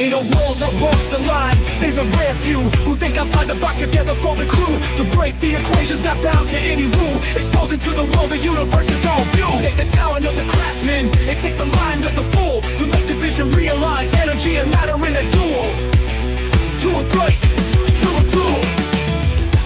In a world that walks the line, there's a rare few who think outside the box together for the crew. To break the equations, not bound to any rule. Exposing to the world the universe's own view. It takes the talent of the craftsman, it takes the mind of the fool, to let division realize energy and matter in a duel. To a break, through a duel.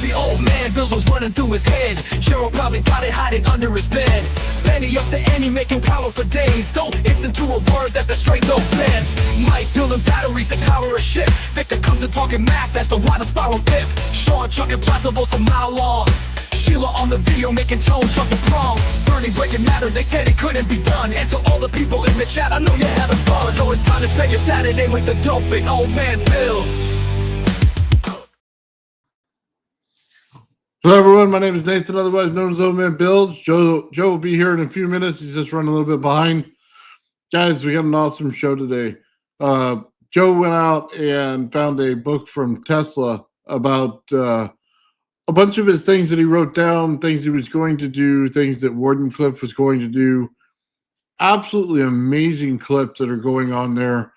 The old man, bills was running through his head. Cheryl probably got it hiding under his bed. Penny up to Annie, making power for days. Don't listen to a word that the straight dope says. Mike building batteries that power a ship. Victor comes and talking math, that's the water spiral dip. Sean trucking plasma bolts a mile long. Sheila on the video making tones from the prongs. Burning, breaking matter, they said it couldn't be done. And to all the people in the chat, I know you're having fun. So it's time to spend your Saturday with the dope and old man Bills. Hello everyone, my name is Nathan, otherwise known as Old Man Bills. Joe will be here in a few minutes. He's just running a little bit behind. Guys, we got an awesome show today. Joe went out and found a book from Tesla about a bunch of his things that he wrote down, things he was going to do, things that Wardenclyffe was going to do. Absolutely amazing clips that are going on there.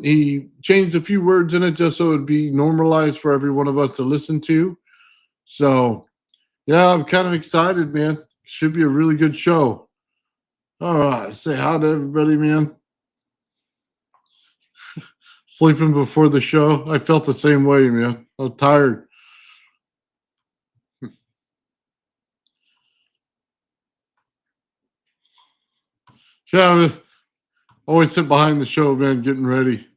He changed a few words in it just so it would be normalized for every one of us to listen to. So, yeah, I'm kind of excited, man. Should be a really good show. All right, say hi to everybody, man. Sleeping before the show. I felt the same way, man. I was tired. Yeah, I always sit behind the show, man, getting ready.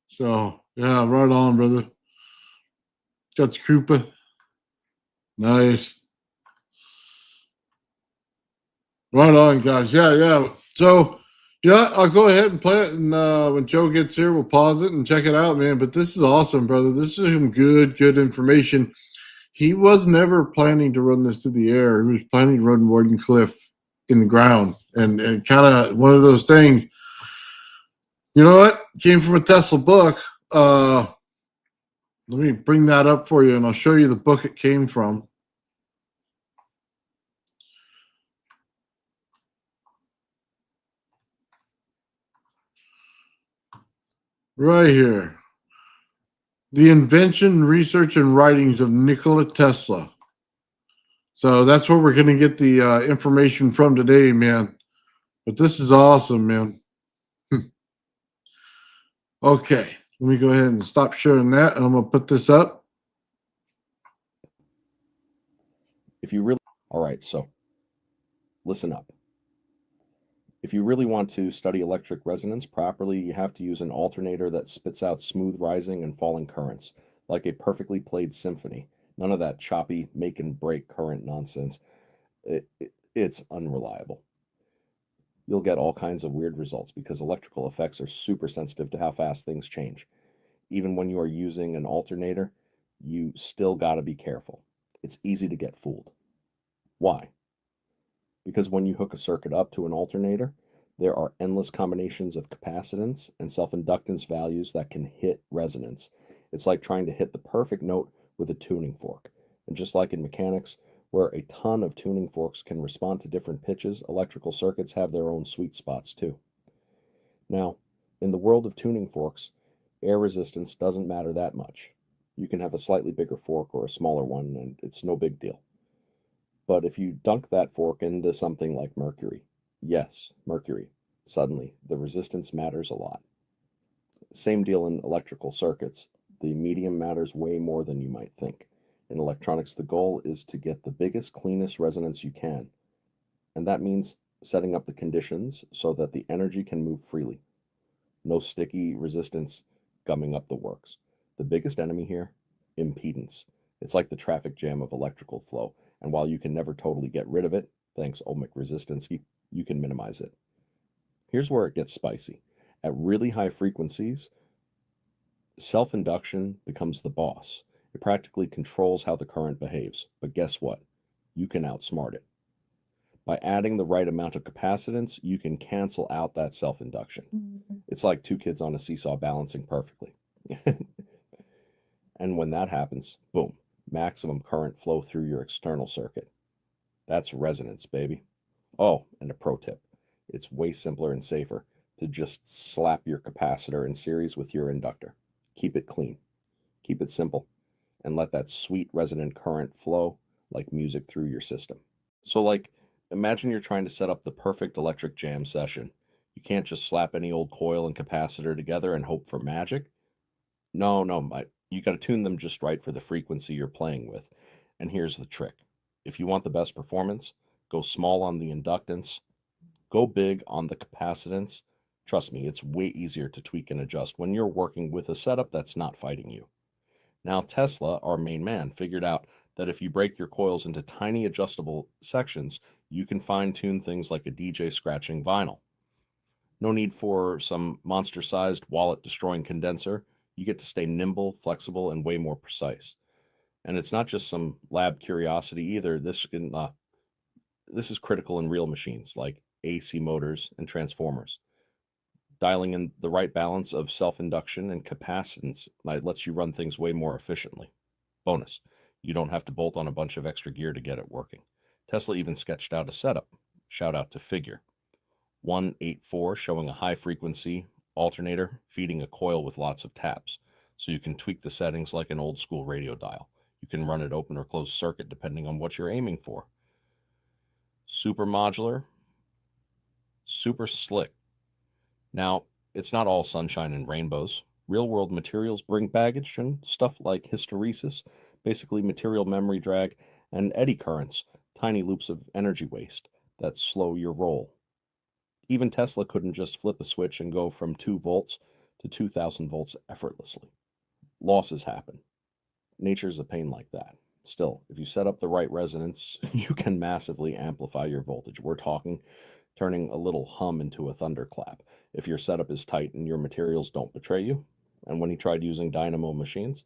So, yeah, right on, brother. Got Krupa. Nice. Right on, guys. Yeah. So, yeah, I'll go ahead and play it. And when Joe gets here, we'll pause it and check it out, man. But this is awesome, brother. This is some good information. He was never planning to run this to the air. He was planning to run Wardenclyffe in the ground. And kind of one of those things, you know what? Came from a Tesla book. Let me bring that up for you, and I'll show you the book it came from. Right here. The Invention, Research, and Writings of Nikola Tesla. So that's where we're going to get the information from today, man. But this is awesome, man. Okay. Let me go ahead and stop sharing that, and I'm going to put this up. If you really, all right, so listen up. If you really want to study electric resonance properly, you have to use an alternator that spits out smooth rising and falling currents, like a perfectly played symphony. None of that choppy make and break current nonsense. It's unreliable. You'll get all kinds of weird results because electrical effects are super sensitive to how fast things change. Even when you are using an alternator, you still got to be careful. It's easy to get fooled. Why? Because when you hook a circuit up to an alternator, there are endless combinations of capacitance and self-inductance values that can hit resonance. It's like trying to hit the perfect note with a tuning fork. And just like in mechanics, where a ton of tuning forks can respond to different pitches, electrical circuits have their own sweet spots too. Now, in the world of tuning forks, air resistance doesn't matter that much. You can have a slightly bigger fork or a smaller one, and it's no big deal. But if you dunk that fork into something like mercury, yes, mercury, suddenly the resistance matters a lot. Same deal in electrical circuits. The medium matters way more than you might think. In electronics, the goal is to get the biggest, cleanest resonance you can. And that means setting up the conditions so that the energy can move freely. No sticky resistance gumming up the works. The biggest enemy here, impedance. It's like the traffic jam of electrical flow. And while you can never totally get rid of it, thanks ohmic resistance, you can minimize it. Here's where it gets spicy. At really high frequencies, self-induction becomes the boss. It practically controls how the current behaves. But guess what? You can outsmart it. By adding the right amount of capacitance, you can cancel out that self-induction. It's like two kids on a seesaw balancing perfectly. And when that happens, boom, maximum current flow through your external circuit. That's resonance, baby. Oh, and a pro tip. It's way simpler and safer to just slap your capacitor in series with your inductor. Keep it clean, keep it simple, and let that sweet resonant current flow like music through your system. So, like, imagine you're trying to set up the perfect electric jam session. You can't just slap any old coil and capacitor together and hope for magic. No, you got to tune them just right for the frequency you're playing with. And here's the trick. If you want the best performance, go small on the inductance, go big on the capacitance. Trust me, it's way easier to tweak and adjust when you're working with a setup that's not fighting you. Now, Tesla, our main man, figured out that if you break your coils into tiny adjustable sections, you can fine-tune things like a DJ scratching vinyl. No need for some monster-sized wallet-destroying condenser. You get to stay nimble, flexible, and way more precise. And it's not just some lab curiosity either. This is critical in real machines like AC motors and transformers. Dialing in the right balance of self-induction and capacitance lets you run things way more efficiently. Bonus, you don't have to bolt on a bunch of extra gear to get it working. Tesla even sketched out a setup. Shout out to Figure 184, showing a high-frequency alternator feeding a coil with lots of taps. So you can tweak the settings like an old-school radio dial. You can run it open or closed circuit depending on what you're aiming for. Super modular, super slick. Now, it's not all sunshine and rainbows. Real-world materials bring baggage, and stuff like hysteresis, basically material memory drag, and eddy currents, tiny loops of energy waste that slow your roll. Even Tesla couldn't just flip a switch and go from 2 volts to 2,000 volts effortlessly. Losses happen. Nature's a pain like that. Still, if you set up the right resonance, you can massively amplify your voltage. We're talking turning a little hum into a thunderclap if your setup is tight and your materials don't betray you. And when he tried using dynamo machines,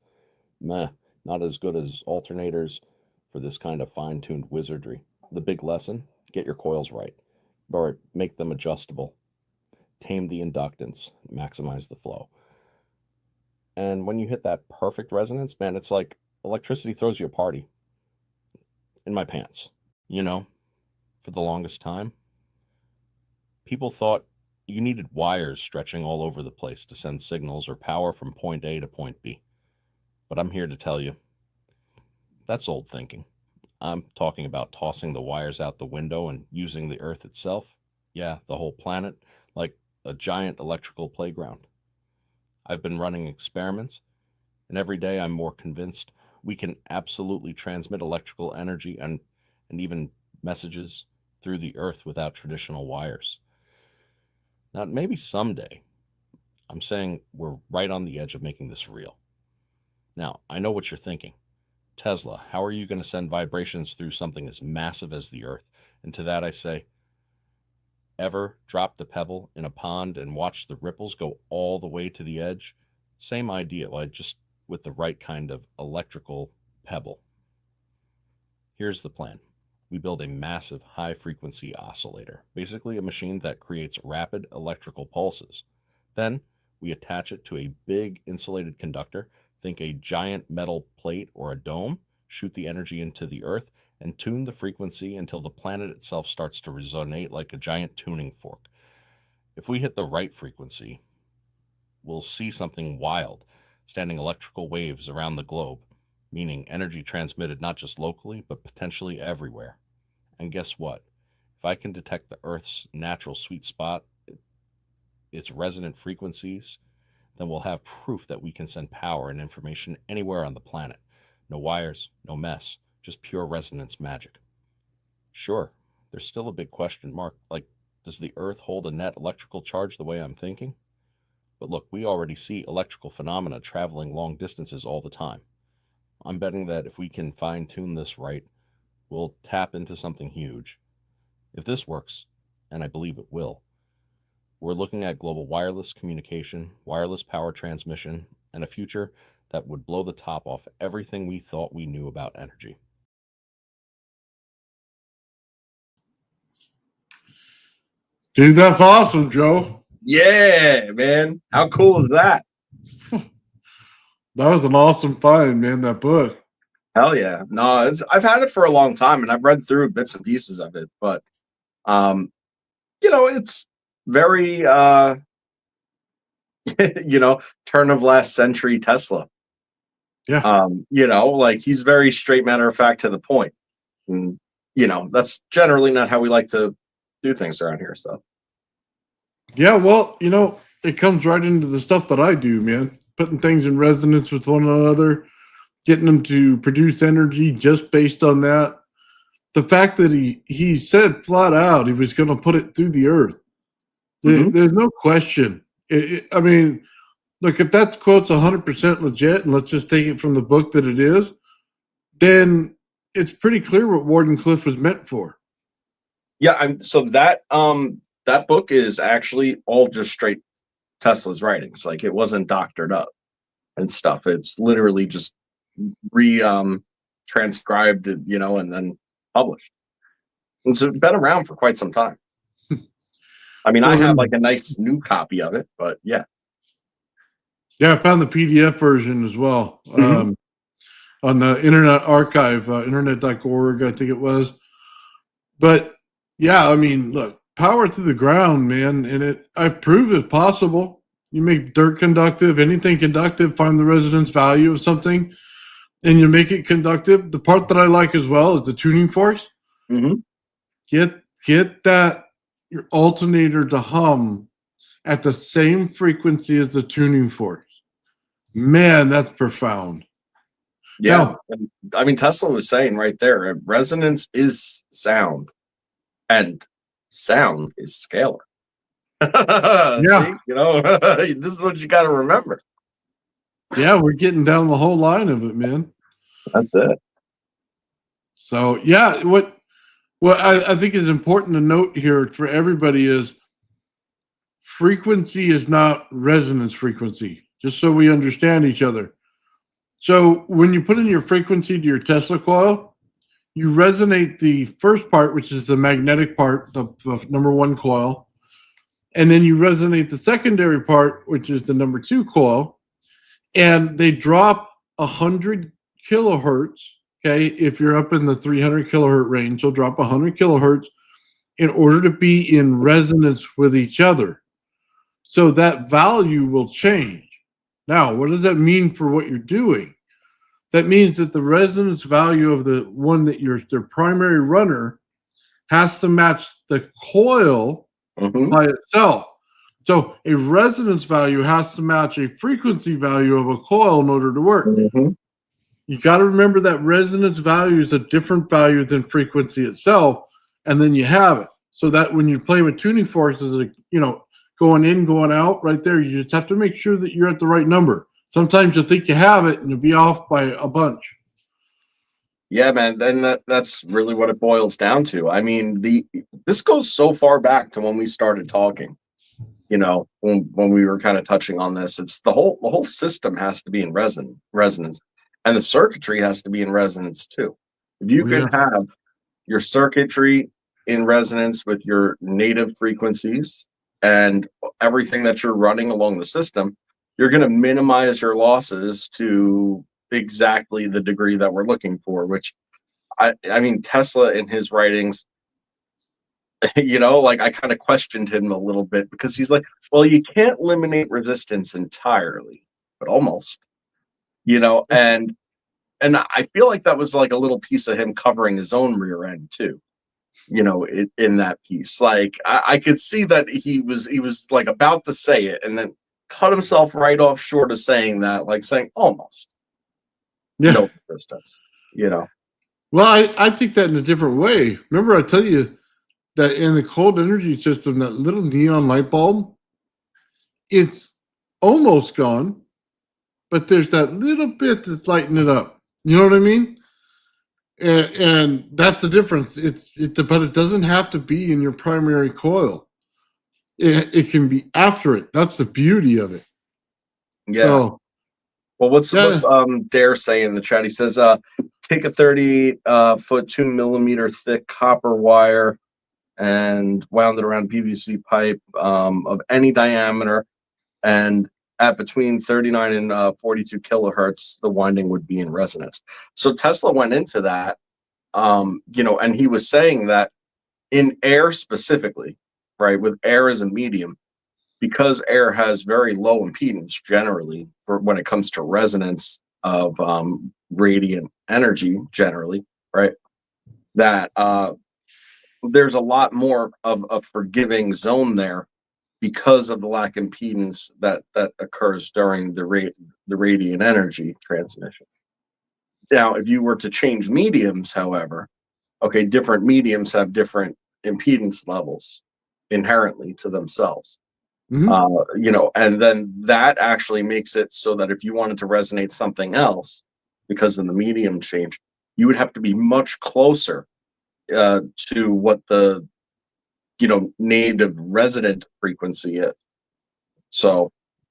not as good as alternators for this kind of fine-tuned wizardry. The big lesson, get your coils right, or make them adjustable. Tame the inductance, maximize the flow. And when you hit that perfect resonance, man, it's like electricity throws you a party. In my pants. For the longest time, people thought you needed wires stretching all over the place to send signals or power from point A to point B. But I'm here to tell you, that's old thinking. I'm talking about tossing the wires out the window and using the Earth itself, the whole planet, like a giant electrical playground. I've been running experiments, and every day I'm more convinced we can absolutely transmit electrical energy and even messages through the Earth without traditional wires. Now, maybe someday, I'm saying we're right on the edge of making this real. Now, I know what you're thinking. Tesla, how are you going to send vibrations through something as massive as the Earth? And to that I say, ever dropped a pebble in a pond and watched the ripples go all the way to the edge? Same idea, just with the right kind of electrical pebble. Here's the plan. We build a massive high-frequency oscillator, basically a machine that creates rapid electrical pulses. Then we attach it to a big insulated conductor, think a giant metal plate or a dome, shoot the energy into the Earth, and tune the frequency until the planet itself starts to resonate like a giant tuning fork. If we hit the right frequency, we'll see something wild, standing electrical waves around the globe, meaning energy transmitted not just locally, but potentially everywhere. And guess what? If I can detect the Earth's natural sweet spot, its resonant frequencies, then we'll have proof that we can send power and information anywhere on the planet. No wires, no mess, just pure resonance magic. Sure, there's still a big question mark, like, does the Earth hold a net electrical charge the way I'm thinking? But look, we already see electrical phenomena traveling long distances all the time. I'm betting that if we can fine-tune this right, we'll tap into something huge. If this works, and I believe it will, we're looking at global wireless communication, wireless power transmission, and a future that would blow the top off everything we thought we knew about energy. Dude, that's awesome, Joe. Yeah, man. How cool is that? That was an awesome find, man, that book. Hell yeah. No, I've had it for a long time and I've read through bits and pieces of it, but it's very turn of last century Tesla. Yeah. Like he's very straight, matter of fact, to the point. And that's generally not how we like to do things around here. So Yeah, well, it comes right into the stuff that I do, man. Putting things in resonance with one another, getting them to produce energy just based on that. The fact that he said flat out he was going to put it through the earth. There's no question. I mean, look, if that quote's 100% legit, and let's just take it from the book that it is, then it's pretty clear what Wardenclyffe was meant for. yeah, so that book is actually all just straight Tesla's writings. Like it wasn't doctored up and stuff. It's literally just transcribed, and then published. And so it's been around for quite some time. I mean, I have like a nice new copy of it, but yeah. Yeah, I found the PDF version as well on the Internet Archive, internet.org, I think it was. But yeah, I mean, look, power to the ground, man. And I prove it possible. You make dirt conductive, anything conductive, find the resonance value of something, and you make it conductive. The part that I like as well is the tuning force. Get that your alternator to hum at the same frequency as the tuning force. Man, that's profound. Yeah. And, I mean, Tesla was saying right there, resonance is sound and sound is scalar. Yeah. See, this is what you got to remember. Yeah, we're getting down the whole line of it, man. That's it. So, yeah, what I think is important to note here for everybody is frequency is not resonance frequency, just so we understand each other. So when you put in your frequency to your Tesla coil, you resonate the first part, which is the magnetic part, the number 1 coil, and then you resonate the secondary part, which is the number 2 coil, and they drop 100 kilohertz. Okay, if you're up in the 300 kilohertz range, they'll drop 100 kilohertz in order to be in resonance with each other. So that value will change. Now, what does that mean for what you're doing? That means that the resonance value of the one that their primary runner has to match the coil by itself. So a resonance value has to match a frequency value of a coil in order to work. You got to remember that resonance value is a different value than frequency itself, and then you have it. So that when you play with tuning forces, going in, going out, right there, you just have to make sure that you're at the right number. Sometimes you think you have it, and you'll be off by a bunch. Yeah, man. Then that's really what it boils down to. I mean, this goes so far back to when we started talking. When we were kind of touching on this, it's the whole system has to be in resonance, and the circuitry has to be in resonance too. If you can have your circuitry in resonance with your native frequencies and everything that you're running along the system, you're going to minimize your losses to exactly the degree that we're looking for, which I mean, Tesla in his writings, like I kind of questioned him a little bit because he's like, well, you can't eliminate resistance entirely, but almost, and I feel like that was like a little piece of him covering his own rear end too, in that piece. Like I could see that he was like about to say it and then cut himself right off short of saying that, like saying almost. No resistance, Well, I think that in a different way. Remember, I tell you that in the cold energy system, that little neon light bulb, it's almost gone, but there's that little bit that's lighting it up. You know what I mean? And that's the difference. But it doesn't have to be in your primary coil. It can be after it. That's the beauty of it. Yeah. So, well, what's Dare say in the chat? He says, take a 30-foot, 2 millimeter thick copper wire and wound it around PVC pipe of any diameter, and at between 39 and 42 kilohertz, the winding would be in resonance. So Tesla went into that, and he was saying that in air specifically, right, with air as a medium, because air has very low impedance generally for when it comes to resonance of radiant energy generally, right? That there's a lot more of a forgiving zone there because of the lack of impedance that occurs during the radiant energy transmission. Now, if you were to change mediums, however, okay, different mediums have different impedance levels inherently to themselves. You know, and then that actually makes it so that if you wanted to resonate something else because of the medium change, you would have to be much closer to what the, you know, native resonant frequency is. So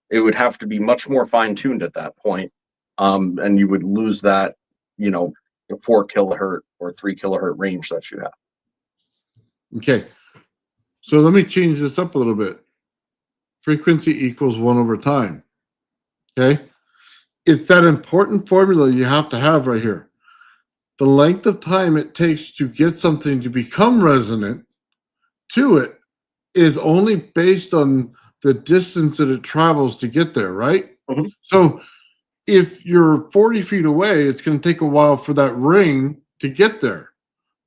it would have to be much more fine-tuned at that point, and you would lose that, you know, the 4 kilohertz or 3 kilohertz range that you have. Okay. So let me change this up a little bit. Frequency equals 1 over time. Okay. It's that important formula you have to have right here. The length of time it takes to get something to become resonant to it is only based on the distance that it travels to get there, right? Mhm. So if you're 40 feet away, it's going to take a while for that ring to get there.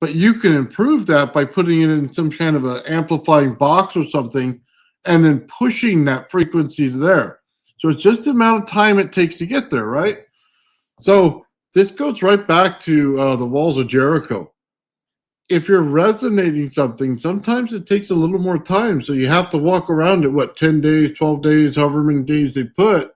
But you can improve that by putting it in some kind of an amplifying box or something and then pushing that frequency there. So it's just the amount of time it takes to get there, right? So this goes right back to the walls of Jericho. If you're resonating something, sometimes it takes a little more time. So you have to walk around it, 10 days, 12 days, however many days they put.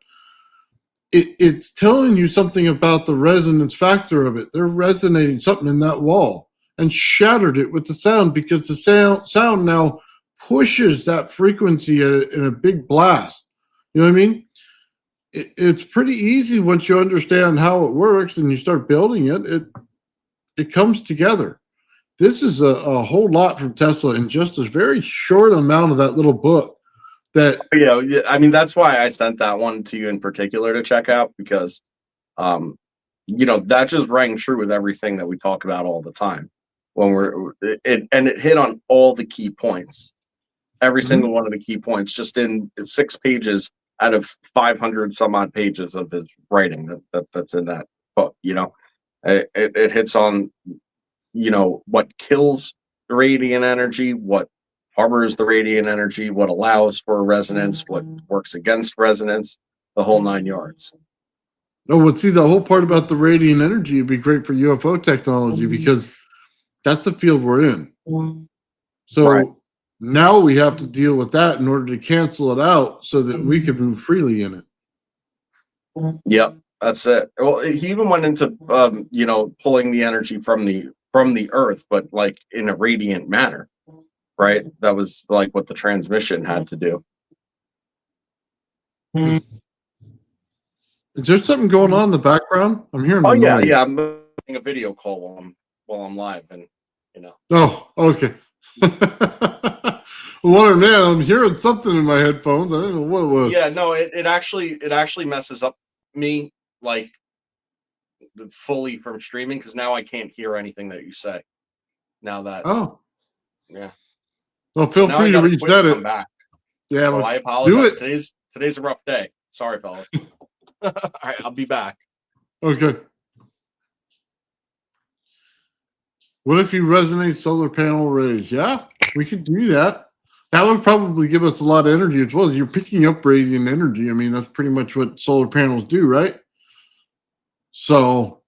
It's telling you something about the resonance factor of it. They're resonating something in that wall and shattered it with the sound because the sound now pushes that frequency in a big blast. You know what I mean? It's pretty easy once you understand how it works and you start building it. It comes together. This is a whole lot from Tesla in just a very short amount of that little book. That, you know, I mean, that's why I sent that one to you in particular to check out, because you know, that just rang true with everything that we talk about all the time when it hit on all the key points, every single one of the key points, just in 6 pages out of 500 some odd pages of his writing that's in that book. You know, it hits on, you know, what kills the radiant energy, what harbors the radiant energy, what allows for resonance, what works against resonance, the whole 9 yards. oh, well, see, the whole part about the radiant energy would be great for UFO technology because that's the field we're in. So Right. now we have to deal with that in order to cancel it out so that we can move freely in it. Yep, that's it. Well, he even went into you know, pulling the energy from the earth, but like in a radiant manner, right? That was like what the transmission had to do. Is there something going on in the background? I'm hearing Oh a yeah, noise. yeah. I'm doing a video call while I'm live, and you know. Oh, okay. Wonder, man, I'm hearing something in my headphones. I don't know what it was. Yeah, no, it actually messes up me like fully from streaming, because now I can't hear anything that you say. Now that Oh, yeah. well, feel Now I free to gotta quit reset and it. come back. Yeah, So well, I do apologize. it. Today's a rough day. Sorry, fellas. All right, I'll be back. Okay. What if you resonate solar panel arrays? Yeah, we could do that. That would probably give us a lot of energy as well. You're picking up radiant energy. I mean, that's pretty much what solar panels do, right? So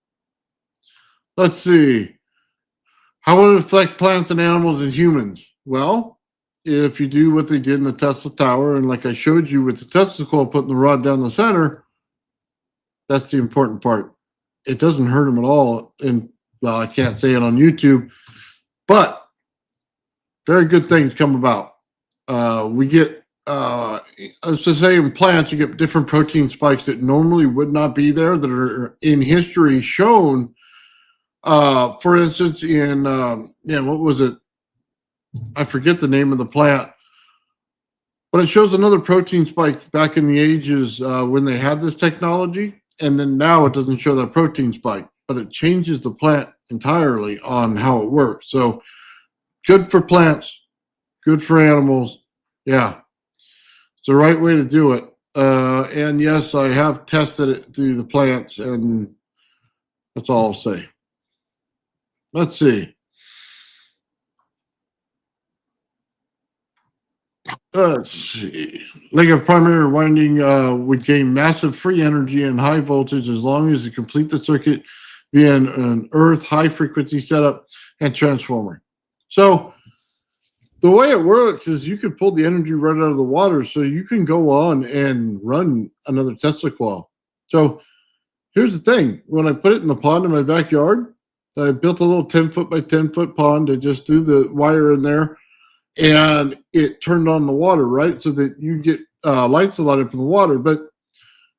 let's see. How would it affect plants and animals and humans? Well, if you do what they did in the Tesla Tower, and like I showed you with the Tesla coil, putting the rod down the center, that's the important part. It doesn't hurt them at all. And well, I can't say it on YouTube, but very good things come about. We get, let's just say in plants, you get different protein spikes that normally would not be there, that are in history shown. For instance, in, what was it? I forget the name of the plant, but it shows another protein spike back in the ages when they had this technology. And then now it doesn't show that protein spike, but it changes the plant entirely on how it works. So good for plants, good for animals. Yeah, it's the right way to do it. And yes, I have tested it through the plants, and that's all I'll say. Let's see. Let's see. Like a primary winding would gain massive free energy and high voltage as long as you complete the circuit via an earth high frequency setup and transformer. So the way it works is you can pull the energy right out of the water, so you can go on and run another Tesla coil. So here's the thing. When I put it in the pond in my backyard, I built a little 10-foot by 10-foot pond. I just threw the wire in there, and it turned on the water, right? So that you get lights light up in the water. But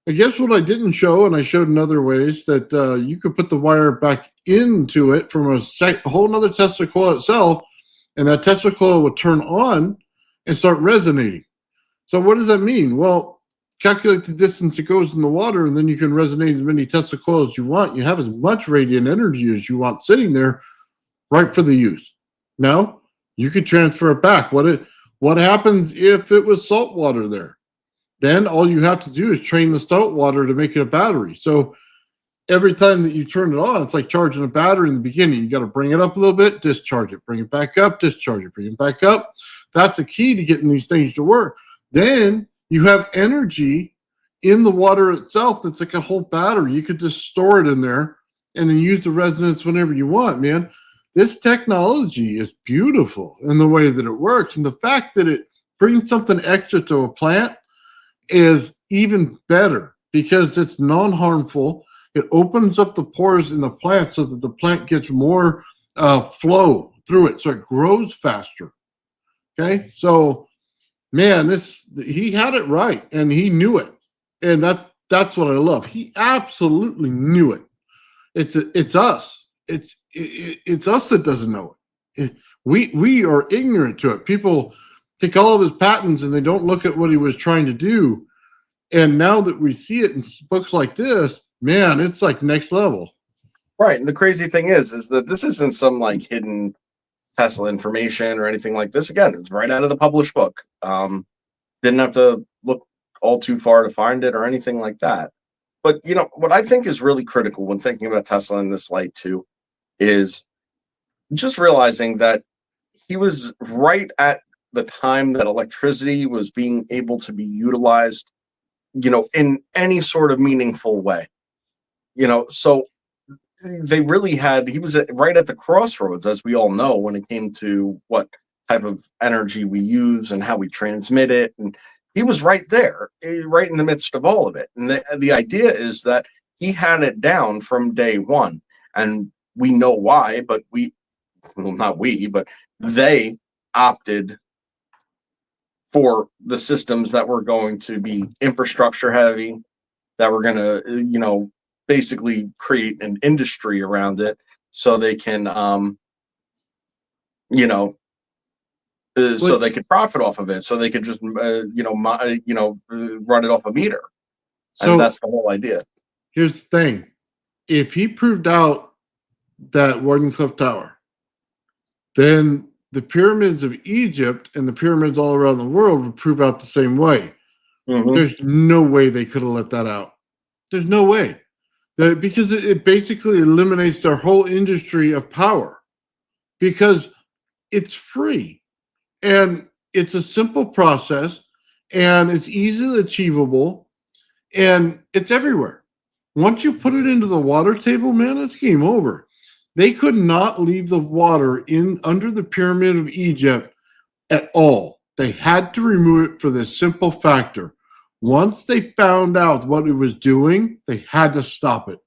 I guess what I didn't show, and I showed in other ways, that you could put the wire back into it from a whole nother Tesla coil itself, and that Tesla coil would turn on and start resonating. So what does that mean? Well, calculate the distance it goes in the water, and then you can resonate as many Tesla coils as you want. You have as much radiant energy as you want sitting there, right for the use. Now, you could transfer it back. What happens if it was salt water there? Then all you have to do is train the salt water to make it a battery. So every time that you turn it on, it's like charging a battery in the beginning. You got to bring it up a little bit, discharge it, bring it back up, discharge it, bring it back up. That's the key to getting these things to work. Then you have energy in the water itself that's like a whole battery. You could just store it in there and then use the resonance whenever you want, man. This technology is beautiful in the way that it works. And the fact that it brings something extra to a plant is even better because it's non-harmful. It opens up the pores in the plant so that the plant gets more flow through it, so it grows faster. Okay, so man, he had it right, and he knew it, and that's what I love. He absolutely knew it. It's us. It's us that doesn't know it. We are ignorant to it. People take all of his patents and they don't look at what he was trying to do. And now that we see it in books like this, man, it's like next level. Right. And the crazy thing is that this isn't some like hidden Tesla information or anything like this. Again, it's right out of the published book. Didn't have to look all too far to find it or anything like that. But, you know, what I think is really critical when thinking about Tesla in this light, too, is just realizing that he was right at the time that electricity was being able to be utilized, you know, in any sort of meaningful way. You know, so they really he was right at the crossroads, as we all know, when it came to what type of energy we use and how we transmit it. And he was right there, right in the midst of all of it. And the idea is that he had it down from day one. And we know why, but they opted for the systems that were going to be infrastructure heavy, that were going to, you know, basically create an industry around it so they can, so they could profit off of it, so they could just, run it off a meter. And So that's the whole idea. here's the thing. If he proved out that Wardenclyffe Tower, then the pyramids of Egypt and the pyramids all around the world would prove out the same way. Mhm. There's no way they could have let that out. There's no way. Because it basically eliminates their whole industry of power because it's free and it's a simple process and it's easily achievable and it's everywhere. Once you put it into the water table, man, it's game over. They could not leave the water in under the pyramid of Egypt at all. They had to remove it for this simple factor. Once they found out what it was doing, they had to stop it.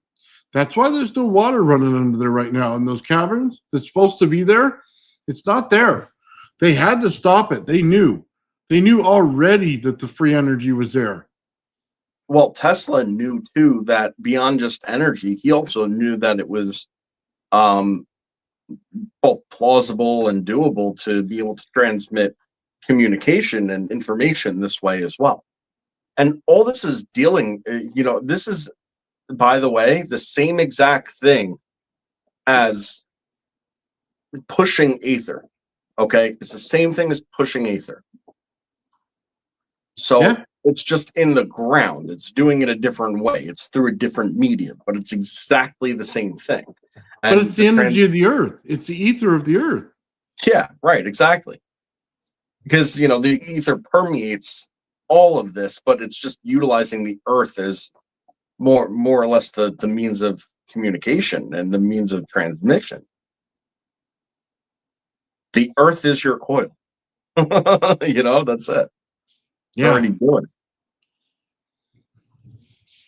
That's why there's no water running under there right now. In those caverns that's supposed to be there, it's not there. They had to stop it. They knew. They knew already that the free energy was there. Well, Tesla knew too that beyond just energy, he also knew that it was both plausible and doable to be able to transmit communication and information this way as well. And all this is dealing, this is, by the way, the same exact thing as pushing ether. Okay, it's the same thing as pushing ether. So Yeah. it's just in the ground. It's doing it a different way. It's through a different medium, but it's exactly the same thing. But it's the energy of the earth. It's the ether of the earth. Yeah, right, exactly. Because the ether permeates all of this, but it's just utilizing the earth as more or less the means of communication and the means of transmission. The earth is your coil. That's it. It's already doing it.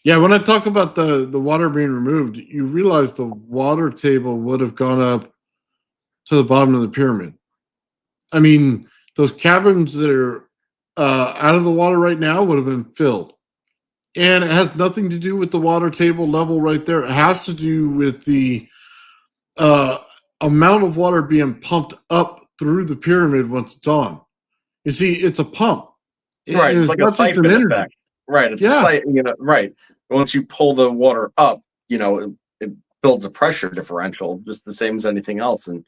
Yeah, when I talk about the water being removed, you realize the water table would have gone up to the bottom of the pyramid. I mean, those caverns that are out of the water right now would have been filled. And it has nothing to do with the water table level right there. It has to do with the amount of water being pumped up through the pyramid once it's on. You see, it's a pump. Right, it's like a not just an siphon energy. effect. Right, it's Yeah. right. Once you pull the water up, it builds a pressure differential, just the same as anything else. And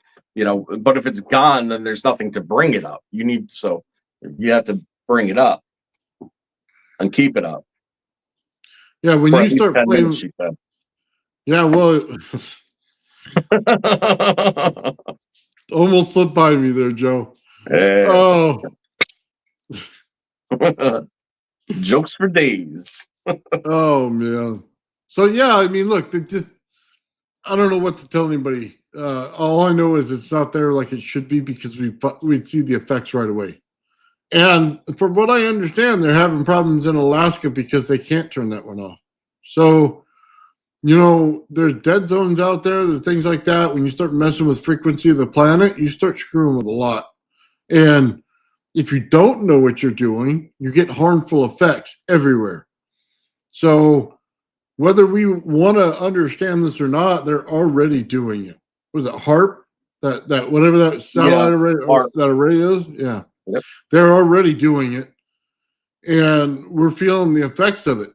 but if it's gone, then there's nothing to bring it up. You have to bring it up and keep it up. Yeah, when For you at least start 10 playing, minutes, she said. yeah, well, almost slipped by me there, Joe. Oh, Jokes for days. oh man. So yeah, I mean, look, I don't know what to tell anybody. All I know is it's not there like it should be because we'd see the effects right away. And from what I understand, they're having problems in Alaska because they can't turn that one off. So, there's dead zones out there, there's things like that. When you start messing with frequency of the planet, you start screwing with a lot. And if you don't know what you're doing, you get harmful effects everywhere. So whether we want to understand this or not, they're already doing it. Was it HARP? That whatever that satellite array HARP. that array is? Yeah. Yep. They're already doing it. And we're feeling the effects of it.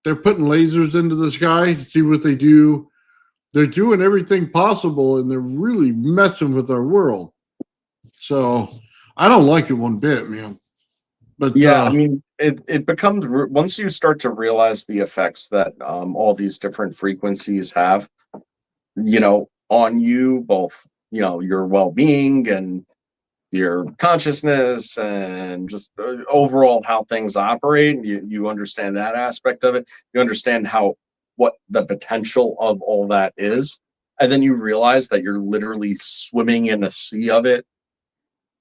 They're putting lasers into the sky to see what they do. They're doing everything possible and they're really messing with our world. So I don't like it one bit, man. But yeah, I mean, it becomes once you start to realize the effects that all these different frequencies have, on you, both your well-being and your consciousness and just overall how things operate. You understand that aspect of it. You understand what the potential of all that is, and then you realize that you're literally swimming in a sea of it,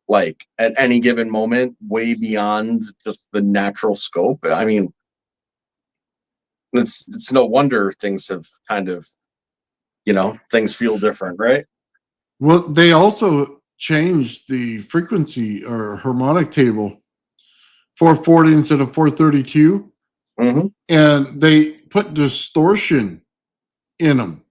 like at any given moment, way beyond just the natural scope. I mean, it's no wonder things have kind of, things feel different, right? well, they also changed the frequency or harmonic table 440 instead of 432. Mm-hmm. And they put distortion in them.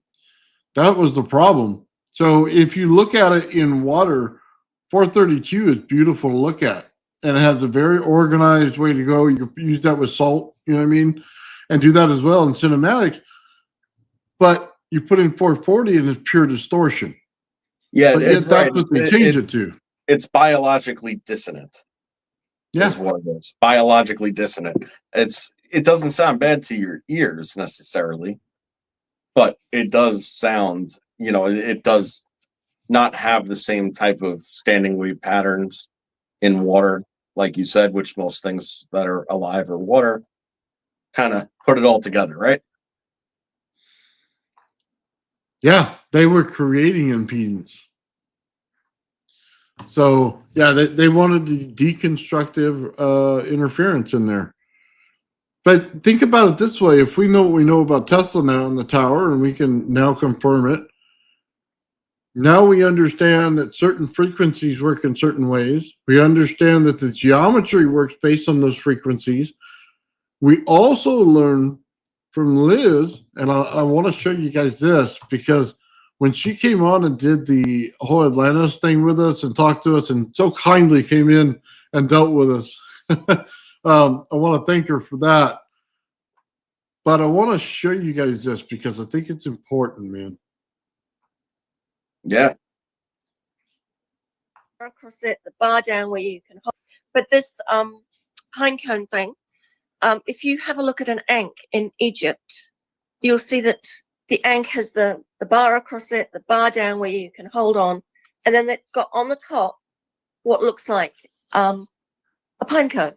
That was the problem. So if you look at it in water, 432 is beautiful to look at. And it has a very organized way to go. You can use that with salt, you know what I mean? And do that as well in cinematics. But you put in 440 and it's pure distortion. Yeah, but yet that's what they change it to. It's biologically dissonant. Yeah. Is what it is. Biologically dissonant. It doesn't sound bad to your ears necessarily, but it does sound, it does not have the same type of standing wave patterns in water, like you said, which most things that are alive are water, kind of put it all together, right? Yeah, they were creating impedance. So yeah, they wanted the deconstructive interference in there. But think about it this way: if we know what we know about Tesla now in the tower, and we can now confirm it, now we understand that certain frequencies work in certain ways. We understand that the geometry works based on those frequencies. We also learn from Liz, and I want to show you guys this because when she came on and did the whole Atlantis thing with us and talked to us and so kindly came in and dealt with us, I want to thank her for that. But I want to show you guys this because I think it's important, man. Yeah. across it, the bar down where you can hold. But this pine cone thing, if you have a look at an ankh in Egypt, you'll see that the ankh has the bar across it, the bar down where you can hold on, and then it's got on the top what looks like a pine cone,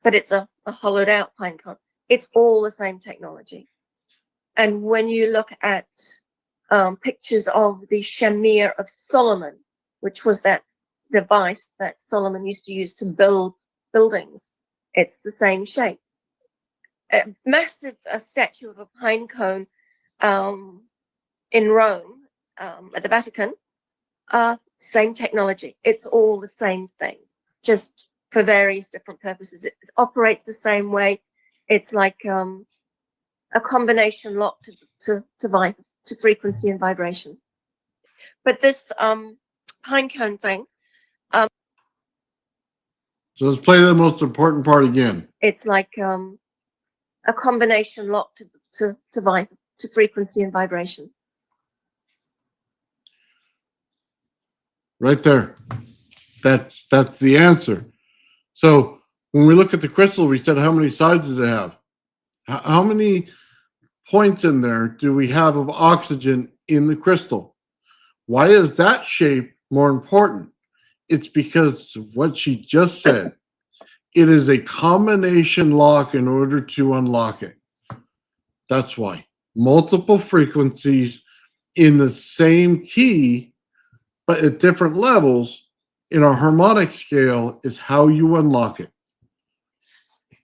but it's a hollowed out pine cone. It's all the same technology. And when you look at pictures of the shamir of Solomon, which was that device that Solomon used to use to build buildings, it's the same shape. A massive statue of a pine cone in Rome at the Vatican, same technology. It's all the same thing, just for various different purposes. It operates the same way. It's like a combination lock to frequency and vibration. But this pine cone thing. So let's play the most important part again. It's like a combination lock to frequency and vibration. Right there. That's the answer. So when we look at the crystal, we said how many sides does it have? How many points in there do we have of oxygen in the crystal? Why is that shape more important? It's because of what she just said. It is a combination lock in order to unlock it. That's why. Multiple frequencies in the same key, but at different levels in our harmonic scale is how you unlock it.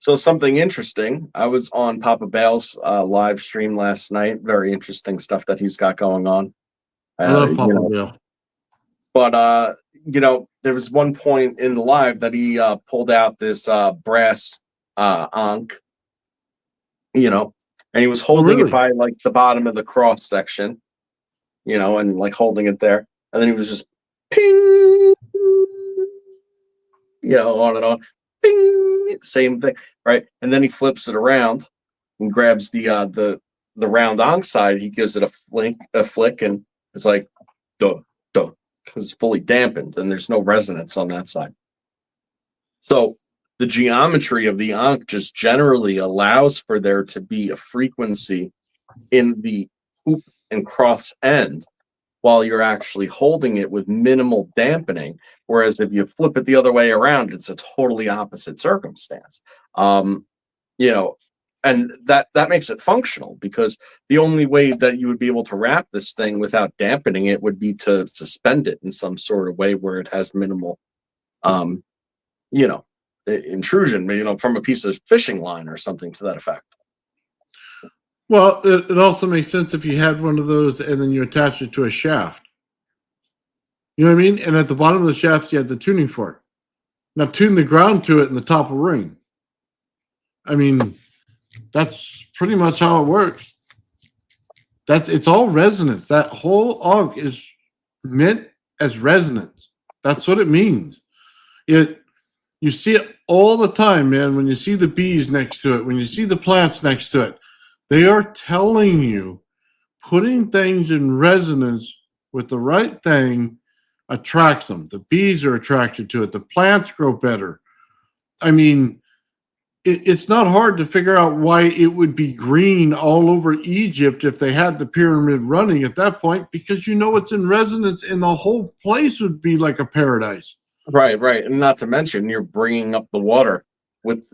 So something interesting. I was on Papa Bale's live stream last night. Very interesting stuff that he's got going on. I love Papa Bale. But there was one point in the live that he pulled out this brass ankh, and he was holding it by like the bottom of the cross section, and like holding it there, and then he was just ping, on and on, ping, same thing, right? And then he flips it around and grabs the round ankh side. He gives it a flick, and it's like duh, duh. Because it's fully dampened and there's no resonance on that side. So the geometry of the ankh just generally allows for there to be a frequency in the hoop and cross end while you're actually holding it with minimal dampening. Whereas if you flip it the other way around, it's a totally opposite circumstance. And that makes it functional, because the only way that you would be able to wrap this thing without dampening it would be to suspend it in some sort of way where it has minimal, intrusion, from a piece of fishing line or something to that effect. Well, it also makes sense if you had one of those and then you attach it to a shaft. You know what I mean? And at the bottom of the shaft, you had the tuning fork. Now tune the ground to it in the top of the ring. I mean, that's pretty much how it works. It's all resonance. That whole ankh is meant as resonance. That's what it means. You see it all the time, man. When you see the bees next to it, when you see the plants next to it, they are telling you, putting things in resonance with the right thing attracts them. The bees are attracted to it. The plants grow better. I mean, it's not hard to figure out why it would be green all over Egypt if they had the pyramid running at that point, because it's in resonance and the whole place would be like a paradise. Right. And not to mention, you're bringing up the water with,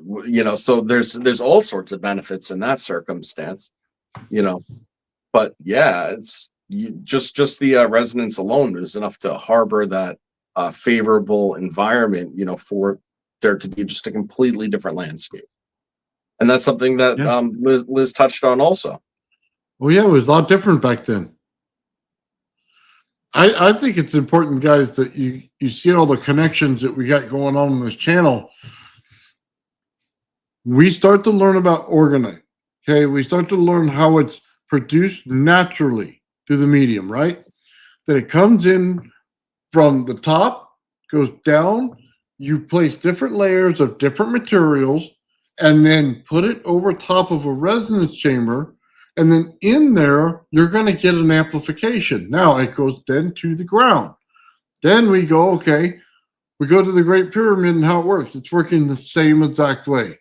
so there's all sorts of benefits in that circumstance, but yeah, it's just the resonance alone is enough to harbor that favorable environment, for there to be just a completely different landscape. And that's something that Liz touched on also. Oh yeah, it was a lot different back then. I think it's important, guys, that you see all the connections that we got going on this channel. We start to learn about organite. Okay, we start to learn how it's produced naturally through the medium, right? That it comes in from the top, goes down, you place different layers of different materials, and then put it over top of a resonance chamber, and then in there, you're going to get an amplification. Now it goes then to the ground. Then we go, okay, we go to the Great Pyramid and how it works. It's working the same exact way.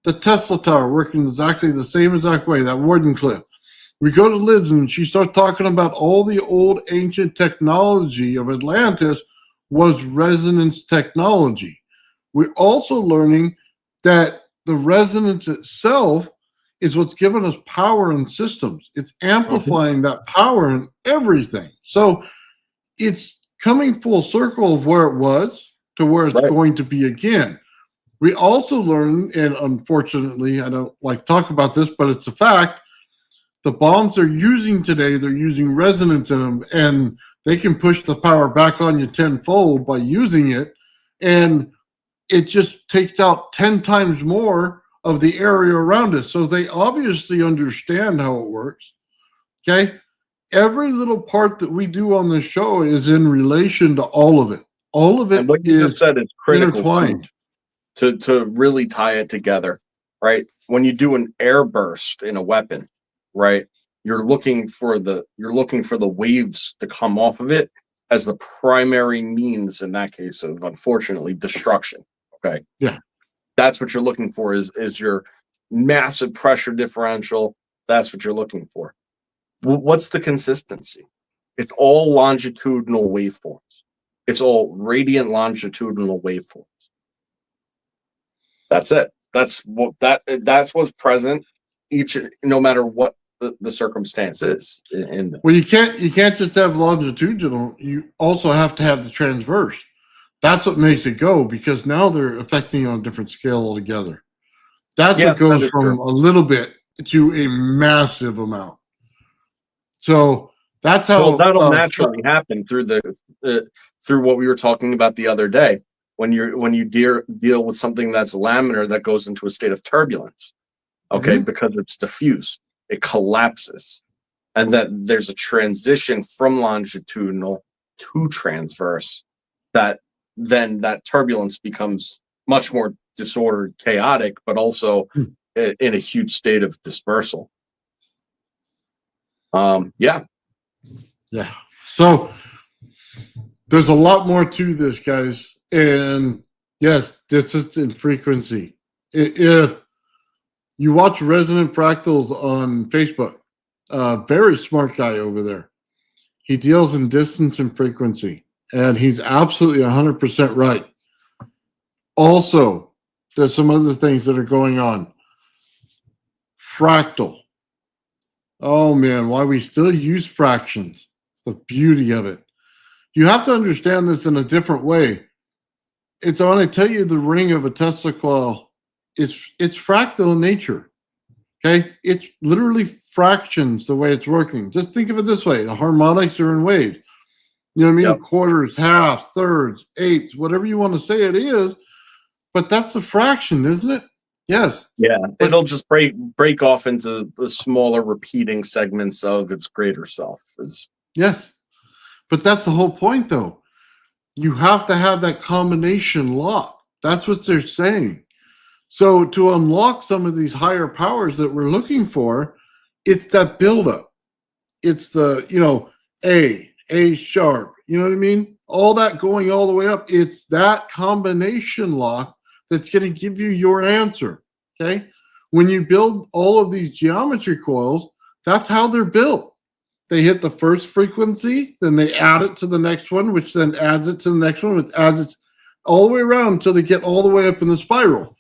The Tesla Tower working exactly the same exact way, that Wardenclyffe. We go to Liz and she starts talking about all the old ancient technology of Atlantis was resonance technology. We're also learning that the resonance itself is what's given us power in systems. It's amplifying that power in everything. So it's coming full circle of where it was to where it's going to be again. We also learn, and unfortunately, I don't like to talk about this, but it's a fact, the bombs they're using today, they're using resonance in them, and they can push the power back on you tenfold by using it, and it just takes out 10 times more of the area around us. So they obviously understand how it works, okay? Every little part that we do on this show is in relation to all of it. All of it and what you is just said is critical intertwined. to really tie it together, right? When you do an air burst in a weapon, right, you're looking for the waves to come off of it as the primary means in that case of, unfortunately, destruction. Okay. Yeah. That's what you're looking for is your massive pressure differential. That's what you're looking for. What's the consistency? It's all longitudinal waveforms. It's all radiant longitudinal waveforms. That's it. That's what's present no matter what the circumstance is in this. Well, you can't just have longitudinal. You also have to have the transverse. That's what makes it go, because now they're affecting you on a different scale altogether. That's what goes from a little bit to a massive amount. So that's how that'll naturally happen through through what we were talking about the other day. When you deal with something that's laminar that goes into a state of turbulence, okay, because it's diffuse, it collapses, and that there's a transition from longitudinal to transverse. Then that turbulence becomes much more disordered, chaotic, but also in a huge state of dispersal. Yeah. So there's a lot more to this, guys. And yes, distance and frequency. If you watch Resonant Fractals on Facebook, very smart guy over there. He deals in distance and frequency, and he's absolutely 100% right. Also, there's some other things that are going on. Fractal. Oh man, why we still use fractions. The beauty of it. You have to understand this in a different way. It's when I tell you the ring of a Tesla coil, it's fractal in nature. Okay? It's literally fractions the way it's working. Just think of it this way. The harmonics are in waves. You know what I mean? Yep. Quarters, halves, thirds, eighths, whatever you want to say it is. But that's the fraction, isn't it? Yes. Yeah. It'll just break off into the smaller repeating segments of its greater self. Yes. But that's the whole point, though. You have to have that combination lock. That's what they're saying. So to unlock some of these higher powers that we're looking for, it's that buildup. It's the, A sharp, you know what I mean? All that going all the way up. It's that combination lock that's going to give you your answer, okay? When you build all of these geometry coils, that's how they're built. They hit the first frequency, then they add it to the next one, which then adds it to the next one, which adds it all the way around until they get all the way up in the spiral.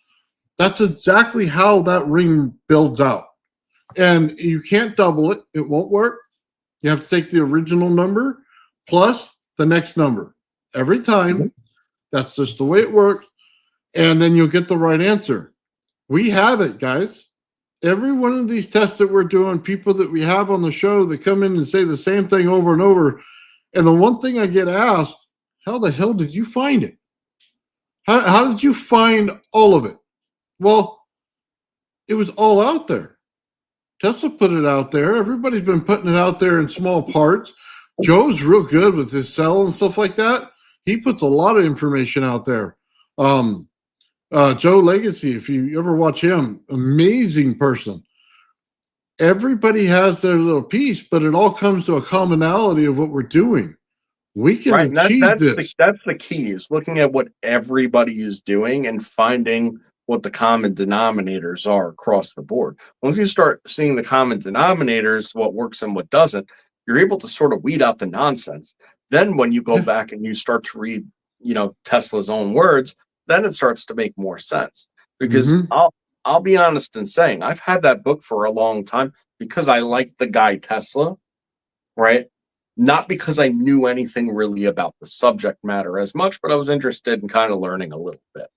That's exactly how that ring builds out. And you can't double it. It won't work. You have to take the original number plus the next number every time. That's just the way it works. And then you'll get the right answer. We have it, guys. Every one of these tests that we're doing, people that we have on the show that come in and say the same thing over and over. And the one thing I get asked, how the hell did you find it? How did you find all of it? Well, it was all out there. Tesla put it out there. Everybody's been putting it out there in small parts. Joe's real good with his cell and stuff like that. He puts a lot of information out there. Joe Legacy, if you ever watch him, amazing person. Everybody has their little piece, but it all comes to a commonality of what we're doing. We can Right. And achieve this. that's the key, is looking at what everybody is doing and finding what the common denominators are across the board. Once you start seeing the common denominators, what works and what doesn't, you're able to sort of weed out the nonsense. Then when you go Yeah. back and you start to read, Tesla's own words, then it starts to make more sense. Because Mhm. I'll be honest in saying I've had that book for a long time because I like the guy Tesla, right? Not because I knew anything really about the subject matter as much, but I was interested in kind of learning a little bit.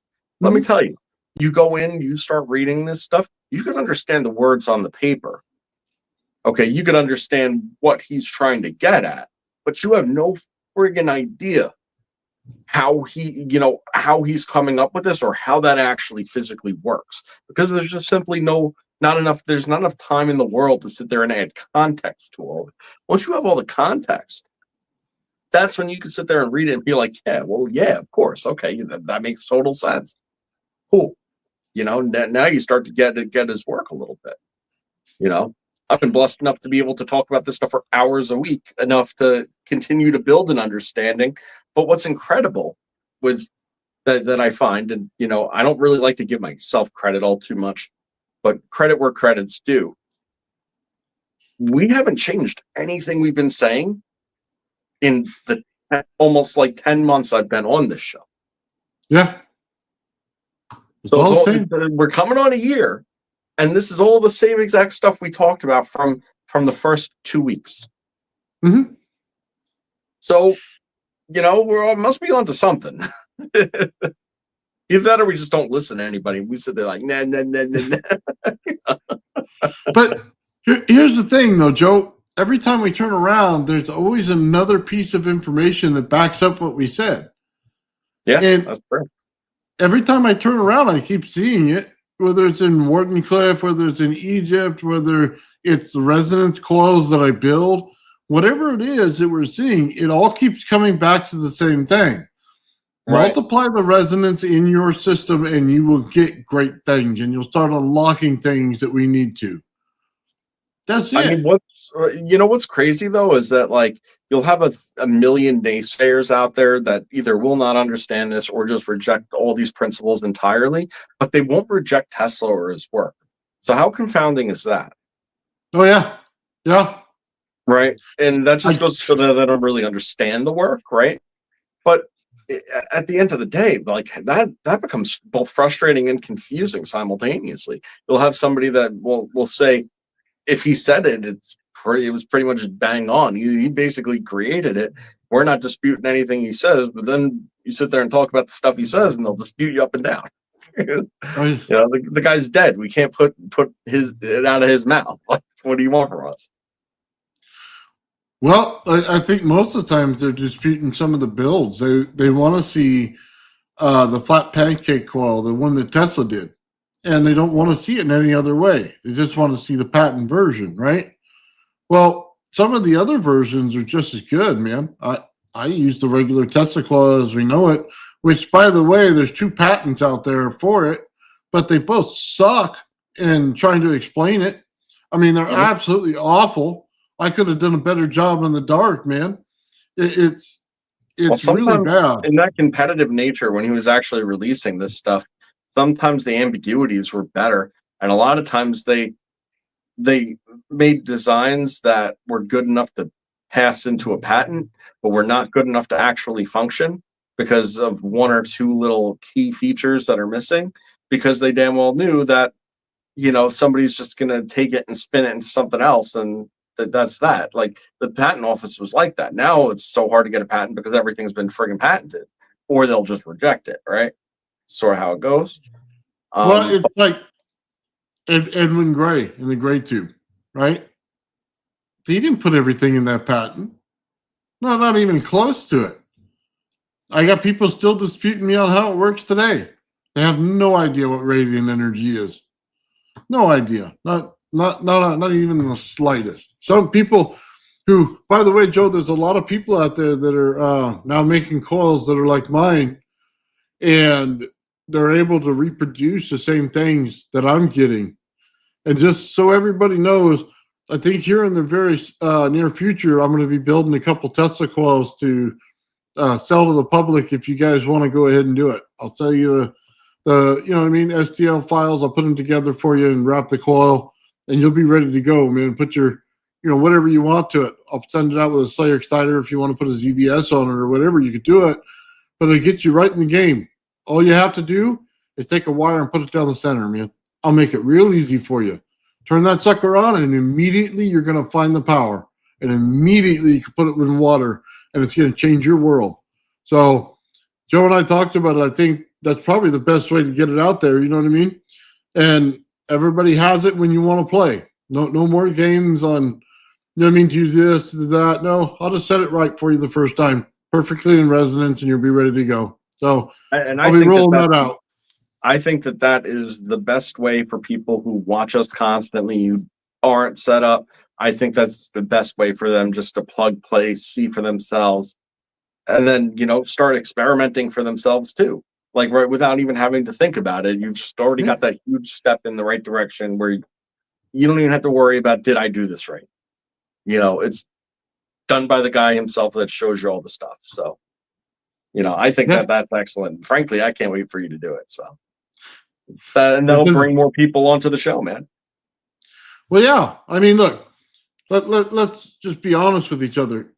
Let me Mhm. tell you, you go in, you start reading this stuff, you can understand the words on the paper. Okay, you can understand what he's trying to get at, but you have no friggin' idea how he's coming up with this or how that actually physically works. Because there's just simply there's not enough time in the world to sit there and add context to all of it. Once you have all the context, that's when you can sit there and read it and be like, yeah, well, yeah, of course. Okay, that makes total sense. Cool. Now you start to get his work a little bit. I've been blessed enough to be able to talk about this stuff for hours a week, enough to continue to build an understanding. But what's incredible with that I find, and I don't really like to give myself credit all too much, but credit where credit's due. We haven't changed anything we've been saying in the almost like 10 months I've been on this show. Yeah. It's So all the same. we're coming on a year, and this is all the same exact stuff we talked about from the first 2 weeks. Mhm. So, we must be onto something. Either that or we just don't listen to anybody. We sit there like, nah, nah, nah, nah, nah. But here's the thing, though, Joe. Every time we turn around, there's always another piece of information that backs up what we said. Yeah, And that's true. every time I turn around, I keep seeing it, whether it's in Wardenclyffe, whether it's in Egypt, whether it's the resonance coils that I build, whatever it is that we're seeing, it all keeps coming back to the same thing. Right. Multiply the resonance in your system and you will get great things, and you'll start unlocking things that we need to. That's it. I mean, what's crazy though is that like you'll have a million naysayers out there that either will not understand this or just reject all these principles entirely, but they won't reject Tesla or his work. So how confounding is that? Oh, yeah. Yeah. Right. And that just I, goes to show that they don't really understand the work, right? But at the end of the day, like that becomes both frustrating and confusing simultaneously. You'll have somebody that will say, if he said it, it was pretty much bang on. He basically created it. We're not disputing anything he says, but then you sit there and talk about the stuff he says, and they'll dispute you up and down. The guy's dead. We can't put it out of his mouth. Like, what do you want from us? well, I think most of the times they're disputing some of the builds. They want to see the flat pancake coil, the one that Tesla did, and they don't want to see it in any other way. They just want to see the patent version, right? Well, some of the other versions are just as good, man. I use the regular Tesla coil as we know it, which, by the way, there's 2 patents out there for it, but they both suck in trying to explain it. I mean, they're absolutely awful. I could have done a better job in the dark, man. It's really bad. In that competitive nature, when he was actually releasing this stuff, sometimes the ambiguities were better, and a lot of times they made designs that were good enough to pass into a patent, but were not good enough to actually function because of 1 or 2 little key features that are missing. Because they damn well knew that somebody's just going to take it and spin it into something else, and that's that. Like the patent office was like that. Now it's so hard to get a patent because everything's been friggin' patented, or they'll just reject it. Right? Sort of how it goes. Well, it's like Edwin Gray in the Gray tube, right? He didn't put everything in that patent. No, not even close to it. I got people still disputing me on how it works today. They have no idea what radiant energy is. No idea. Not even the slightest. Some people who, by the way, Joe, there's a lot of people out there that are now making coils that are like mine, and they're able to reproduce the same things that I'm getting. And just so everybody knows, I think here in the very near future, I'm going to be building a couple Tesla coils to sell to the public if you guys want to go ahead and do it. I'll sell you the you know what I mean, STL files. I'll put them together for you and wrap the coil, and you'll be ready to go, man. Put your, you know, whatever you want to it. I'll send it out with a Slayer exciter if you want to put a ZVS on it or whatever. You could do it, but it'll get you right in the game. All you have to do is take a wire and put it down the center, man. I'll make it real easy for you. Turn that sucker on, and immediately you're going to find the power. And immediately you can put it in water, and it's going to change your world. So Joe and I talked about it. I think that's probably the best way to get it out there. You know what I mean? And everybody has it when you want to play. No more games on, you know what I mean, do this, do that. No, I'll just set it right for you the first time, perfectly in resonance, and you'll be ready to go. So I'll be rolling that out. I think that is the best way for people who watch us constantly, who aren't set up. I think that's the best way for them, just to plug, play, see for themselves, and then, you know, start experimenting for themselves too. Like, right, without even having to think about it, you've just already got that huge step in the right direction where you don't even have to worry about, did I do this right? You know, it's done by the guy himself that shows you all the stuff. So, you know, I think that's excellent. Frankly, I can't wait for you to do it. So, and that'll bring more people onto the show, man. Well, yeah. I mean, look, let's just be honest with each other.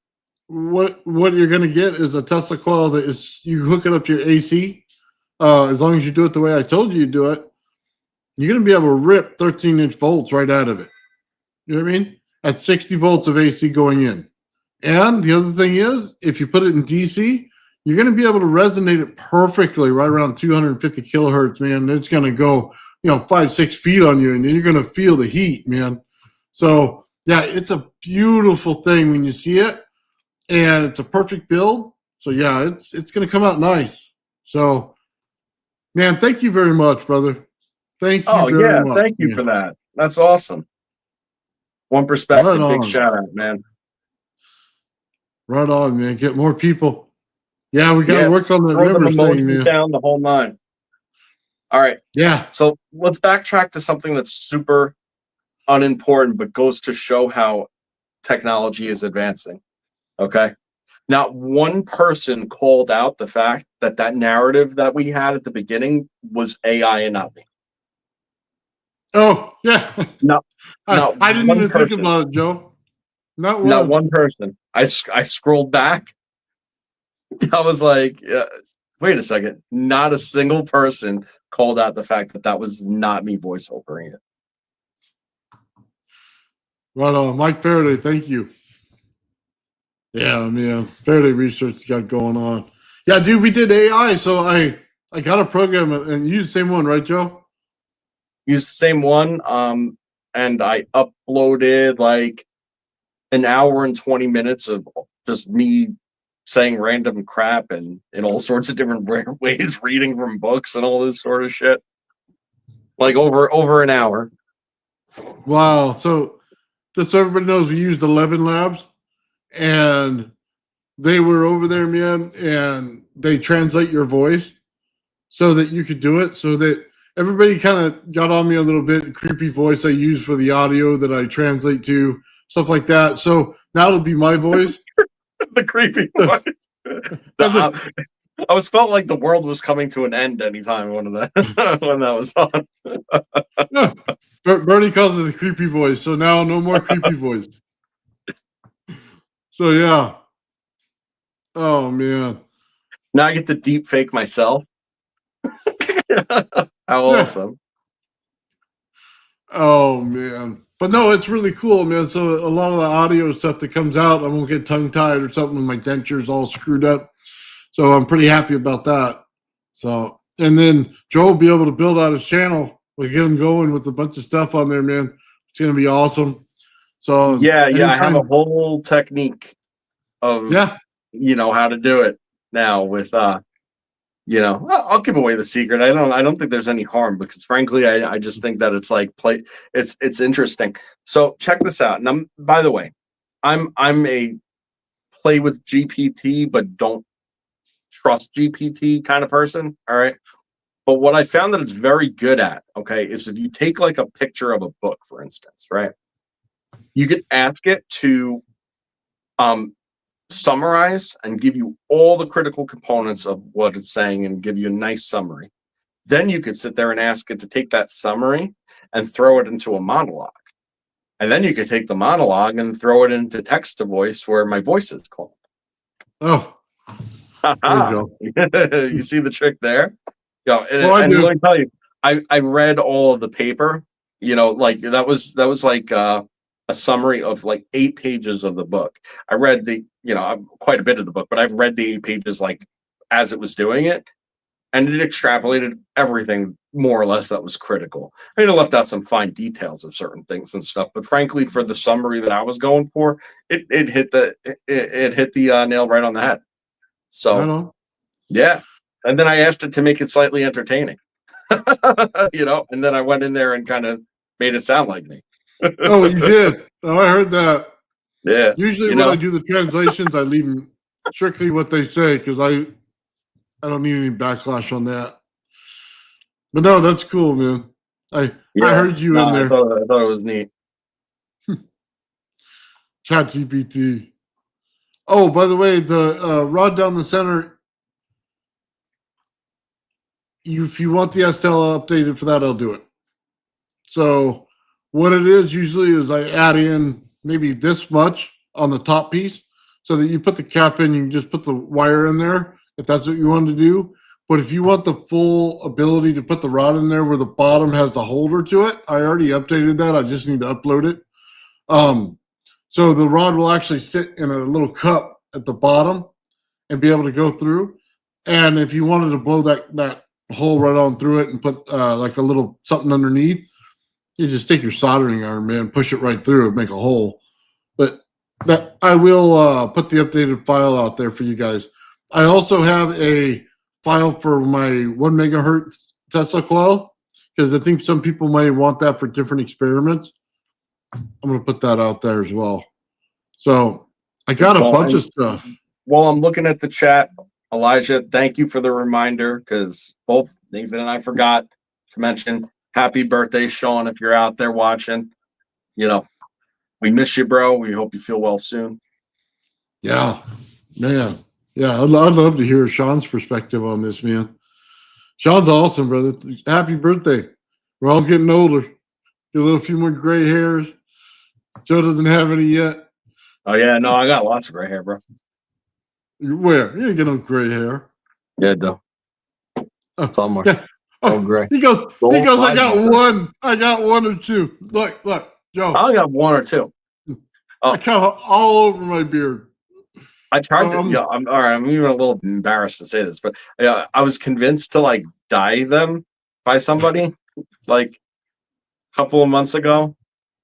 What you're going to get is a Tesla coil that is, you hook it up to your AC. As long as you do it the way I told you to do it, you're going to be able to rip 13-inch volts right out of it. You know what I mean? At 60 volts of AC going in. And the other thing is, if you put it in DC, you're going to be able to resonate it perfectly right around 250 kilohertz, man. It's going to go, you know, 5-6 feet on you, and you're going to feel the heat, man. So, yeah, it's a beautiful thing when you see it, and it's a perfect build. So, yeah, it's going to come out nice. So, man, thank you very much, brother. Thank you very much. Thank you for that. That's awesome. One perspective, big shout out, man. Right on, man. Get more people. Yeah, we got to work on the members thing, man. Down the whole nine. All right. Yeah. So let's backtrack to something that's super unimportant, but goes to show how technology is advancing. Okay. Not one person called out the fact that narrative that we had at the beginning was AI and not me. Oh, yeah. No, I didn't even think about it, Joe. Not one person. I scrolled back. I was like, wait a second. Not a single person called out the fact that was not me voiceovering it. Right on. Mike Faraday, thank you. Yeah, man. Faraday Research got going on. Yeah, dude, we did AI, so I got a program and you use the same one, right, Joe? Use the same one. And I uploaded like an hour and 20 minutes of just me saying random crap and in all sorts of different ways, reading from books and all this sort of shit. Like over an hour. Wow. So just so everybody knows, we used 11 labs, and they were over there, man, and they translate your voice so that you could do it, so that everybody kind of got on me a little bit. The creepy voice I use for the audio that I translate to, stuff like that. So now it'll be my voice. The creepy voice. I was felt like the world was coming to an end anytime when that was on. Yeah. Bernie calls it the creepy voice, so now no more creepy voice. So yeah. Oh man. Now I get to deep fake myself. How awesome. Oh man. But no, it's really cool, man. So a lot of the audio stuff that comes out, I won't get tongue tied or something when my denture's all screwed up. So I'm pretty happy about that. So, and then Joe will be able to build out his channel. We'll get him going with a bunch of stuff on there, man. It's going to be awesome. So yeah, I have a whole technique of, you know, how to do it now with, you know, I'll give away the secret. I don't think there's any harm, because frankly, I just think that it's like it's interesting. So check this out. And by the way, I'm a play with GPT, but don't trust GPT kind of person. All right. But what I found that it's very good at, okay, is if you take like a picture of a book, for instance, right? You could ask it to summarize and give you all the critical components of what it's saying and give you a nice summary. Then you could sit there and ask it to take that summary and throw it into a monologue. And then you could take the monologue and throw it into text to voice where my voice is called. Oh, there you go. You see the trick there? Yeah, Oh, I and do. let me tell you, I read all of the paper. You know, like that was like a summary of like 8 pages of the book. I read quite a bit of the book, but I've read the 8 pages like as it was doing it, and it extrapolated everything more or less that was critical. I mean, it left out some fine details of certain things and stuff, but frankly, for the summary that I was going for, it hit the nail right on the head. I So know. yeah, and then I asked it to make it slightly entertaining, and then I went in there and kind of made it sound like me. Oh, you did. Oh, I heard that. Yeah. Usually when I do the translations, I leave them strictly what they say because I don't need any backlash on that. But no, that's cool, man. I heard you in there. I thought it was neat. Chat GPT. Oh, by the way, the rod down the center, if you want the STL updated for that, I'll do it. So what it is usually is I add in maybe this much on the top piece so that you put the cap in, you can just put the wire in there if that's what you want to do. But if you want the full ability to put the rod in there where the bottom has the holder to it, I already updated that. I just need to upload it. So the rod will actually sit in a little cup at the bottom and be able to go through. And if you wanted to blow that hole right on through it and put like a little something underneath, you just take your soldering iron, man, push it right through and make a hole. But that I will put the updated file out there for you guys. I also have a file for my 1 megahertz Tesla coil because I think some people may want that for different experiments. I'm going to put that out there as well. So I got a bunch of stuff. While I'm looking at the chat, Elijah, thank you for the reminder because both Nathan and I forgot to mention happy birthday, Sean, if you're out there watching. We miss you, bro. We hope you feel well soon. Yeah, man. Yeah, I'd love to hear Sean's perspective on this, man. Sean's awesome, brother. Happy birthday. We're all getting older. Get a little few more gray hairs. Joe doesn't have any yet. Oh, yeah. No, I got lots of gray hair, bro. Where? You ain't get no gray hair. Yeah, though. It's almost all gray. He goes, I got one. I got one or two. Look, Joe. I only got one or two. I got all over my beard. I tried to, I'm all right. I'm even a little embarrassed to say this, but I was convinced to like dye them by somebody like a couple of months ago.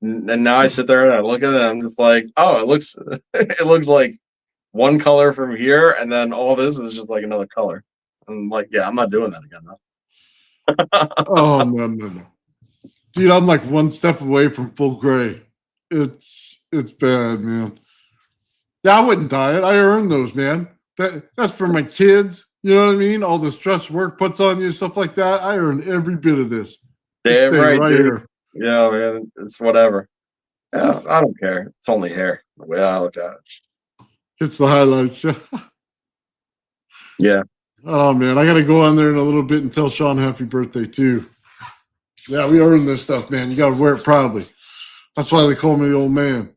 And now I sit there and I look at it and I'm just like, oh, it looks like one color from here. And then all this is just like another color. I'm like, yeah, I'm not doing that again. Oh, no. Dude, I'm like one step away from full gray. It's bad, man. Yeah, I wouldn't dye it. I earned those, man. That's for my kids. You know what I mean? All the stress work puts on you, stuff like that. I earned every bit of this. Damn right here. Yeah, man. It's whatever. Yeah, I don't care. It's only hair. The way I look at it. It's the highlights. Yeah. Oh, man. I got to go on there in a little bit and tell Sean happy birthday, too. Yeah, we earned this stuff, man. You got to wear it proudly. That's why they call me the old man.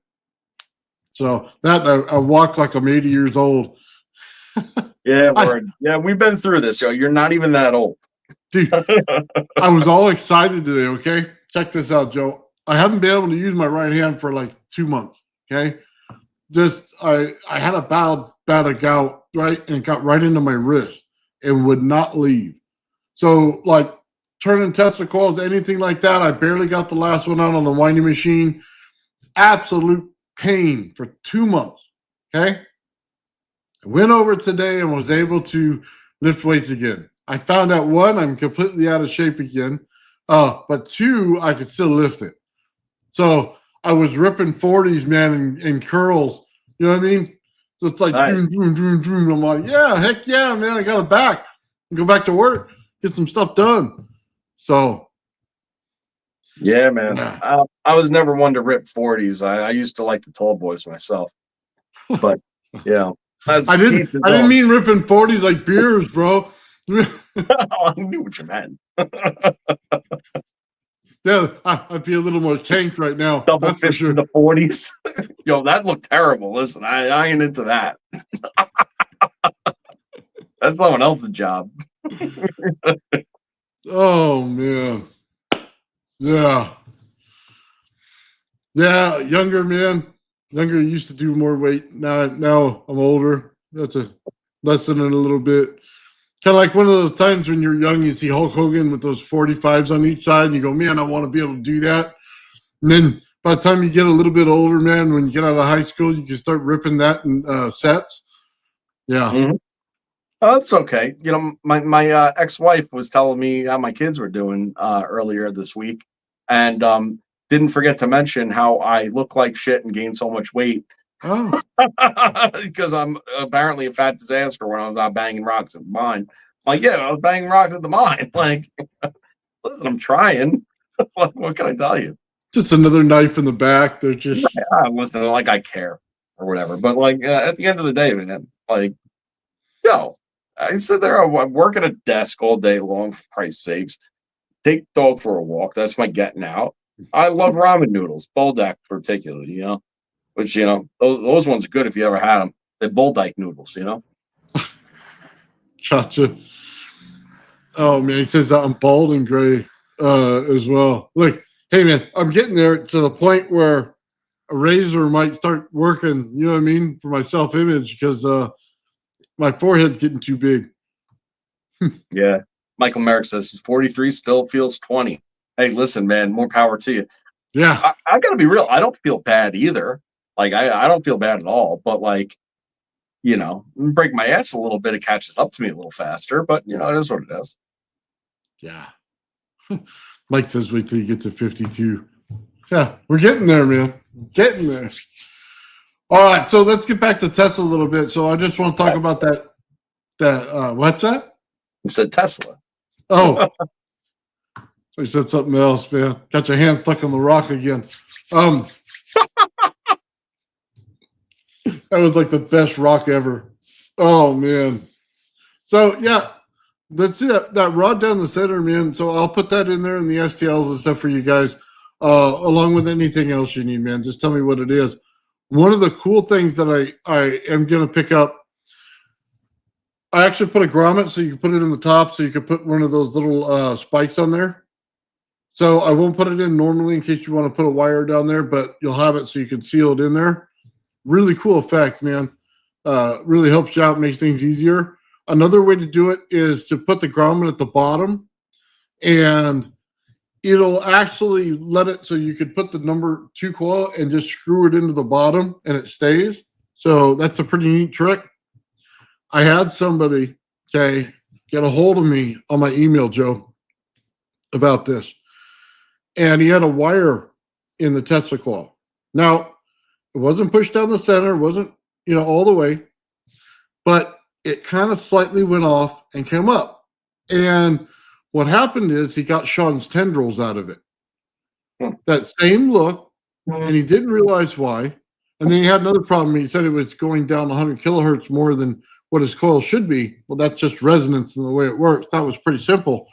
So that I walk like I'm 80 years old. Yeah, yeah, we've been through this, Joe. You're not even that old. Dude, I was all excited today, okay? Check this out, Joe. I haven't been able to use my right hand for like 2 months, okay? I had a bout of gout, right? And it got right into my wrist and would not leave. So, like, turning Tesla coils, anything like that, I barely got the last one out on the winding machine. Absolute pain for 2 months, okay? I went over today and was able to lift weights again. I found out, one, I'm completely out of shape again, but two, I could still lift it. So I was ripping 40s, man, in curls. You know what I mean? So it's like, nice. Doom. I'm like, yeah, heck yeah, man, I got it back. Go back to work, get some stuff done. So. Yeah, man. I was never one to rip 40s. I used to like the tall boys myself. But Yeah. That's I didn't mean ripping 40s like beers, bro. I knew what you meant. Yeah, I'd be a little more tanked right now. Double That's for fist sure. in the 40s. Yo, that looked terrible. Listen, I ain't into that. That's someone else's job. Oh man. Yeah. Yeah, younger man. Younger used to do more weight. Now I'm older. That's a lesson in a little bit. Kind of like one of those times when you're young, you see Hulk Hogan with those 45s on each side, and you go, man, I want to be able to do that. And then by the time you get a little bit older, man, when you get out of high school, you can start ripping that in sets. Yeah. Mm-hmm. Oh, that's okay. You know, my ex-wife was telling me how my kids were doing earlier this week, and didn't forget to mention how I look like shit and gained so much weight Oh, because I'm apparently a fat disaster when I was out banging rocks at the mine. Like, yeah, I was banging rocks at the mine. Like, listen, I'm trying. What can I tell you? just another knife in the back. They're just, Listen, like I care or whatever. But like at the end of the day, man, like, yo, I sit there, I'm working a desk all day long, for Christ's sakes. Take the dog for a walk. That's my getting out. I love ramen noodles, Buldak particularly, you know, which, you know, those ones are good if you ever had them. They're Buldak noodles, you know. gotcha. Oh man, he says that I'm bald and gray as well. Look, hey man, I'm getting there to the point where a razor might start working, you know what I mean, for my self-image because my forehead's getting too big. Yeah. Michael Merrick says 43 still feels 20. Hey, listen, man, more power to you. Yeah. I gotta be real. I don't feel bad either. Like I don't feel bad at all. But like, you know, break my ass a little bit, it catches up to me a little faster. But you know, it is what it is. Yeah. Mike says wait till you get to 52. Yeah, we're getting there, man. Getting there. All right, so let's get back to Tesla a little bit. So I just want to talk about that what's that? It said Tesla. Oh, I said something else, man. Got your hand stuck on the rock again. That was like the best rock ever. Oh man. So yeah, let's do that rod down the center, man. So I'll put that in there in the STLs and stuff for you guys, along with anything else you need, man. Just tell me what it is. One of the cool things that I am gonna pick up, I actually put a grommet so you can put it in the top, so you can put one of those little spikes on there. So I won't put it in normally in case you want to put a wire down there, but you'll have it so you can seal it in there. Really cool effect, man. Really helps you out, makes things easier. Another way to do it is to put the grommet at the bottom, and it'll actually let it so you could put the number 2 coil and just screw it into the bottom and it stays. So that's a pretty neat trick. I had somebody, okay, get a hold of me on my email, Joe, about this. And he had a wire in the Tesla coil. Now, it wasn't pushed down the center, it wasn't, all the way, but it kind of slightly went off and came up. And what happened is he got Sean's tendrils out of it. That same look, and he didn't realize why. And then he had another problem. He said it was going down 100 kilohertz more than what his coil should be. Well, that's just resonance and the way it works. That was pretty simple.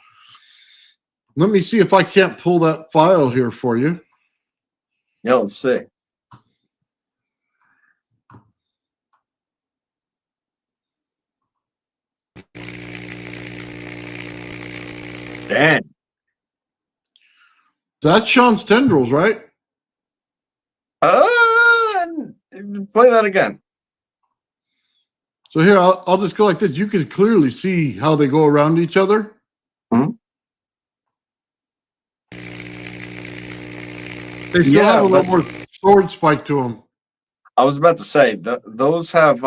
Let me see if I can't pull that file here for you. Yeah, let's see. Damn. That's Sean's tendrils, right? Play that again. So here, I'll just go like this. You can clearly see how they go around each other. Mm-hmm. They still have a little more sword spike to them. I was about to say that those have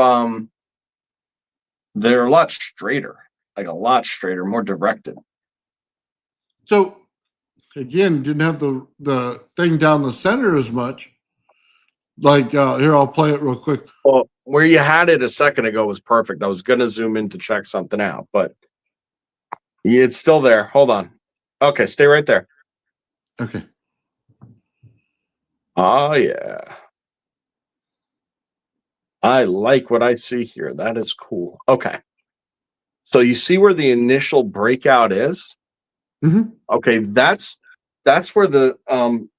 they're a lot straighter, like a lot straighter, more directed. So again, didn't have the thing down the center as much. Like here, I'll play it real quick. Well, where you had it a second ago was perfect. I was gonna zoom in to check something out, but it's still there. Hold on. Okay, stay right there. Okay. Oh yeah. I like what I see here. That is cool. Okay. So you see where the initial breakout is? Mhm. Okay, that's where the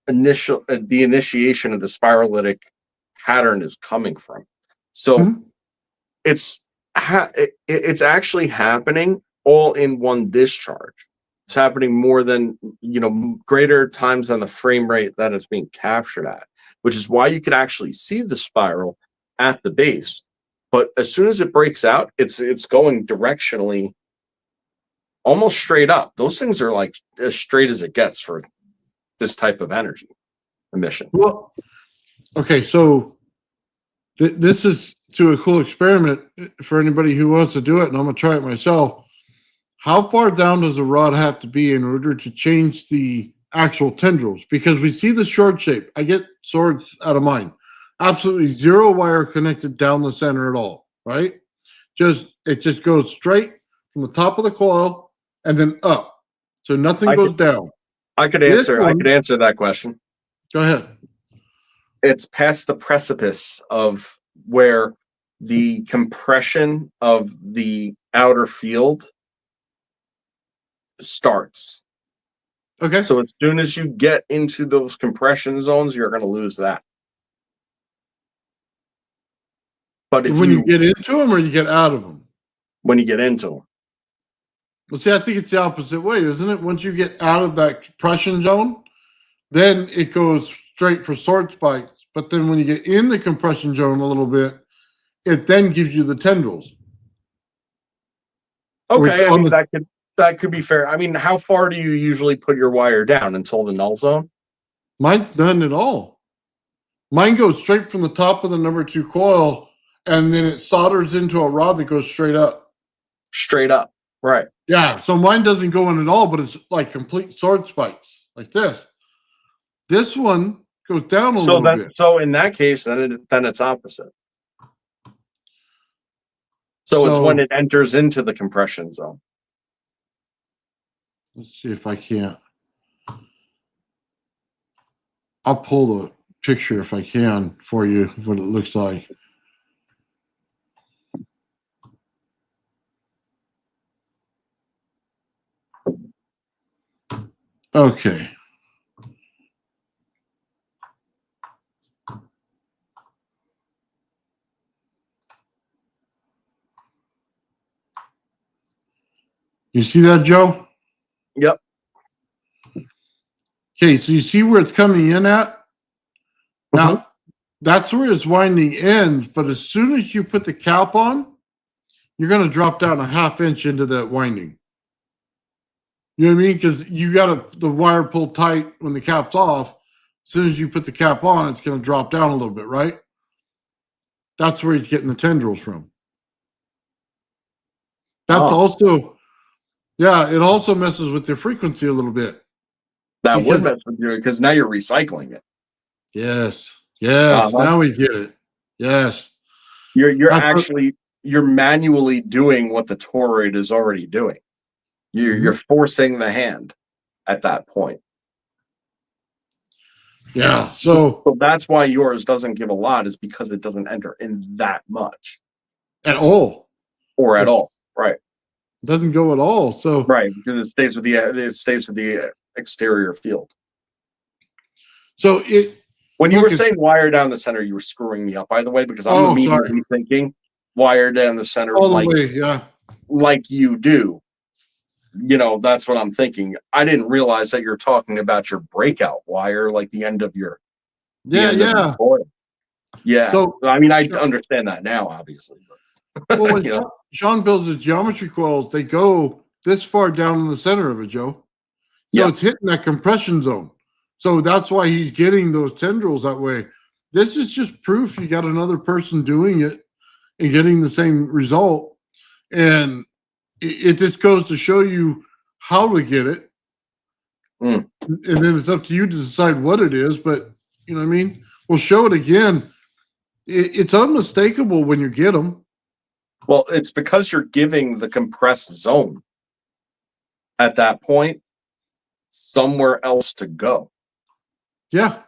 initiation of the spiralytic pattern is coming from. So Mhm. it's actually happening all in one discharge. It's happening more than, greater times than the frame rate that it's being captured at, which is why you could actually see the spiral at the base. But as soon as it breaks out, it's going directionally almost straight up. Those things are like as straight as it gets for this type of energy emission. Well, okay, so this is to a cool experiment for anybody who wants to do it, and I'm gonna try it myself. How far down does the rod have to be in order to change the actual tendrils? Because we see the short shape. I get swords out of mine. Absolutely zero wire connected down the center at all, right? It just goes straight from the top of the coil and then up. So nothing I goes could down. I could This answer I one, could answer that question. go ahead. It's past the precipice of where the compression of the outer field starts. Okay. So as soon as you get into those compression zones, you're going to lose that. But if When you you get into them or you get out of them? when you get into them, Well, see, I think it's the opposite way, isn't it? Once you get out of that compression zone, then it goes straight for sword spikes. But then when you get in the compression zone a little bit, it then gives you the tendrils. Which okay, I on mean the that could be fair. I mean, how far do you usually put your wire down until the null zone? mine's none at all. Mine goes straight from the top of the number 2 coil, and then it solders into a rod that goes straight up. Straight up, right? Yeah, so mine doesn't go in at all, but it's like complete sword spikes, like this. This one goes down a little bit. So in that case, then it's opposite. So it's when So it enters into the compression zone. let's see if I can't. I'll pull the picture if I can for you, what it looks like. Okay. You see that, Joe? Yep. Okay, so you see where it's coming in at? Now, that's where its winding ends, but as soon as you put the cap on, you're going to drop down a half inch into that winding. You know what I mean? Because you got the wire pulled tight when the cap's off. As soon as you put the cap on, it's going to drop down a little bit, right? That's where he's getting the tendrils from. That's also, yeah, it also messes with the frequency a little bit. That would Because, mess with you because now you're recycling it. yes, Uh-huh. now we get it. Yes. You're That's what- actually you're manually doing what the toroid is already doing. You're forcing the hand at that point. yeah. So So that's why yours doesn't give a lot, is because it doesn't enter in that much at all, or at It's- all. Right. it doesn't go at all. So Right. Because it stays with the exterior field. so it When you look, were it's, saying wire down the center, you were screwing me up, by the way, because I'm oh, immediately sorry, thinking wire down the center all the way. Yeah. like you do. That's what I'm thinking. I didn't realize that you're talking about your breakout wire, like the end of the Yeah. end of your Yeah. coil. Yeah. So, I mean, I understand that now, obviously. well, But, when Sean builds his geometry coils, they go this far down in the center of it, Joe. So Yeah. it's hitting that compression zone. So that's why he's getting those tendrils that way. This is just proof you got another person doing it and getting the same result. And it just goes to show you how to get it. Mm. And then it's up to you to decide what it is. But you know what I mean? We'll show it again. It's unmistakable when you get them. Well, it's because you're giving the compressed zone at that point somewhere else to go. Yeah.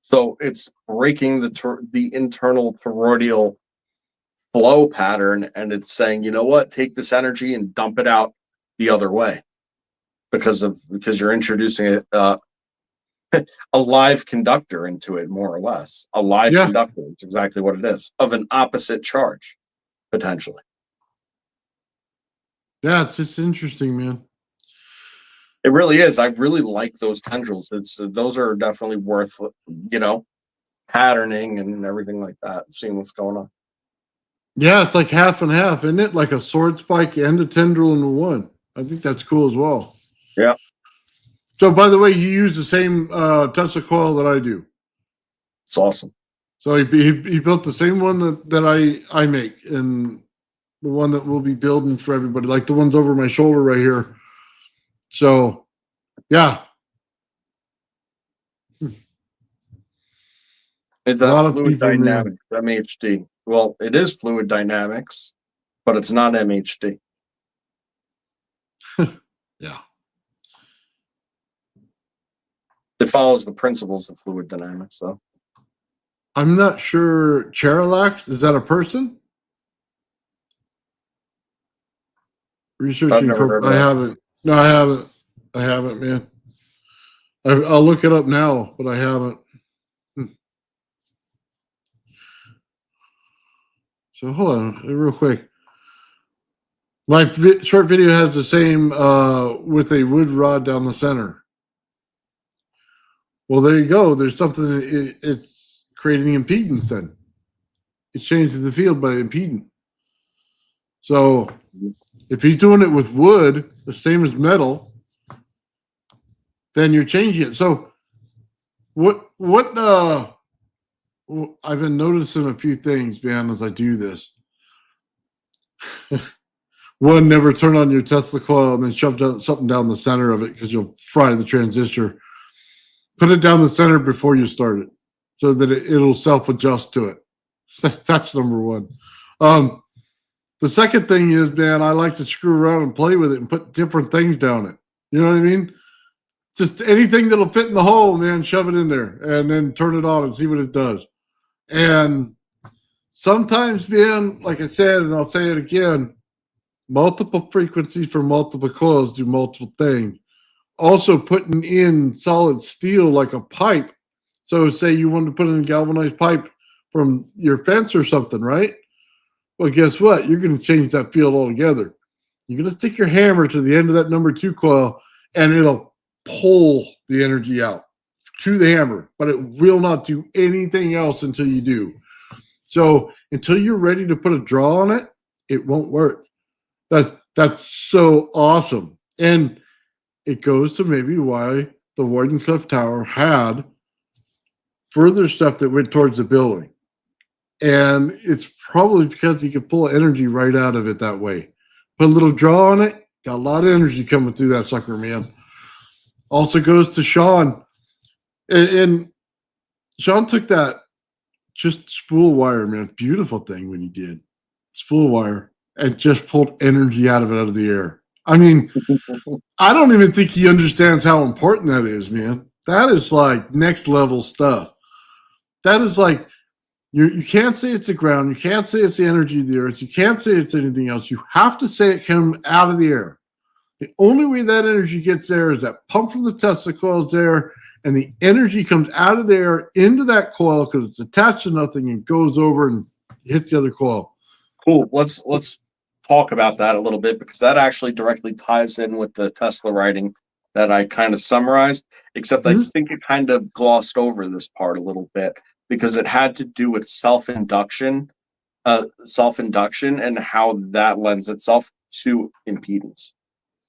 So it's breaking the internal toroidal flow pattern, and it's saying, you know what, take this energy and dump it out the other way because you're introducing a live conductor into it, more or less. A live Yeah. conductor is exactly what it is, of an opposite charge, potentially. Yeah, it's just interesting, man. It really is. I really like those tendrils. Those are definitely worth, patterning and everything like that, seeing what's going on. Yeah, it's like half and half, isn't it? Like a sword spike and a tendril in one. I think that's cool as well. Yeah. So, by the way, you use the same Tesla coil that I do. It's awesome. So he built the same one that I make, and the one that we'll be building for everybody, like the ones over my shoulder right here. So, yeah. It's A lot of fluid people, man. dynamics, MHD. Well, it is fluid dynamics, but it's not MHD. Yeah. It follows the principles of fluid dynamics, though. I'm not sure. Cherilax, is that a person? Researching. never heard of I that. haven't. No, I haven't. I haven't, man. I'll look it up now, but I haven't. So hold on, real quick. My short video has the same with a wood rod down the center. Well, there you go. There's something. It's creating impedance. Then it's changing the field by impedance. So if he's doing it with wood, the same as metal, then you're changing it. So what I've been noticing a few things, man, as I do this. One, never turn on your Tesla coil and then shove something down the center of it because you'll fry the transistor. Put it down the center before you start it so that it'll self-adjust to it. That's number one. The second thing is, man, I like to screw around and play with it and put different things down it. You know what I mean? Just anything that'll fit in the hole, man, shove it in there and then turn it on and see what it does. And sometimes, man, like I said, and I'll say it again, multiple frequencies for multiple coils do multiple things. Also, putting in solid steel like a pipe. So, say you want to put in a galvanized pipe from your fence or something, right? Well, guess what? You're going to change that field altogether. You're going to stick your hammer to the end of that number 2 coil, and it'll pull the energy out to the hammer, but it will not do anything else until you do. So, until you're ready to put a draw on it, it won't work. That's so awesome. And it goes to maybe why the Wardenclyffe Tower had further stuff that went towards the building. And it's probably because you could pull energy right out of it that way. Put a little draw on it, got a lot of energy coming through that sucker, man. Also goes to Sean. And Sean took that just spool wire, man. Beautiful thing when he did. Spool wire. And just pulled energy out of the air. I mean, I don't even think he understands how important that is, man. That is like next level stuff. That is like, you can't say it's the ground. You can't say it's the energy of the earth. You can't say it's anything else. You have to say it comes out of the air. The only way that energy gets there is that pump from the Tesla coil is there, and the energy comes out of there into that coil because it's attached to nothing and goes over and hits the other coil. Cool. Let's talk about that a little bit, because that actually directly ties in with the Tesla writing that I kind of summarized, except I think it kind of glossed over this part a little bit because it had to do with self-induction and how that lends itself to impedance.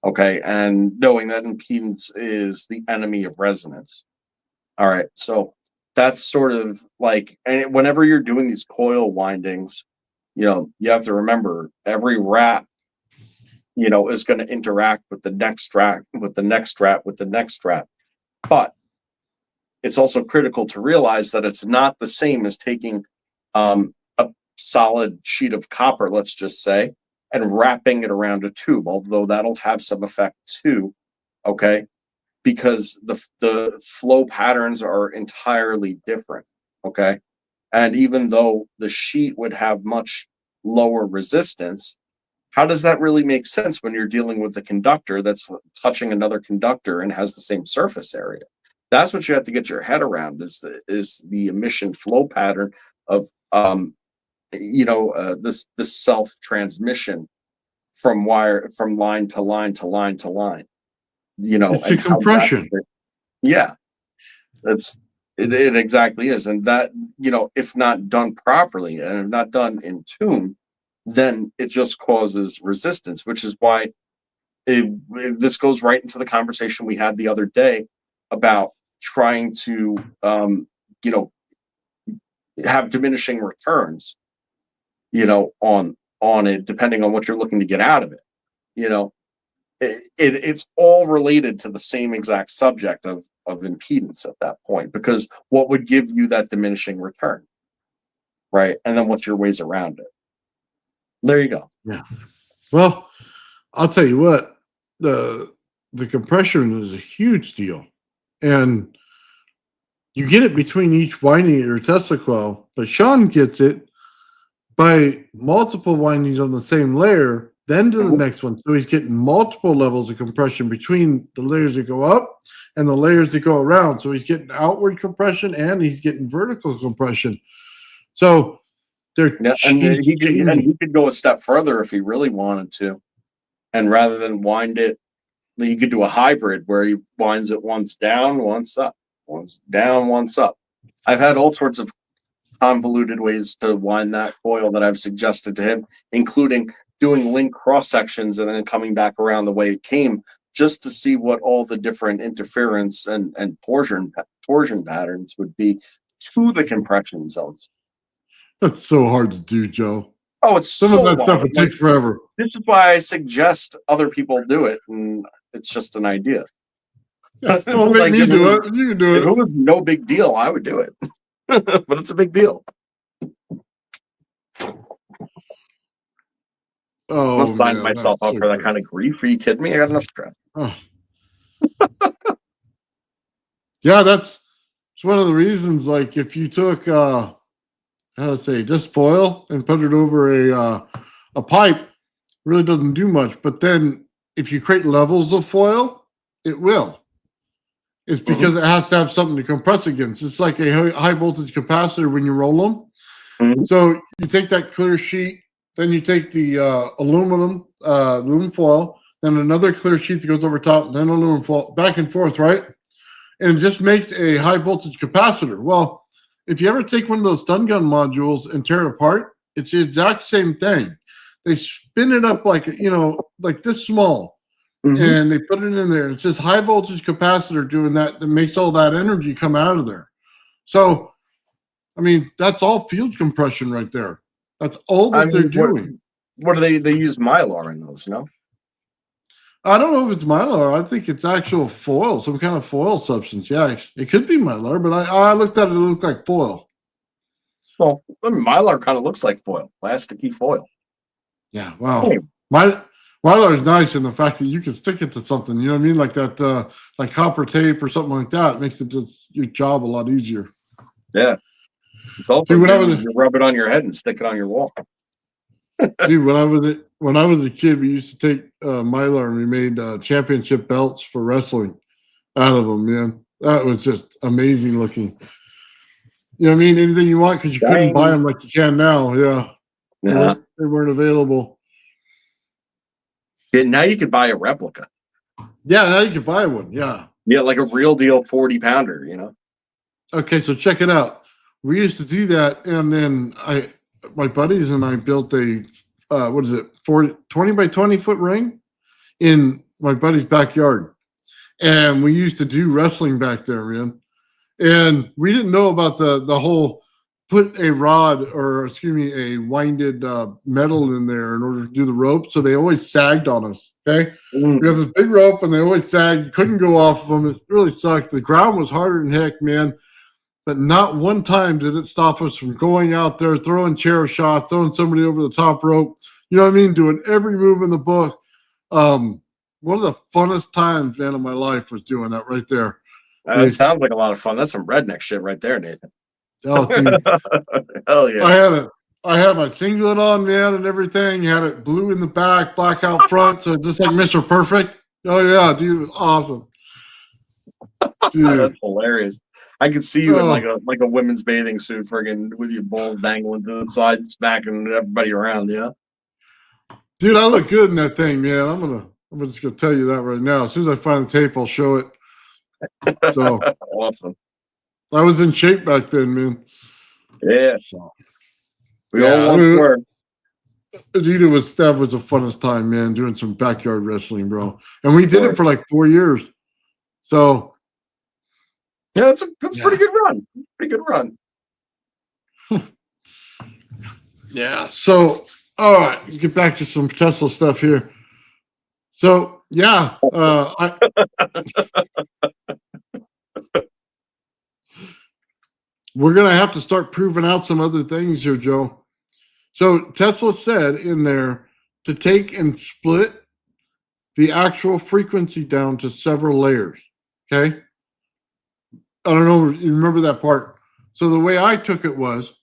Okay, and knowing that impedance is the enemy of resonance. All right, so that's sort of like, and whenever you're doing these coil windings, you have to remember every wrap, is going to interact with the next wrap, with the next wrap, with the next wrap. But it's also critical to realize that it's not the same as taking a solid sheet of copper, let's just say, and wrapping it around a tube, although that'll have some effect too, okay? Because the flow patterns are entirely different, okay? And even though the sheet would have much lower resistance. How does that really make sense when you're dealing with a conductor that's touching another conductor and has the same surface area? That's what you have to get your head around, is the emission flow pattern of this self transmission from line to line to line to line. It's the and how compression. yeah, it exactly is. And that, if not done properly and if not done in tune, then it just causes resistance, which is why this goes right into the conversation we had the other day about trying to have diminishing returns on it, depending on what you're looking to get out of it. It's all related to the same exact subject of impedance at that point, because what would give you that diminishing return, right? And then what's your ways around it? There you go. Yeah. Well, I'll tell you what, the compression is a huge deal, and you get it between each winding of your Tesla coil, but Sean gets it by multiple windings on the same layer, then to the next one. So he's getting multiple levels of compression between the layers that go up and the layers that go around. So he's getting outward compression and he's getting vertical compression. So they're he could go a step further if he really wanted to. And rather than wind it, you could do a hybrid where he winds it once down, once up, once down, once up. I've had all sorts of convoluted ways to wind that coil that I've suggested to him, including doing link cross sections and then coming back around the way it came, just to see what all the different interference and torsion patterns would be to the compression zones. That's so hard to do, Joe. Oh, it's some of that stuff. It takes forever. This is why I suggest other people do it, and it's just an idea. Yeah, don't make me do it. You can do it. If it was no big deal, I would do it. But it's a big deal. Oh, I'll sign myself up for that kind of grief. Are you kidding me? I got enough stress. Oh. Yeah, it's one of the reasons. Like, if you took just foil and put it over a pipe, really doesn't do much. But then if you create levels of foil, it will. It's because it has to have something to compress against. It's like a high voltage capacitor when you roll them. So you take that clear sheet, then you take the aluminum foil, then another clear sheet that goes over top, then aluminum foil, back and forth, right? And it just makes a high voltage capacitor. Well, if you ever take one of those stun gun modules and tear it apart, it's the exact same thing. They spin it up like this small. And they put it in there. It's this high voltage capacitor doing that makes all that energy come out of there. So, I mean, that's all field compression right there. That's all that they're doing. What do they use Mylar in those? No, I don't know if it's Mylar. I think it's actual foil, some kind of foil substance. Yeah, it could be Mylar, but I looked at it. It looked like foil. Well, Mylar kind of looks like foil, plasticky foil. Yeah. Wow. Mylar is nice in the fact that you can stick it to something, you know what I mean? Like that, like copper tape or something like that. It makes it just your job a lot easier. Yeah. It's also you rub it on your head and stick it on your wall. Dude, when I was a kid, we used to take Mylar and we made championship belts for wrestling out of them, man. That was just amazing looking. You know what I mean? Anything you want, because you couldn't buy them like you can now. Yeah. They weren't available. Yeah, now you could buy a replica. Yeah, now you can buy one. Yeah. Yeah, like a real deal 40-pounder, Okay, so check it out. We used to do that, and then my buddies and I built a 20 by 20 foot ring in my buddy's backyard. And we used to do wrestling back there, man. And we didn't know about the whole put a winded metal in there in order to do the rope. So they always sagged on us. Okay. We have this big rope and they always sagged. Couldn't go off of them. It really sucked. The ground was harder than heck, man. But not one time did it stop us from going out there, throwing chair shots, throwing somebody over the top rope. You know what I mean? Doing every move in the book. One of the funnest times, man, of my life was doing that right there. It sounds like a lot of fun. That's some redneck shit right there, Nathan. Oh, dude. Hell yeah. I I had my singlet on, man, and everything. You had it blue in the back, black out front, so just like Mr. Perfect. Oh yeah, dude, it was awesome. Dude, That's hilarious. I could see you in Oh. like a women's bathing suit, friggin' with your balls dangling to the side, smacking everybody around. Yeah. dude, I look good in that thing, man. I'm just gonna tell you that right now. As soon as I find the tape, I'll show it. So Awesome. I was in shape back then, man. Yeah. So We Yeah, all once were. dude, that was the funnest time, man, doing some backyard wrestling, bro. And we did Sure. it for like 4 years. So Yeah, that's a pretty good run. Pretty good run. yeah. So all right, let's get back to some Tesla stuff here. So yeah, we're gonna have to start proving out some other things here, Joe. So Tesla said in there to take and split the actual frequency down to several layers. Okay. I don't know. You remember that part? So the way I took it was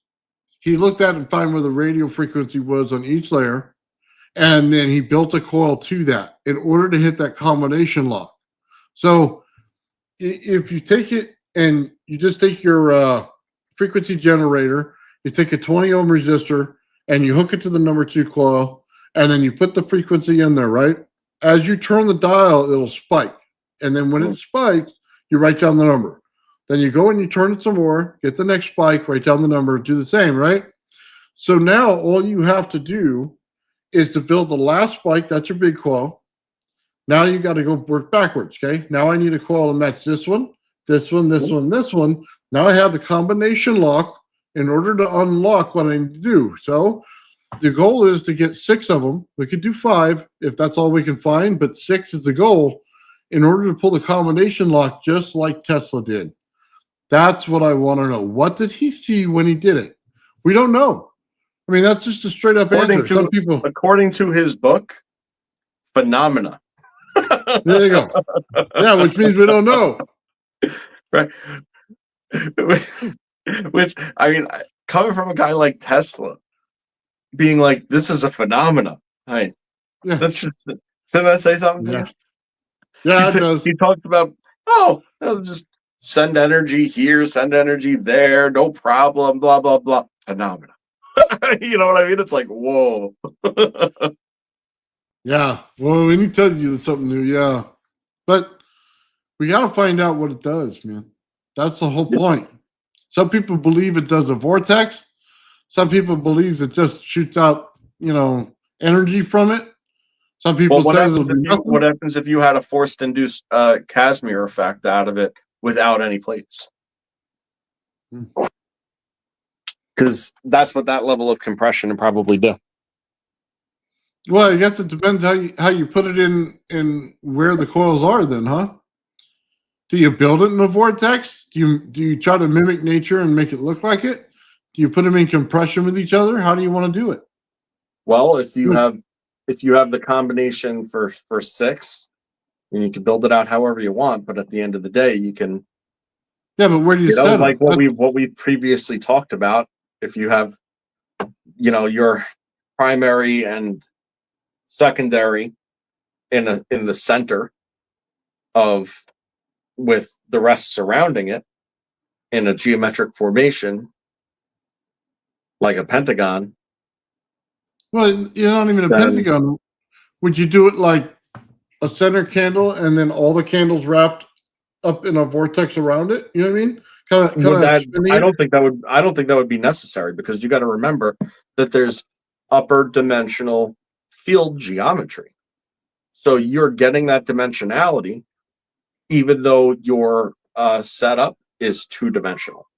he looked at and found where the radio frequency was on each layer, and then he built a coil to that in order to hit that combination lock. So if you take it and you just take your frequency generator, you take a 20 ohm resistor and you hook it to the number 2 coil, and then you put the frequency in there, right? As you turn the dial, it'll spike. And then when it spikes, you write down the number. Then you go and you turn it some more, get the next spike, write down the number, do the same, right? So now all you have to do is to build the last spike. That's your big coil. Now you got to go work backwards, okay? Now I need a coil to match this one, this one, this one, this one. Now I have the combination lock in order to unlock what I need to do. So the goal is to get 6 of them. We could do 5 if that's all we can find, but 6 is the goal in order to pull the combination lock just like Tesla did. That's what I want to know. What did he see when he did it? We don't know. I mean, that's just a straight up answer. Some people, According to his book, phenomena. there you go. Yeah, which means we don't know. Right. Which, I mean, coming from a guy like Tesla, being like, this is a phenomena. Right. Yeah. That's just, did I say something to Yeah. you? Yeah, it does. He talked about, they'll just send energy here, send energy there, no problem, blah, blah, blah. Phenomena. You know what I mean? It's like, whoa. Yeah. Well, when he tells you something new, yeah. But we got to find out what it does, man. That's the whole point. Some people believe it does a vortex. Some people believe it just shoots out, energy from it. Some people Well, say it'll do nothing. what happens if you had a forced induced Casimir effect out of it without any plates? Because that's what that level of compression would probably do. Well, I guess it depends how you put it in where the coils are then, huh? Do you build it in a vortex? Do you try to mimic nature and make it look like it? Do you put them in compression with each other? How do you want to do it? Well, if you have the combination for 6, and you can build it out however you want, but at the end of the day, you can. Yeah, but where do you set them? Like what we previously talked about. If you have, your primary and secondary in the center of, with the rest surrounding it in a geometric formation, like a pentagon. Well, you're not even a pentagon. Would you do it like a center candle and then all the candles wrapped up in a vortex around it? You know what I mean? I don't think that would be necessary, because you got to remember that there's upper dimensional field geometry. So you're getting that dimensionality, even though your setup is 2-dimensional.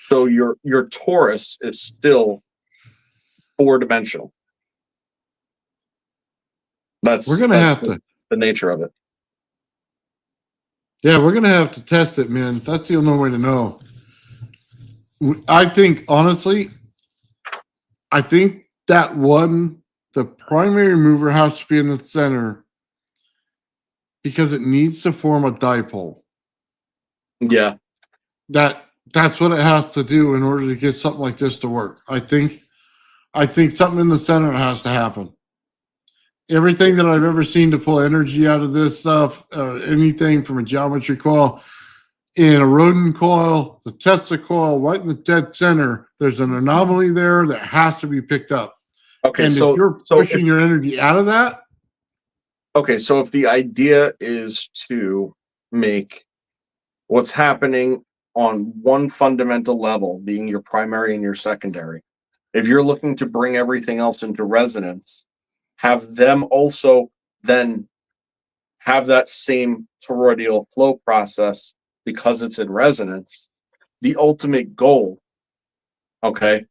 So your torus is still 4-dimensional. We're gonna have to the nature of it. Yeah, we're gonna have to test it, man. That's the only way to know. I think, honestly, that the primary mover has to be in the center because it needs to form a dipole. Yeah. That That's what it has to do in order to get something like this to work. I think something in the center has to happen. Everything that I've ever seen to pull energy out of this stuff, anything from a geometry coil, in a rodent coil, the Tesla coil, right in the dead center, there's an anomaly there that has to be picked up. Okay, And if you're pushing your energy out of that, okay, so if the idea is to make what's happening on one fundamental level, being your primary and your secondary, if you're looking to bring everything else into resonance, have them also then have that same toroidal flow process because it's in resonance, the ultimate goal, okay,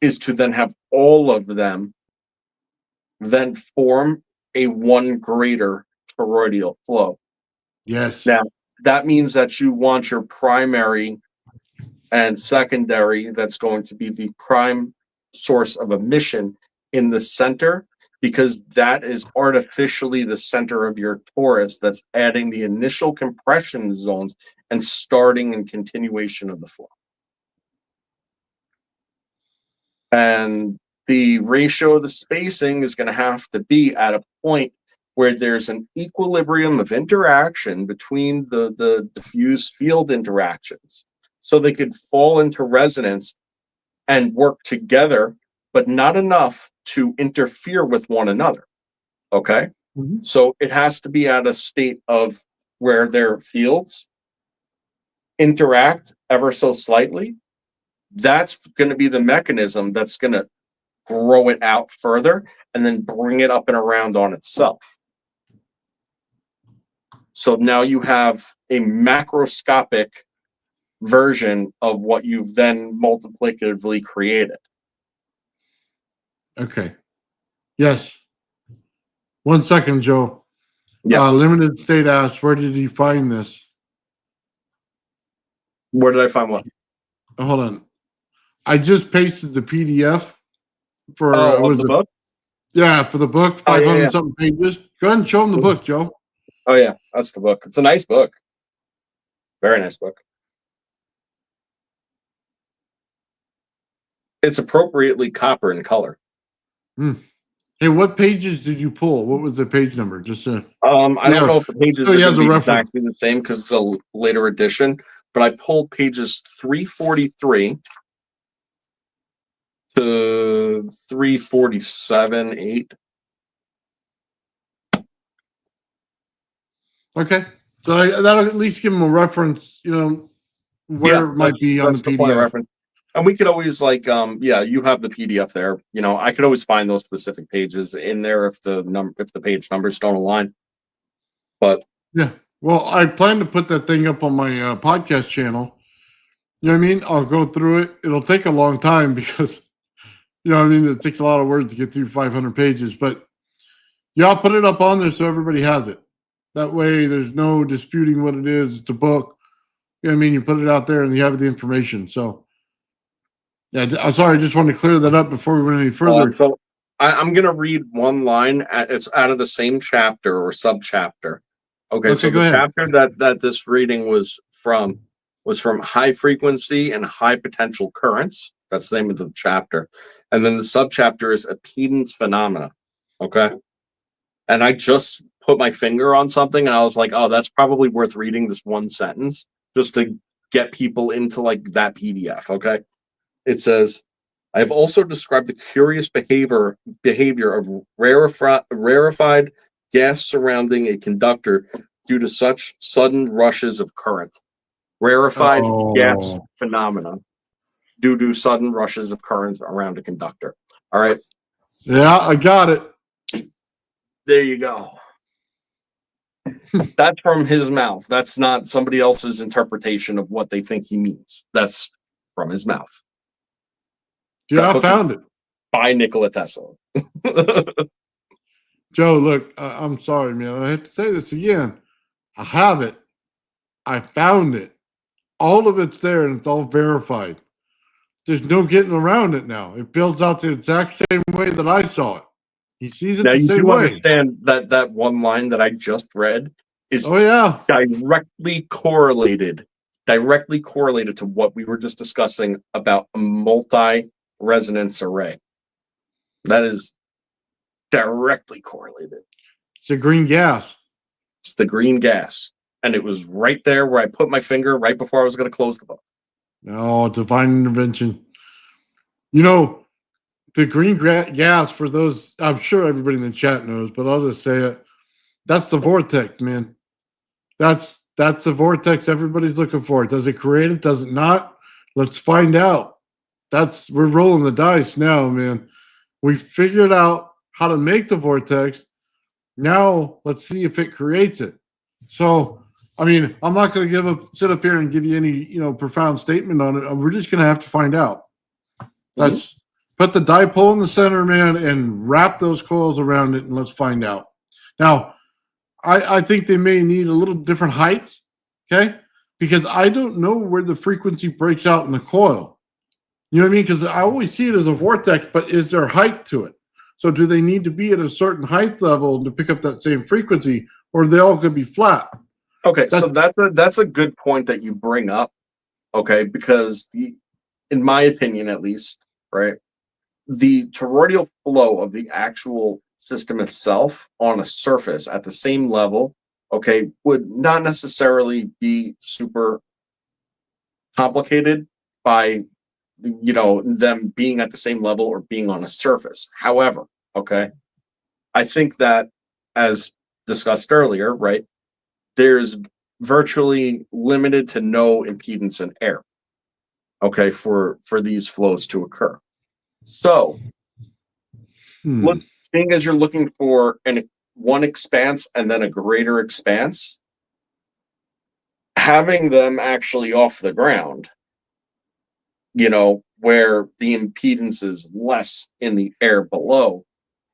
is to then have all of them then form a one greater toroidal flow. yes. Now, that means that you want your primary and secondary, that's going to be the prime source of emission in the center, because that is artificially the center of your torus that's adding the initial compression zones and starting and continuation of the flow. And the ratio of the spacing is going to have to be at a point where there's an equilibrium of interaction between the diffuse field interactions, so they could fall into resonance and work together, but not enough to interfere with one another. Okay? Mhm. So it has to be at a state of where their fields interact ever so slightly. That's going to be the mechanism that's going to grow it out further and then bring it up and around on itself. So now you have a macroscopic version of what you've then multiplicatively created. Okay. Yes. 1 second, Joe. Yeah. Limited State asks, where did you find this? Where did I find what? Hold on. I just pasted the PDF for Of the book? Yeah, for the book, Oh, 500 yeah. something pages. Go ahead and show them the book, Joe. Oh yeah, that's the book. It's a nice book. Very nice book. It's appropriately copper in color. Hey, what pages did you pull? What was the page number? Just I don't know if the pages so are he has going to a be reference. exactly the same because it's a later edition, but I pulled pages 343 to 347, 8. Okay. So that'll at least give him a reference, where it might be on the That's the point of PDF. reference. And we could always you have the PDF there. I could always find those specific pages in there if the page numbers don't align. But Yeah. Well, I plan to put that thing up on my podcast channel. You know what I mean? I'll go through it. It'll take a long time because, it takes a lot of words to get through 500 pages. But yeah, I'll put it up on there so everybody has it. That way there's no disputing what it is. It's a book. You know what I mean? You put it out there and you have the information. So, yeah, I'm sorry. I just wanted to clear that up before we went any further. so I'm going to read one line. It's out of the same chapter or sub-chapter. Okay, so go the ahead. chapter that this reading was from high frequency and high potential currents. That's the name of the chapter. And then the sub-chapter is impedance phenomena. Okay. And I just put my finger on something and I was like, oh, that's probably worth reading this one sentence just to get people into like that PDF. Okay. It says, I have also described the curious behavior of rarefied gas surrounding a conductor due to such sudden rushes of current. Rarefied gas phenomena due to sudden rushes of current around a conductor. All right. Yeah, I got it. There you go. That's from his mouth. That's not somebody else's interpretation of what they think he means. That's from his mouth. Yeah, I found it. By Nikola Tesla. Joe, look, I'm sorry, man. I have to say this again. I have it. I found it. All of it's there and it's all verified. There's no getting around it now. It builds out the exact same way that I saw it. He sees it Now the you same do way. understand that one line that I just read is Oh, yeah. directly correlated directly correlated to what we were just discussing about a multi-resonance array. That is directly correlated. It's a green gas. It's the green gas. And it was right there where I put my finger right before I was going to close the book. Oh, divine intervention. You know, the green gas, for those, I'm sure everybody in the chat knows, but I'll just say it. That's the vortex, man. That's the vortex everybody's looking for. Does it create it? Does it not? Let's find out. We're rolling the dice now, man. We figured out how to make the vortex. Now let's see if it creates it. So, I mean, I'm not going to sit up here and give you any, profound statement on it. We're just going to have to find out. Let's put the dipole in the center, man, and wrap those coils around it, and let's find out. Now, I think they may need a little different height, okay? Because I don't know where the frequency breaks out in the coil. You know what I mean? Because I always see it as a vortex, but is there height to it? So do they need to be at a certain height level to pick up that same frequency, or they all could be flat? Okay, so that's a good point that you bring up, okay? Because in my opinion, at least, right, the toroidal flow of the actual system itself on a surface at the same level, okay, would not necessarily be super complicated by them being at the same level or being on a surface. However, okay, I think that, as discussed earlier, right, there's virtually limited to no impedance in air, okay, for these flows to occur. So seeing as you're looking for one expanse and then a greater expanse, having them actually off the ground, where the impedance is less in the air below,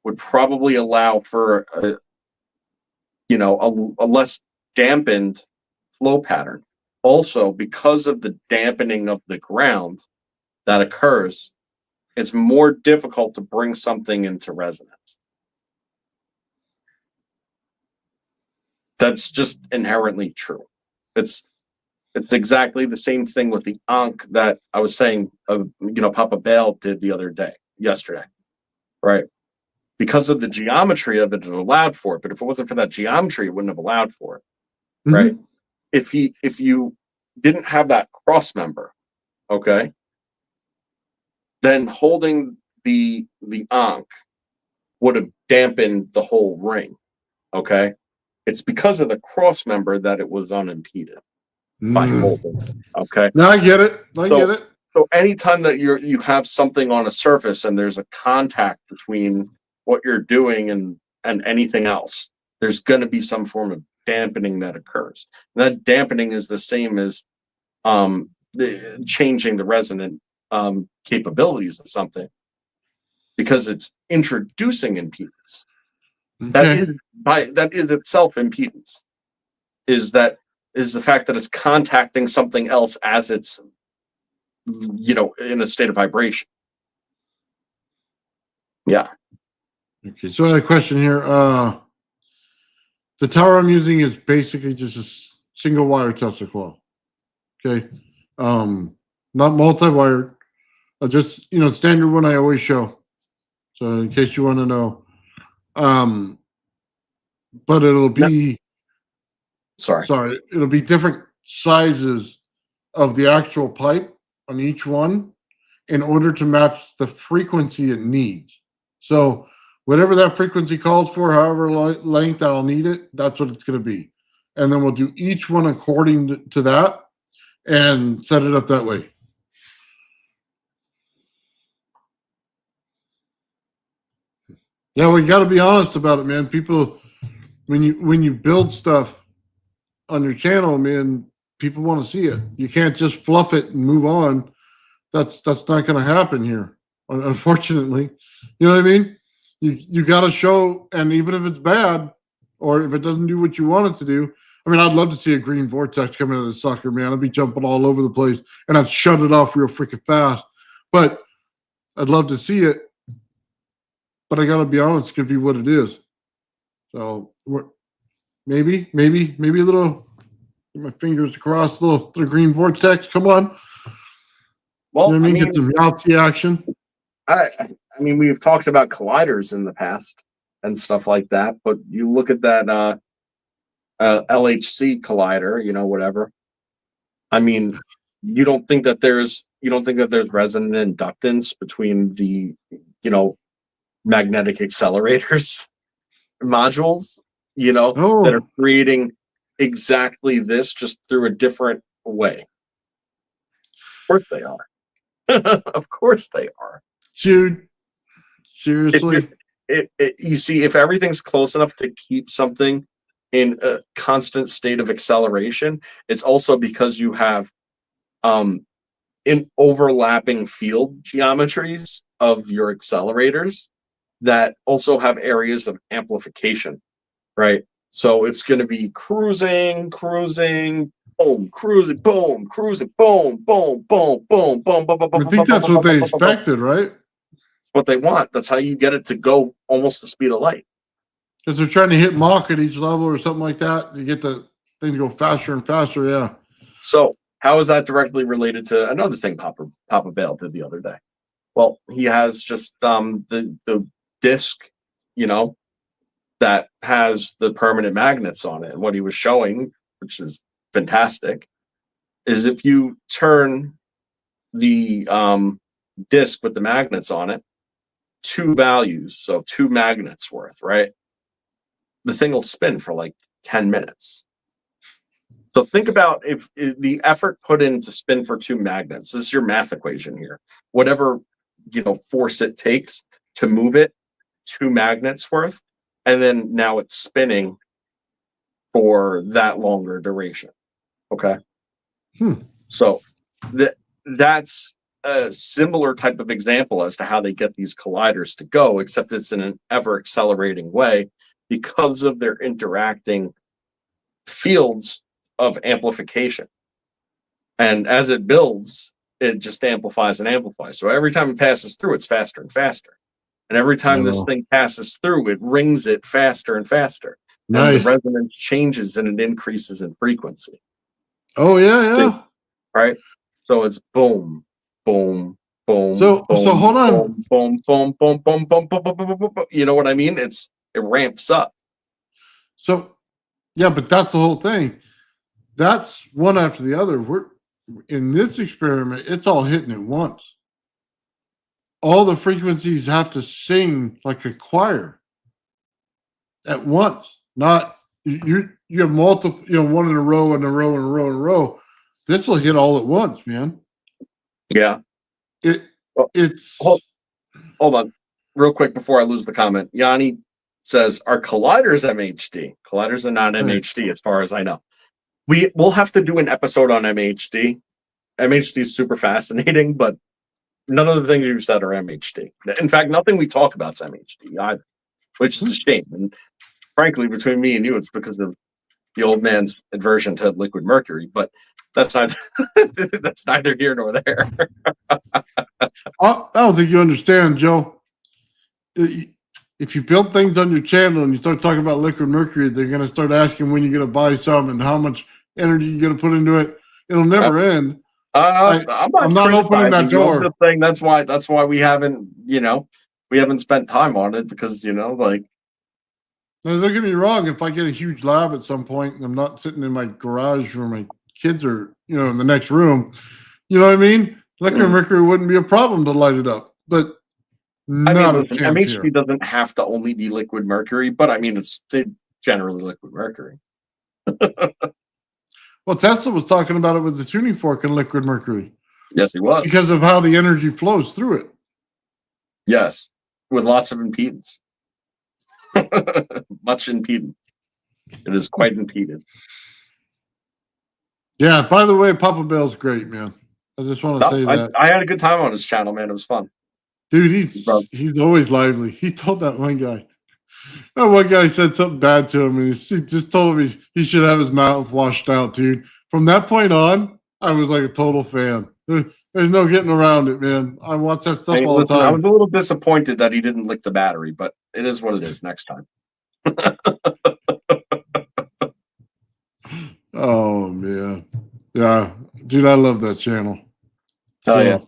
would probably allow for a less dampened flow pattern. Also, because of the dampening of the ground that occurs, it's more difficult to bring something into resonance. That's just inherently true. It's exactly the same thing with the Ankh that I was saying, Papa Bale did yesterday, right? Because of the geometry of it, it allowed for it. But if it wasn't for that geometry, it wouldn't have allowed for it, right? If you didn't have that cross member, okay, then holding the Ankh would have dampened the whole ring, okay? It's because of the cross member that it was unimpeded by holding it, okay? No, I get it. I get it. So anytime that you have something on a surface and there's a contact between what you're doing and anything else, there's going to be some form of dampening that occurs. And that dampening is the same as changing the resonant capabilities of something, because it's introducing impedance. Okay. That is itself impedance. Is the fact that it's contacting something else as it's in a state of vibration. Yeah. Okay, so I had a question here. The tower I'm using is basically just a single wire Tesla coil. Okay. Not multi-wired. Just standard one I always show. So in case you want to know. But it'll be it'll be different sizes of the actual pipe on each one in order to match the frequency it needs. So whatever that frequency calls for, however length I'll need it, that's what it's going to be. And then we'll do each one according to that and set it up that way. Yeah, we got to be honest about it, man. People, when you build stuff on your channel, man, people want to see it. You can't just fluff it and move on. That's not going to happen here, unfortunately. You know what I mean? You got to show, and even if it's bad or if it doesn't do what you want it to do, I mean, I'd love to see a green vortex come into the sucker, man. I'd be jumping all over the place, and I'd shut it off real freaking fast. But I'd love to see it. But I got to be honest, it could be what it is. So maybe a little Get my fingers across the little green vortex. Come on. Well, You know what I mean? Get some Yahtzee action. I mean, we've talked about colliders in the past and stuff like that, but you look at that LHC collider, you know, whatever. I mean, you don't think that there's resonant inductance between the, you know, magnetic accelerators modules, you know, that are Oh, creating exactly this just through a different way. Of course they are. Of course they are. dude. If you're- Seriously? you see, if everything's close enough to keep something in a constant state of acceleration, it's also because you have in overlapping field geometries of your accelerators that also have areas of amplification, right? So it's going to be cruising, boom, cruising, boom, cruising, boom, boom, boom, boom, boom, boom, boom, I boom, think boom, that's boom, what they boom, boom, boom. expected, right? It's what they want. That's how you get it to go almost the speed of light. Because they're trying to hit Mach at each level or something like that. You get the thing to go faster and faster. Yeah. So how is that directly related to another thing Papa Bale did the other day? Well, he has just the disc, you know, that has the permanent magnets on it. And what he was showing, which is fantastic, is if you turn the disc with the magnets on it, two values, so two magnets worth, right? The thing will spin for like 10 minutes. So think about if the effort put in to spin for two magnets. This is your math equation here. Whatever, you know, force it takes to move it, two magnets worth, and then now it's spinning for that longer duration. Okay. So that's a similar type of example as to how they get these colliders to go, except it's in an ever accelerating way because of their interacting fields of amplification. And as it builds, it just amplifies and amplifies. So every time it passes through, it's faster and faster. And every time this Oh. thing passes through, it rings it faster and faster. And the Nice. resonance changes and it increases in frequency. Oh, yeah. Right? So it's boom, boom, boom, So boom, hold on. boom, boom, boom, boom, boom, boom, boom, boom, boom, boom, boom. You know what I mean? It ramps up. So, yeah, but that's the whole thing. That's one after the other. We're in this experiment, it's all hitting at once. All the frequencies have to sing like a choir at once. Not you have multiple, you know, one in a row and a row and a row and a row. This will hit all at once, man. Yeah. It's Hold on. Real quick before I lose the comment. Yanni says, are colliders MHD? Colliders are not MHD as far as I know. We'll have to do an episode on MHD. MHD is super fascinating, but none of the things you said are MHD. In fact, nothing we talk about is MHD either, which is a shame. And frankly, between me and you, it's because of the old man's aversion to liquid mercury. But that's neither here nor there. I don't think you understand, Joe. If you build things on your channel and you start talking about liquid mercury, they're going to start asking when you're going to buy some and how much energy you're going to put into it. It'll never end. I'm not opening that criticizing you. I'm door. just saying that's why we haven't spent time on it because like. Now, don't get me wrong. If I get a huge lab at some point and I'm not sitting in my garage where my kids are, you know, in the next room, you know what I mean? Liquid mercury wouldn't be a problem to light it up, but not a chance MHD here. doesn't have to only be liquid mercury, but I mean it's generally liquid mercury. Well, Tesla was talking about it with the tuning fork and liquid mercury. Yes, he was. Because of how the energy flows through it. Yes, with lots of impedance. Much impedance. It is quite impeded. Yeah, by the way, Papa Bale's great, man. I just want to say that. I had a good time on his channel, man. It was fun. Dude, he's always lively. He told that one guy. That one guy said something bad to him, and he just told him he should have his mouth washed out, dude. From that point on, I was like a total fan. There's no getting around it, man. I watch that stuff all the time. I was a little disappointed that he didn't lick the battery, but it is what it is next time. Oh man, yeah, dude, I love that channel. Oh, yeah.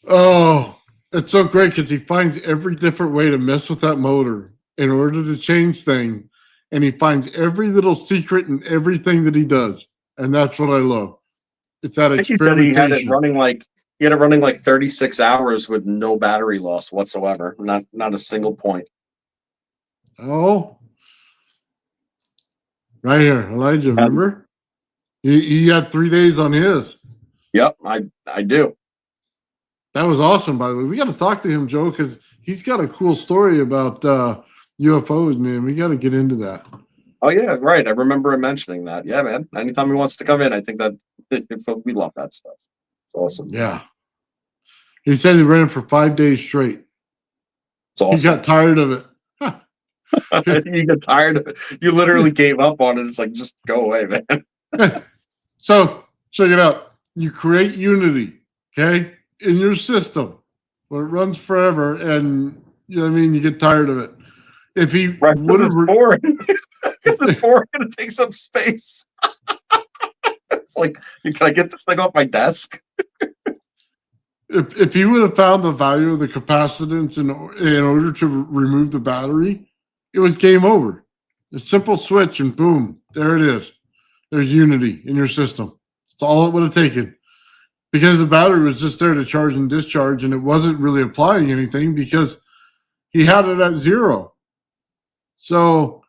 Oh, it's so great because he finds every different way to mess with that motor in order to change things, and he finds every little secret in everything that he does, and that's what I love. It's that I think he said he had it experimentation. running like 36 hours with no battery loss whatsoever. Not a single point. Oh, right here, Elijah. Um, Remember, he had 3 days on his. Yep, I do. That was awesome, by the way. We got to talk to him, Joe, because he's got a cool story about UFOs, man. We got to get into that. Oh yeah, right. I remember him mentioning that. Yeah, man. Anytime he wants to come in, I think that we love that stuff. It's awesome. Yeah. He said he ran for 5 days straight. It's awesome. He got tired of it. You get tired of it. You literally gave up on it. It's like, just go away, man. So check it out. You create unity, okay, in your system when it runs forever, and you know what I mean. You get tired of it. If he Right, would have, it's boring. It's boring and it takes up space. It's like, can I get this thing off my desk? if he would have found the value of the capacitance in order to remove the battery, it was game over. A simple switch and boom, there it is. There's unity in your system. That's all it would have taken. Because the battery was just there to charge and discharge, and it wasn't really applying anything because he had it at 0. So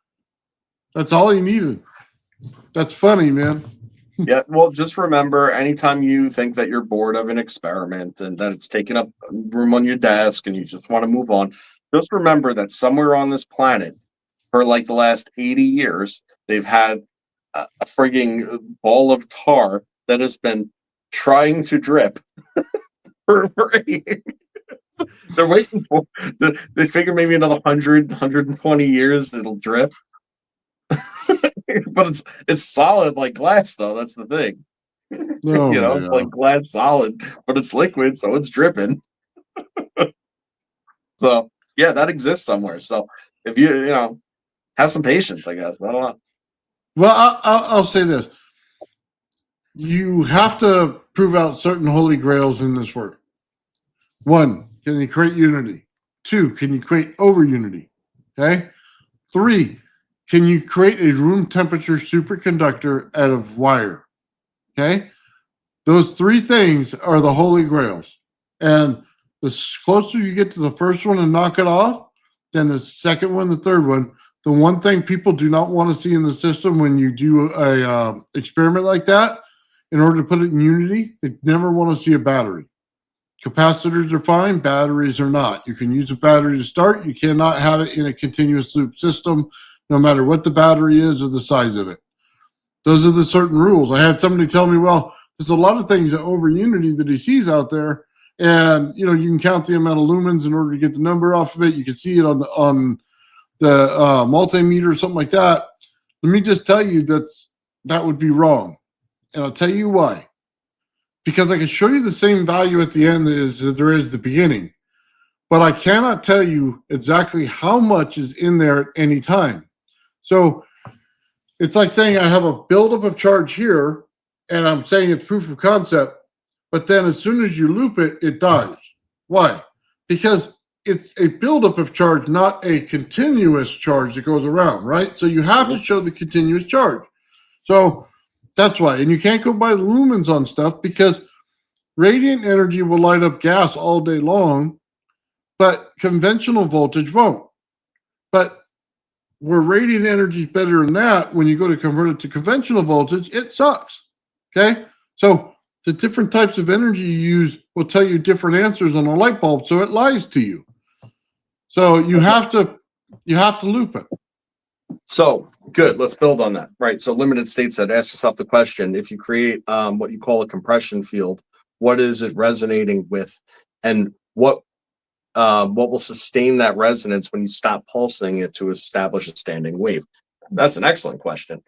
that's all he needed. That's funny, man. Yeah, well, just remember, anytime you think that you're bored of an experiment and that it's taking up room on your desk and you just want to move on, just remember that somewhere on this planet, for like the last 80 years, they've had a frigging ball of tar that has been trying to drip for 80 years. They're waiting for, they figure maybe another 120 years it'll drip. But it's solid like glass, though. That's the thing. Oh, It's like glass solid, but it's liquid, so it's dripping. So yeah, that exists somewhere. So if you have some patience, I guess. I don't know. Well, I'll say this. You have to prove out certain holy grails in this work. 1, can you create unity? 2, can you create over unity? Okay. 3, can you create a room temperature superconductor out of wire? Okay. Those 3 things are the holy grails. And the closer you get to the first one and knock it off, then the second one, the third one. The one thing people do not want to see in the system when you do a experiment like that, in order to put it in unity, they never want to see a battery. Capacitors are fine, batteries are not. You can use a battery to start. You cannot have it in a continuous loop system, no matter what the battery is or the size of it. Those are the certain rules. I had somebody tell me, well, there's a lot of things over unity that he sees out there, and you can count the amount of lumens in order to get the number off of it. You can see it on the multimeter or something like that. Let me just tell you that would be wrong, and I'll tell you why. Because I can show you the same value at the end as there is the beginning, but I cannot tell you exactly how much is in there at any time. So it's like saying I have a buildup of charge here, and I'm saying it's proof of concept, but then as soon as you loop it, it dies. Why? Because it's a buildup of charge, not a continuous charge that goes around, right? So you have to show the continuous charge. So that's why. And you can't go by the lumens on stuff because radiant energy will light up gas all day long, but conventional voltage won't. But where radiant energy is better than that, when you go to convert it to conventional voltage, it sucks. Okay? So the different types of energy you use will tell you different answers on a light bulb, so it lies to you. So you have to loop it. So good. Let's build on that. Right. So limited state said, ask yourself the question: if you create what you call a compression field, what is it resonating with, and what will sustain that resonance when you stop pulsing it to establish a standing wave? That's an excellent question.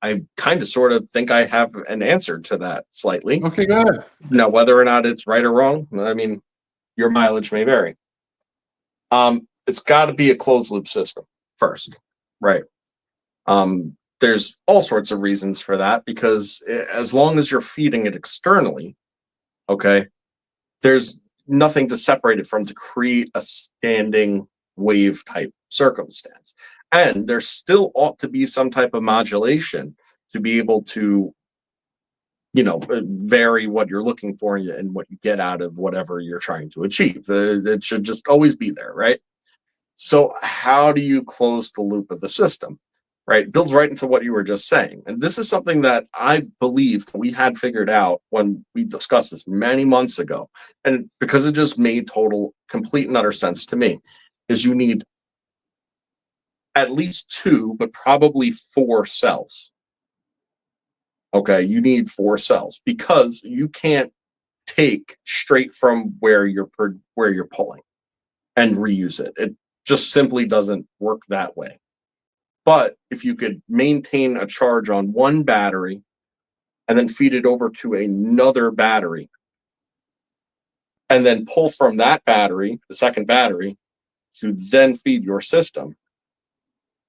I kind of sort of think I have an answer to that slightly. Okay, go ahead. Now, whether or not it's right or wrong, I mean, your mileage may vary. It's got to be a closed loop system first, right? there's all sorts of reasons for that, because as long as you're feeding it externally, okay, there's nothing to separate it from to create a standing wave type circumstance. And there still ought to be some type of modulation to be able to, vary what you're looking for and what you get out of whatever you're trying to achieve. It should just always be there, right? So how do you close the loop of the system? Right, builds right into what you were just saying. And this is something that I believe we had figured out when we discussed this many months ago. And because it just made complete and utter sense to me, is you need at least 2, but probably 4 cells. Okay, you need 4 cells, because you can't take straight from where you're pulling and reuse it. It just simply doesn't work that way. But if you could maintain a charge on one battery and then feed it over to another battery, and then pull from that battery, the second battery, to then feed your system,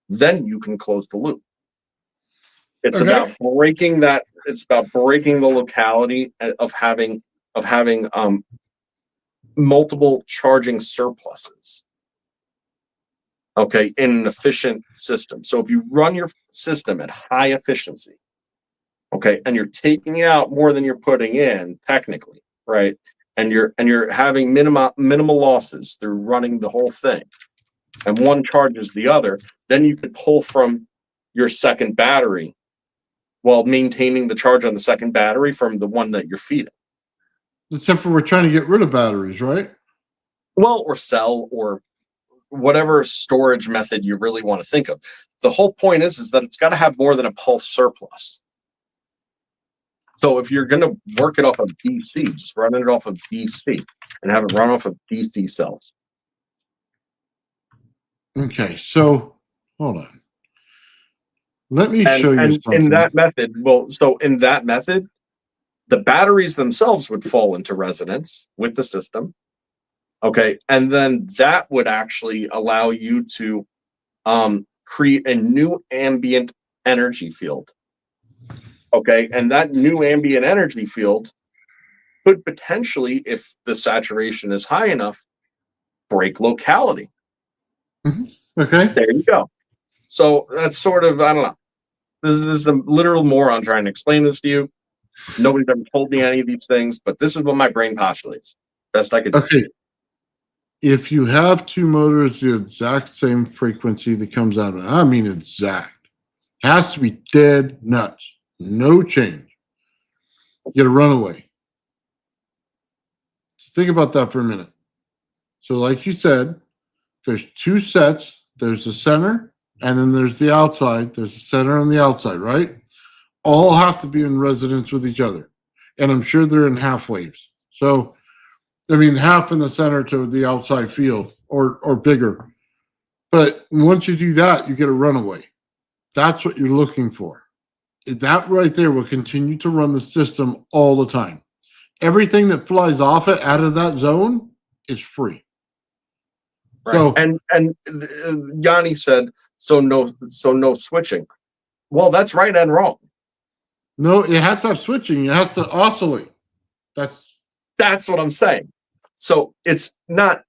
then you can close the loop. It's about breaking that. It's about breaking the locality of having multiple charging surpluses. Okay, in an efficient system. So if you run your system at high efficiency, okay, and you're taking out more than you're putting in, technically, right? And you're having minimal losses through running the whole thing, and one charges the other, then you could pull from your second battery while maintaining the charge on the second battery from the one that you're feeding. Except for we're trying to get rid of batteries, right? Well, or cell, or whatever storage method you really want to think of. The whole point is that it's got to have more than a pulse surplus. So if you're going to work it off of DC, just run it off of DC and have it run off of DC cells. Okay, so hold on. Let me show you something. In that method, the batteries themselves would fall into resonance with the system. Okay, and then that would actually allow you to create a new ambient energy field. Okay, and that new ambient energy field could potentially, if the saturation is high enough, break locality. Okay. There you go. So that's sort of, I don't know. This is a literal moron trying to explain this to you. Nobody's ever told me any of these things, but this is what my brain postulates. Best I could do. Okay. If you have 2 motors, the exact same frequency that comes out of it, I mean exact, has to be dead nuts, no change. Get a runaway. Just think about that for a minute. So like you said, there's 2 sets. There's the center, and then there's the outside. There's the center and the outside, right? All have to be in resonance with each other. And I'm sure they're in half waves. So I mean, half in the center to the outside field, or bigger. But once you do that, you get a runaway. That's what you're looking for. That right there will continue to run the system all the time. Everything that flies off it out of that zone is free. Right. So, and Yanni said, so no switching. Well, that's right and wrong. no, it has to have switching. It has to oscillate. That's what I'm saying. So it's not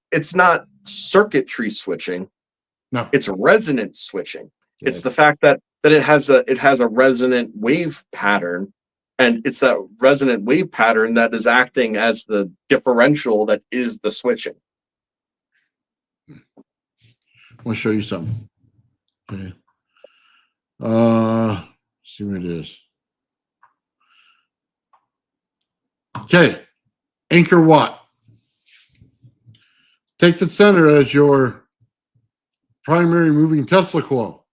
circuitry switching. No, it's resonant switching. Yes. It's the fact that it has a resonant wave pattern, and it's that resonant wave pattern that is acting as the differential that is the switching. I want to show you something. Okay. See what it is. Okay. Anchor watt. Take the center as your primary moving Tesla coil.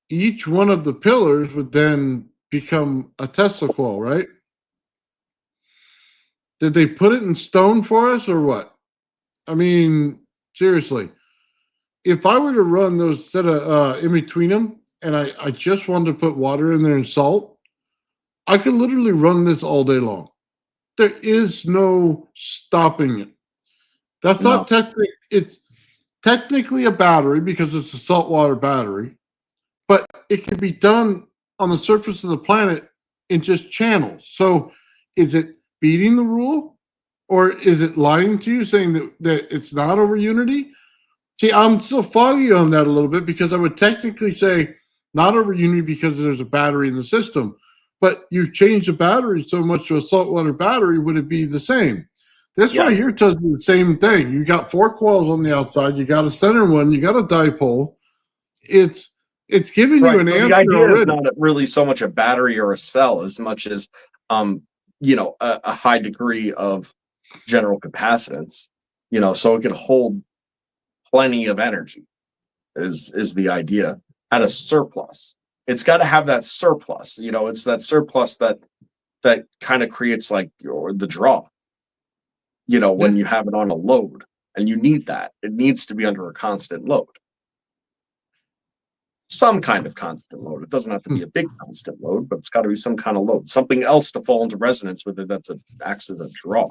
Each one of the pillars would then become a Tesla coil, right? Did they put it in stone for us or what? I mean, seriously, if I were to run those set of in between them, and I just wanted to put water in there and salt, I could literally run this all day long. There is no stopping it. That's not technically, it's technically a battery because it's a saltwater battery, but it can be done on the surface of the planet in just channels. So is it beating the rule, or is it lying to you, saying that it's not over unity? See, I'm still foggy on that a little bit, because I would technically say not over unity because there's a battery in the system. But you've changed the battery so much to a saltwater battery, would it be the same? This right Yes. here tells me the same thing. You got 4 coils on the outside, you got a center one, you got a dipole. It's giving you Right. an So answer the idea is already. not really so much a battery or a cell as much as a high degree of general capacitance, so it can hold plenty of energy is the idea at a surplus. It's got to have that surplus, it's that surplus that kind of creates like the draw, when you have it on a load, and you need that. It needs to be under a constant load. Some kind of constant load. It doesn't have to be a big constant load, but it's got to be some kind of load. Something else to fall into resonance with it that's acts as a draw.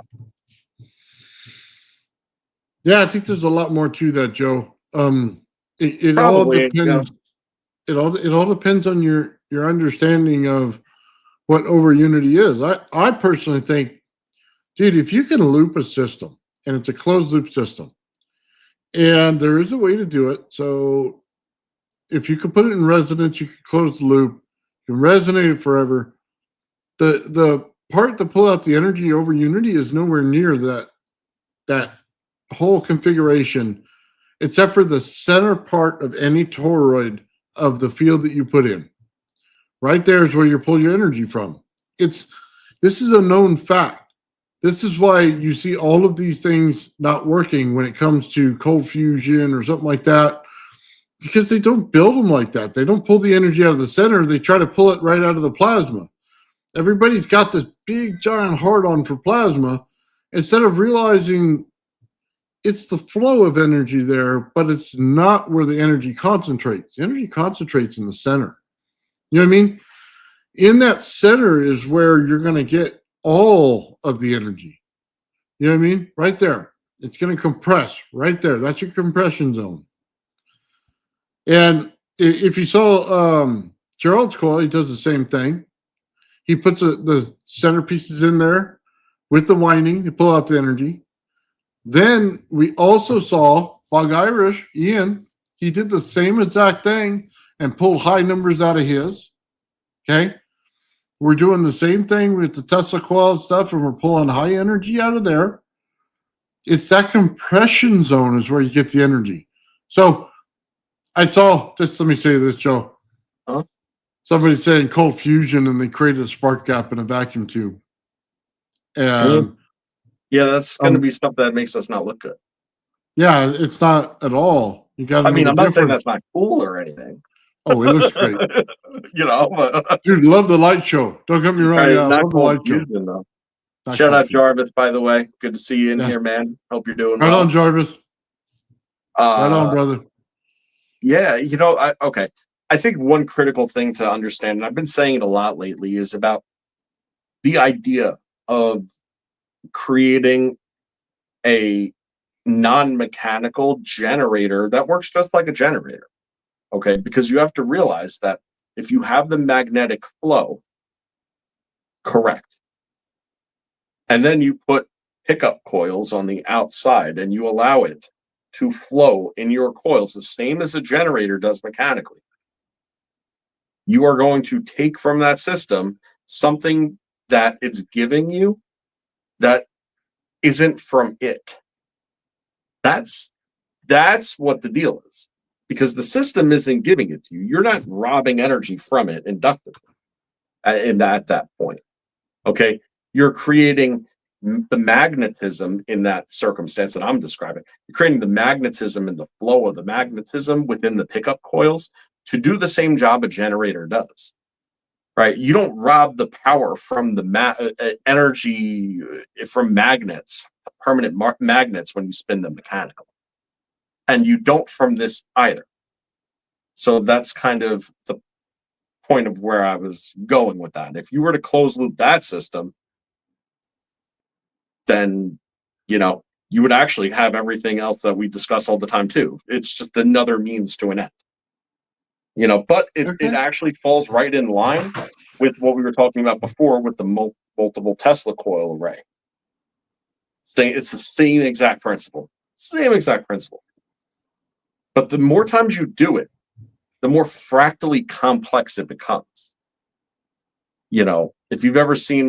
Yeah, I think there's a lot more to that, Joe. It all Probably, depends. It all depends on your understanding of what over unity is. I personally think, dude, if you can loop a system, and it's a closed loop system, and there is a way to do it. So if you can put it in resonance, you can close the loop, you can resonate it forever. The part to pull out the energy over unity is nowhere near that whole configuration, except for the center part of any toroid of the field that you put in. Right there is where you pull your energy from. This is a known fact. This is why you see all of these things not working when it comes to cold fusion or something like that, because they don't build them like that. They don't pull the energy out of the center. They try to pull it right out of the plasma. Everybody's got this big giant hard-on for plasma, instead of realizing it's the flow of energy there, but it's not where the energy concentrates. The energy concentrates in the center. You know what I mean? In that center is where you're going to get all of the energy. You know what I mean? Right there. It's going to compress right there. That's your compression zone. And if you saw Gerald's coil, he does the same thing. He puts the centerpieces in there with the winding to pull out the energy. Then we also saw Bug Irish, Ian, he did the same exact thing and pulled high numbers out of his. Okay. We're doing the same thing with the Tesla coil stuff, and we're pulling high energy out of there. It's that compression zone is where you get the energy. So I saw, just let me say this, Joe. Huh? Somebody saying cold fusion, and they created a spark gap in a vacuum tube. And yeah, that's going to be stuff that makes us not look good. yeah, it's not at all. You got to know the I'm not saying difference. that's not cool or anything. Oh, it looks great. Dude, love the light show. Don't get me wrong. Right, Yeah, I not love the light show. fusion, though. Not Shout out confusion. Jarvis, by the way. Good to see you in Yeah. here, man. Hope you're doing Right well. on, Jarvis. Right on, brother. Yeah, okay. I think one critical thing to understand, and I've been saying it a lot lately, is about the idea of creating a non-mechanical generator that works just like a generator. Okay, because you have to realize that if you have the magnetic flow correct, and then you put pickup coils on the outside and you allow it to flow in your coils the same as a generator does mechanically, you are going to take from that system something that it's giving you that isn't from it. That's what the deal is, because the system isn't giving it to you. You're not robbing energy from it inductively at that point. Okay, you're creating the magnetism in that circumstance that I'm describing. You're creating the magnetism and the flow of the magnetism within the pickup coils to do the same job a generator does. Right? You don't rob the power from the energy from magnets, permanent magnets, when you spin them mechanically. And you don't from this either. So that's kind of the point of where I was going with that. If you were to close loop that system, then you would actually have everything else that we discuss all the time too. It's just another means to an end. You know, but it Okay. actually falls right in line with what we were talking about before with the multiple Tesla coil array. It's the same exact principle. Same exact principle. But the more times you do it, the more fractally complex it becomes. You know, if you've ever seen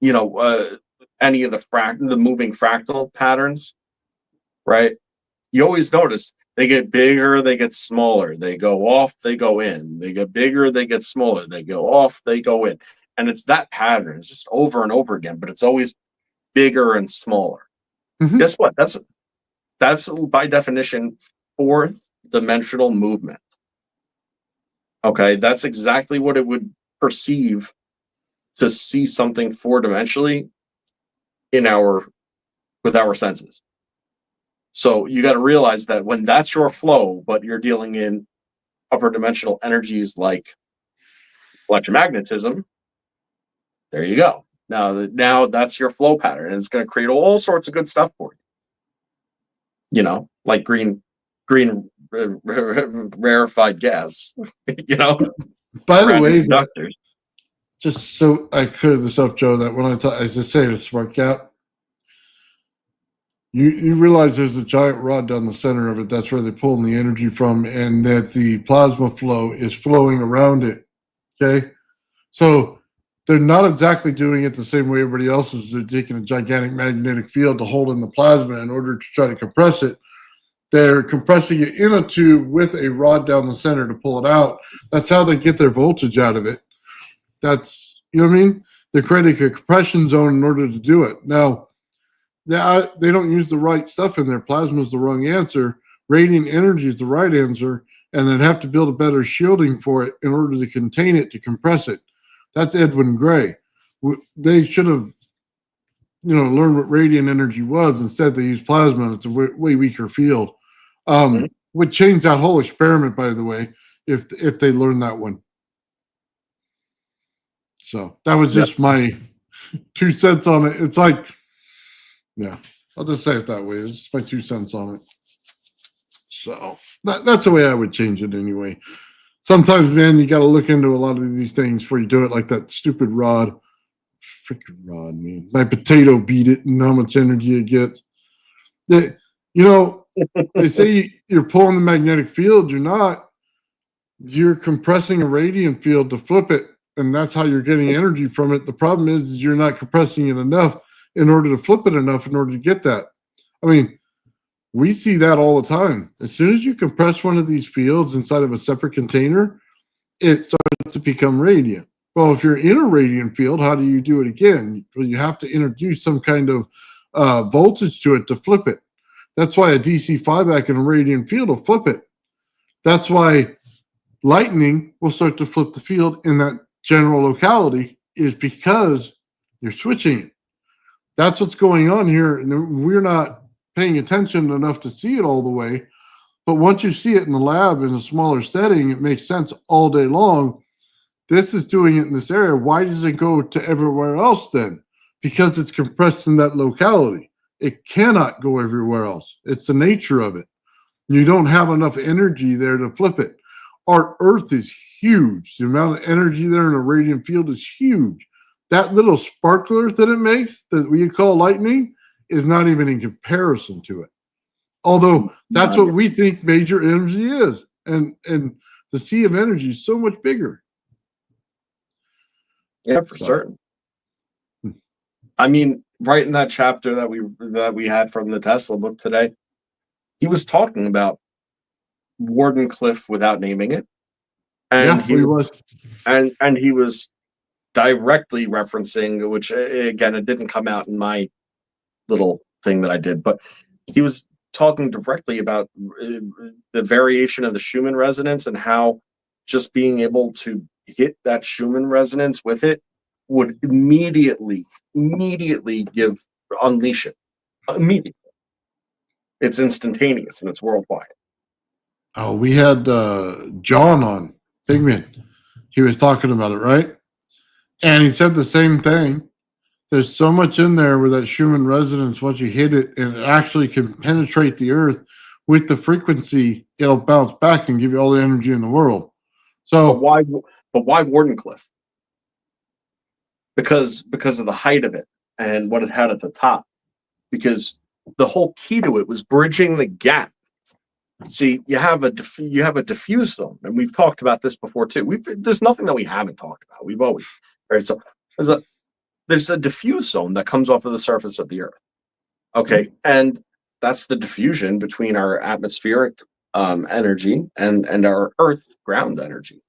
you know, any of the moving fractal patterns, right? You always notice they get bigger, they get smaller, they go off, they go in, they get bigger, they get smaller, they go off, they go in. And it's that pattern. It's just over and over again, but it's always bigger and smaller. Mhm. Guess what? That's by definition fourth dimensional movement. Okay, that's exactly what it would perceive to see something four dimensionally with our senses. So you got to realize that when that's your flow, but you're dealing in upper dimensional energies like electromagnetism, there you go. Now that's your flow pattern, and it's going to create all sorts of good stuff for you. You know, like green rarefied gas. You know, By the around way, your conductors. just so I clear this up, Joe, that when I just say the spark gap, you realize there's a giant rod down the center of it. That's where they're pulling the energy from, and that the plasma flow is flowing around it. Okay, so they're not exactly doing it the same way everybody else is. They're taking a gigantic magnetic field to hold in the plasma in order to try to compress it. They're compressing it in a tube with a rod down the center to pull it out. That's how they get their voltage out of it. That's, you know what I mean? They're creating a compression zone in order to do it. Now, they don't use the right stuff in there. Plasma is the wrong answer. Radiant energy is the right answer. And they'd have to build a better shielding for it in order to contain it, to compress it. That's Edwin Gray. They should have, learned what radiant energy was. Instead, they used plasma. It's a way weaker field. Would change that whole experiment, by the way, if they learned that one. So that was just my 2 cents on it. It's like, yeah, I'll just say it that way. It's just my 2 cents on it. So that's the way I would change it anyway. Sometimes, man, you got to look into a lot of these things before you do it, like that stupid rod. Freaking rod, man. My potato beat it and how much energy it gets. They say you're pulling the magnetic field. You're not. You're compressing a radiant field to flip it, and that's how you're getting energy from it. The problem is you're not compressing it enough in order to flip it enough in order to get that. I mean, we see that all the time. As soon as you compress one of these fields inside of a separate container, it starts to become radiant. Well, if you're in a radiant field, how do you do it again? Well, you have to introduce some kind of voltage to it to flip it. That's why a DC flyback in a radiant field will flip it. That's why lightning will start to flip the field in that general locality, is because you're switching it. That's what's going on here. And we're not paying attention enough to see it all the way. But once you see it in the lab in a smaller setting, it makes sense all day long. This is doing it in this area. Why does it go to everywhere else then? Because it's compressed in that locality. It cannot go everywhere else. It's the nature of it. You don't have enough energy there to flip it. Our Earth is huge. The amount of energy there in a radiant field is huge. That little sparkler that it makes, that we call lightning, is not even in comparison to it. Although that's what we think major energy is. And the sea of energy is so much bigger. Yeah, for certain. I mean, right in that chapter that we had from the Tesla book today, he was talking about Wardenclyffe without naming it, and he was directly referencing, which again, it didn't come out in my little thing that I did, but he was talking directly about the variation of the Schumann resonance and how just being able to hit that Schumann resonance with it would immediately unleash it. Immediately. It's instantaneous and it's worldwide. Oh, we had John on Pigment. He was talking about it, right? And he said the same thing. There's so much in there with that Schumann resonance. Once you hit it, and it actually can penetrate the earth with the frequency, it'll bounce back and give you all the energy in the world. So But why Wardenclyffe? Because of the height of it and what it had at the top. Because the whole key to it was bridging the gap. See, you have a diffuse zone, and we've talked about this before too. There's nothing that we haven't talked about. We've always, right? So there's a diffuse zone that comes off of the surface of the Earth. Okay, and that's the diffusion between our atmospheric energy and our Earth ground energy.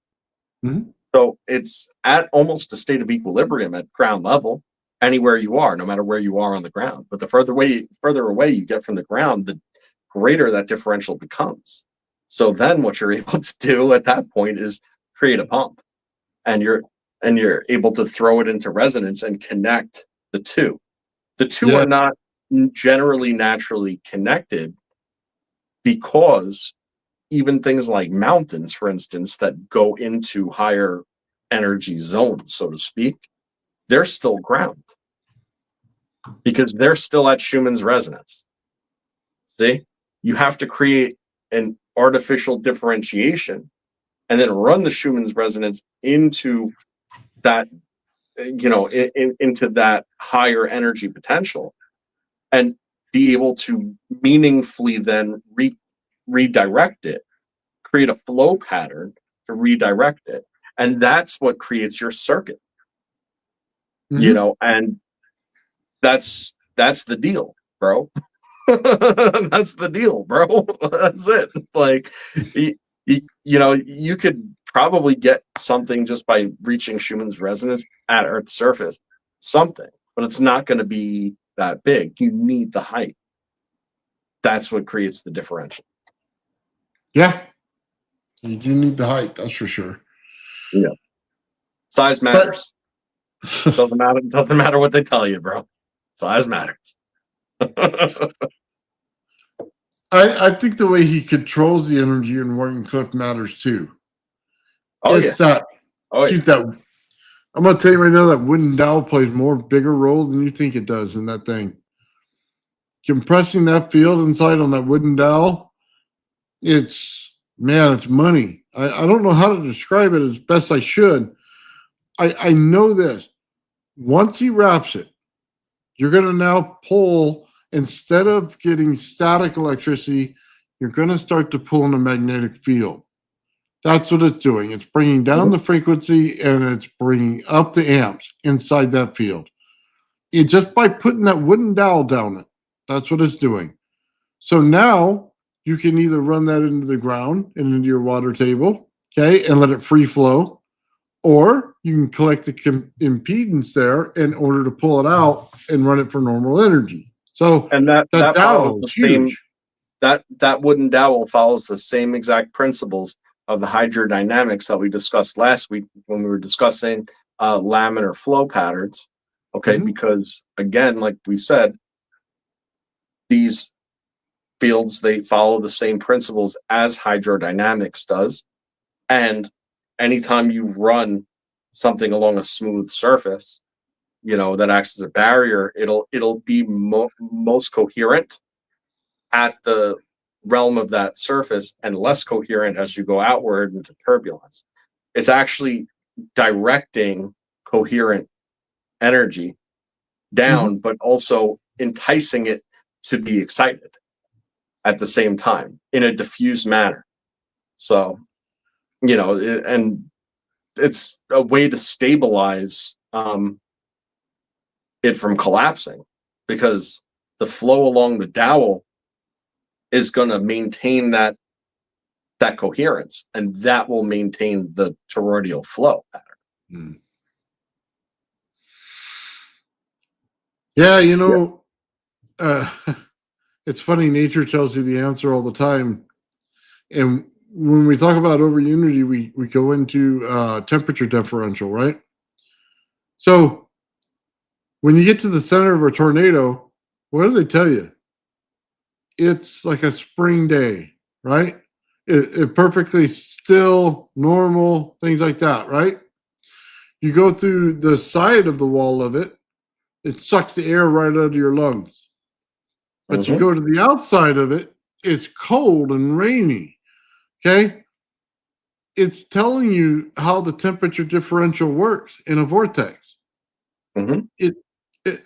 Mhm. So it's at almost a state of equilibrium at ground level, anywhere you are, no matter where you are on the ground. But the further away you get from the ground, the greater that differential becomes. So then what you're able to do at that point is create a pump, and you're able to throw it into resonance and connect the two. The two Yeah. are not generally naturally connected, because even things like mountains, for instance, that go into higher energy zones, so to speak, they're still ground because they're still at Schumann's resonance. See, you have to create an artificial differentiation and then run the Schumann's resonance into that, into that higher energy potential, and be able to meaningfully then redirect it, create a flow pattern to redirect it. And that's what creates your circuit, and that's the deal, bro. That's the deal, bro. That's it. Like, you could probably get something just by reaching Schumann's resonance at Earth's surface, something, but it's not going to be that big. You need the height. That's what creates the differential. Yeah. You do need the height, that's for sure. Yeah. Size matters. Doesn't matter what they tell you, bro. Size matters. I think the way he controls the energy in Wardenclyffe matters too. Oh, It's yeah. that I'm gonna tell you right now that wooden dowel plays more bigger role than you think it does in that thing. Compressing that field inside on that wooden dowel, it's money. I don't know how to describe it as best I should. I know this. Once he wraps it, you're going to now pull, instead of getting static electricity, you're going to start to pull in a magnetic field. That's what it's doing. It's bringing down the frequency and it's bringing up the amps inside that field. Just by putting that wooden dowel down it, that's what it's doing. So now you can either run that into the ground and into your water table, okay, and let it free flow, or you can collect the impedance there in order to pull it out and run it for normal energy. So and that dowel follows is the same. huge. That wooden dowel follows the same exact principles of the hydrodynamics that we discussed last week when we were discussing laminar flow patterns. Okay, because again, like we said, these fields, they follow the same principles as hydrodynamics does, and anytime you run something along a smooth surface, that acts as a barrier, it'll be most coherent at the realm of that surface and less coherent as you go outward into turbulence. It's actually directing coherent energy down, but also enticing it to be excited at the same time in a diffuse manner. So, and it's a way to stabilize it from collapsing, because the flow along the dowel is going to maintain that coherence, and that will maintain the toroidal flow pattern. Yeah, it's funny. Nature tells you the answer all the time, and when we talk about over unity, we go into temperature differential, right? So when you get to the center of a tornado, what do they tell you? It's like a spring day, right? It perfectly still, normal, things like that, right? You go through the side of the wall of it, it sucks the air right out of your lungs. But you go to the outside of it, it's cold and rainy. Okay. It's telling you how the temperature differential works in a vortex. Mhm.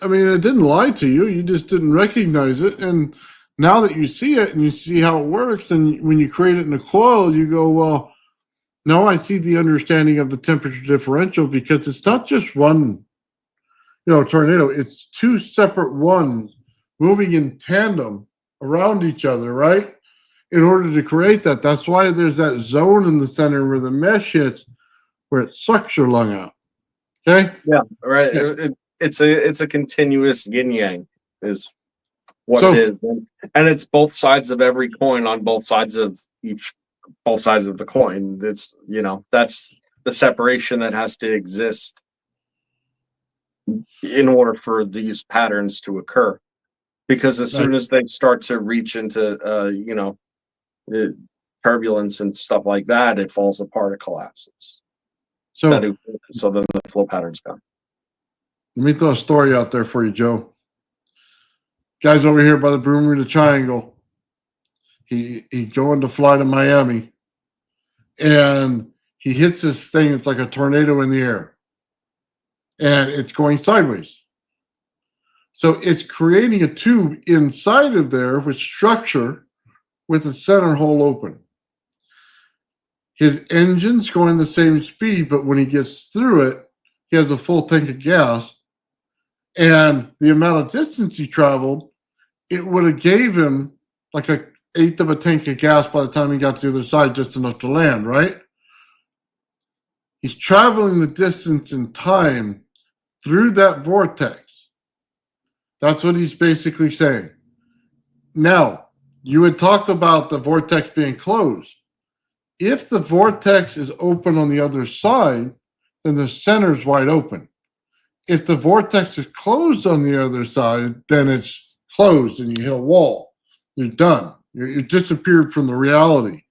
I mean, it didn't lie to you. You just didn't recognize it. And now that you see it and you see how it works, and when you create it in a coil, you go, well, now I see the understanding of the temperature differential, because it's not just one, tornado. It's two separate ones moving in tandem around each other, right? In order to create that. That's why there's that zone in the center where the mesh hits, where it sucks your lung out. Okay? Yeah, right. Yeah. It's a continuous yin yang is what So- it is, and it's both sides of every coin on both sides of the coin. It's that's the separation that has to exist in order for these patterns to occur. Because as soon as they start to reach into the turbulence and stuff like that, it falls apart, it collapses. So then the flow patterns come. Let me throw a story out there for you, Joe. Guy's over here by the Bermuda Triangle. He's going to fly to Miami, and he hits this thing. It's like a tornado in the air, and it's going sideways. So it's creating a tube inside of there with structure, with the center hole open. His engine's going the same speed, but when he gets through it, he has a full tank of gas. And the amount of distance he traveled, it would have gave him like an eighth of a tank of gas by the time he got to the other side, just enough to land, right? He's traveling the distance in time through that vortex. That's what he's basically saying. Now, you had talked about the vortex being closed. If the vortex is open on the other side, then the center is wide open. If the vortex is closed on the other side, then it's closed and you hit a wall. You're done. You're disappeared from the reality.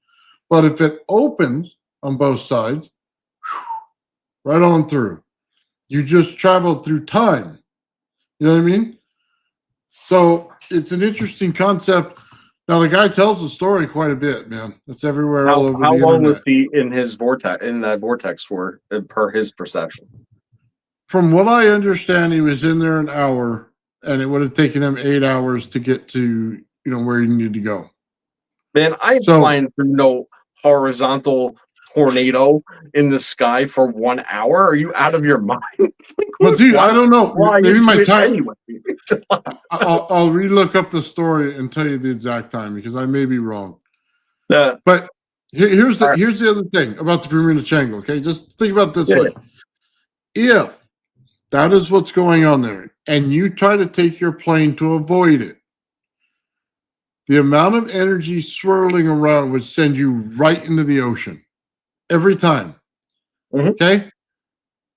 But if it opens on both sides, right on through, you just traveled through time. You know what I mean? So it's an interesting concept. Now, the guy tells the story quite a bit, man. It's everywhere, all over How the long was internet. he in that vortex for, per his perception? From what I understand, he was in there an hour, and it would have taken him 8 hours to get to where he needed to go. Man, I ain't flying through no horizontal tornado in the sky for 1 hour. Are you out of your mind? But dude, I don't know. Maybe my time. Anyway. I'll relook up the story and tell you the exact time, because I may be wrong. But here's the other thing about the Bermuda Triangle. Okay, just think about it this way: if that is what's going on there, and you try to take your plane to avoid it, the amount of energy swirling around would send you right into the ocean every time. Mhm. Okay?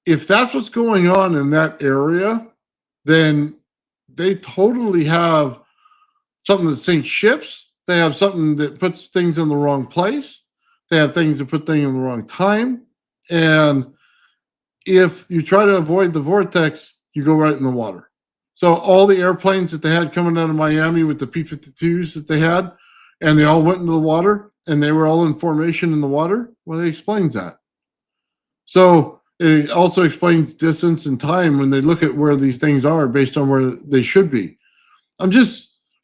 If that's what's going on in that area, then they totally have something that sinks ships. They have something that puts things in the wrong place. They have things that put things in the wrong time. And if you try to avoid the vortex, you go right in the water. So all the airplanes that they had coming out of Miami with the P-52s that they had, and they all went into the water, and they were all in formation in the water, well, it explains that. So it also explains distance and time when they look at where these things are based on where they should be.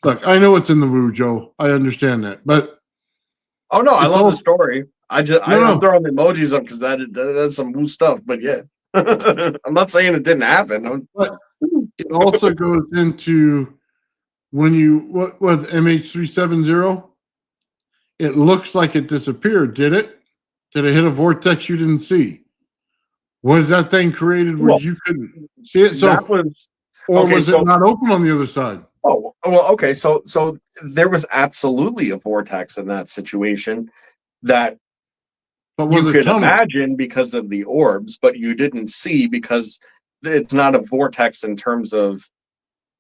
Look, I know it's in the woo, Joe. I understand that. But oh no, I love the story. I'm throwing the emojis up because that's some woo stuff. But yeah, I'm not saying it didn't happen. But it also goes into when you what MH370. It looks like it disappeared. Did it? Did it hit a vortex you didn't see? Was that thing created where you couldn't see it? So was it not open on the other side? Oh, well, okay. So there was absolutely a vortex in that situation that you could imagine because of the orbs, but you didn't see because it's not a vortex in terms of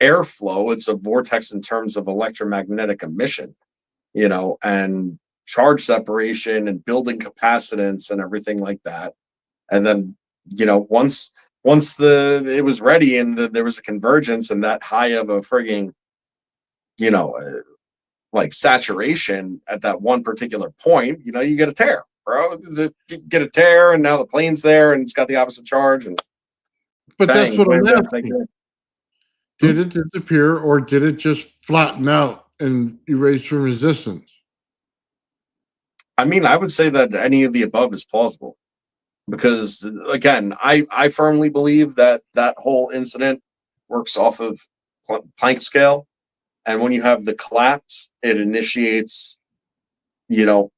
airflow. It's a vortex in terms of electromagnetic emission, and charge separation and building capacitance and everything like that. And then, once it was ready and there was a convergence and that high of a frigging, like saturation at that one particular point, you know, you get a tear, bro. You get a tear, and now the plane's there, and it's got the opposite charge, and But bang, that's what I'm where's that thing asking. going? Did it disappear, or did it just flatten out and erase from resistance? I mean, I would say that any of the above is plausible, because again, I firmly believe that that whole incident works off of Planck scale, and when you have the collapse, it initiates, you know,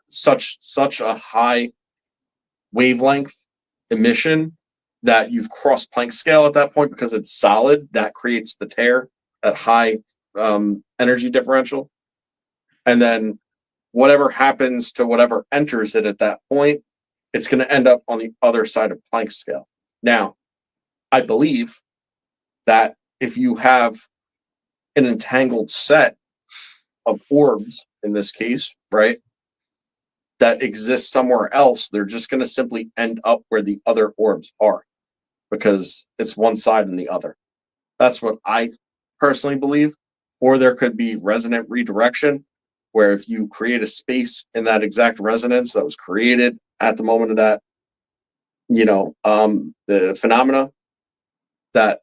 such a high wavelength emission that you've crossed Planck scale at that point, because it's solid. That creates the tear at high energy differential, and then whatever happens to whatever enters it at that point, it's going to end up on the other side of Planck scale. Now, I believe that if you have an entangled set of orbs, in this case, right, that exists somewhere else, they're just going to simply end up where the other orbs are, because it's one side and the other. That's what I personally believe. Or there could be resonant redirection, where if you create a space in that exact resonance that was created at the moment of that, you know, the phenomena, that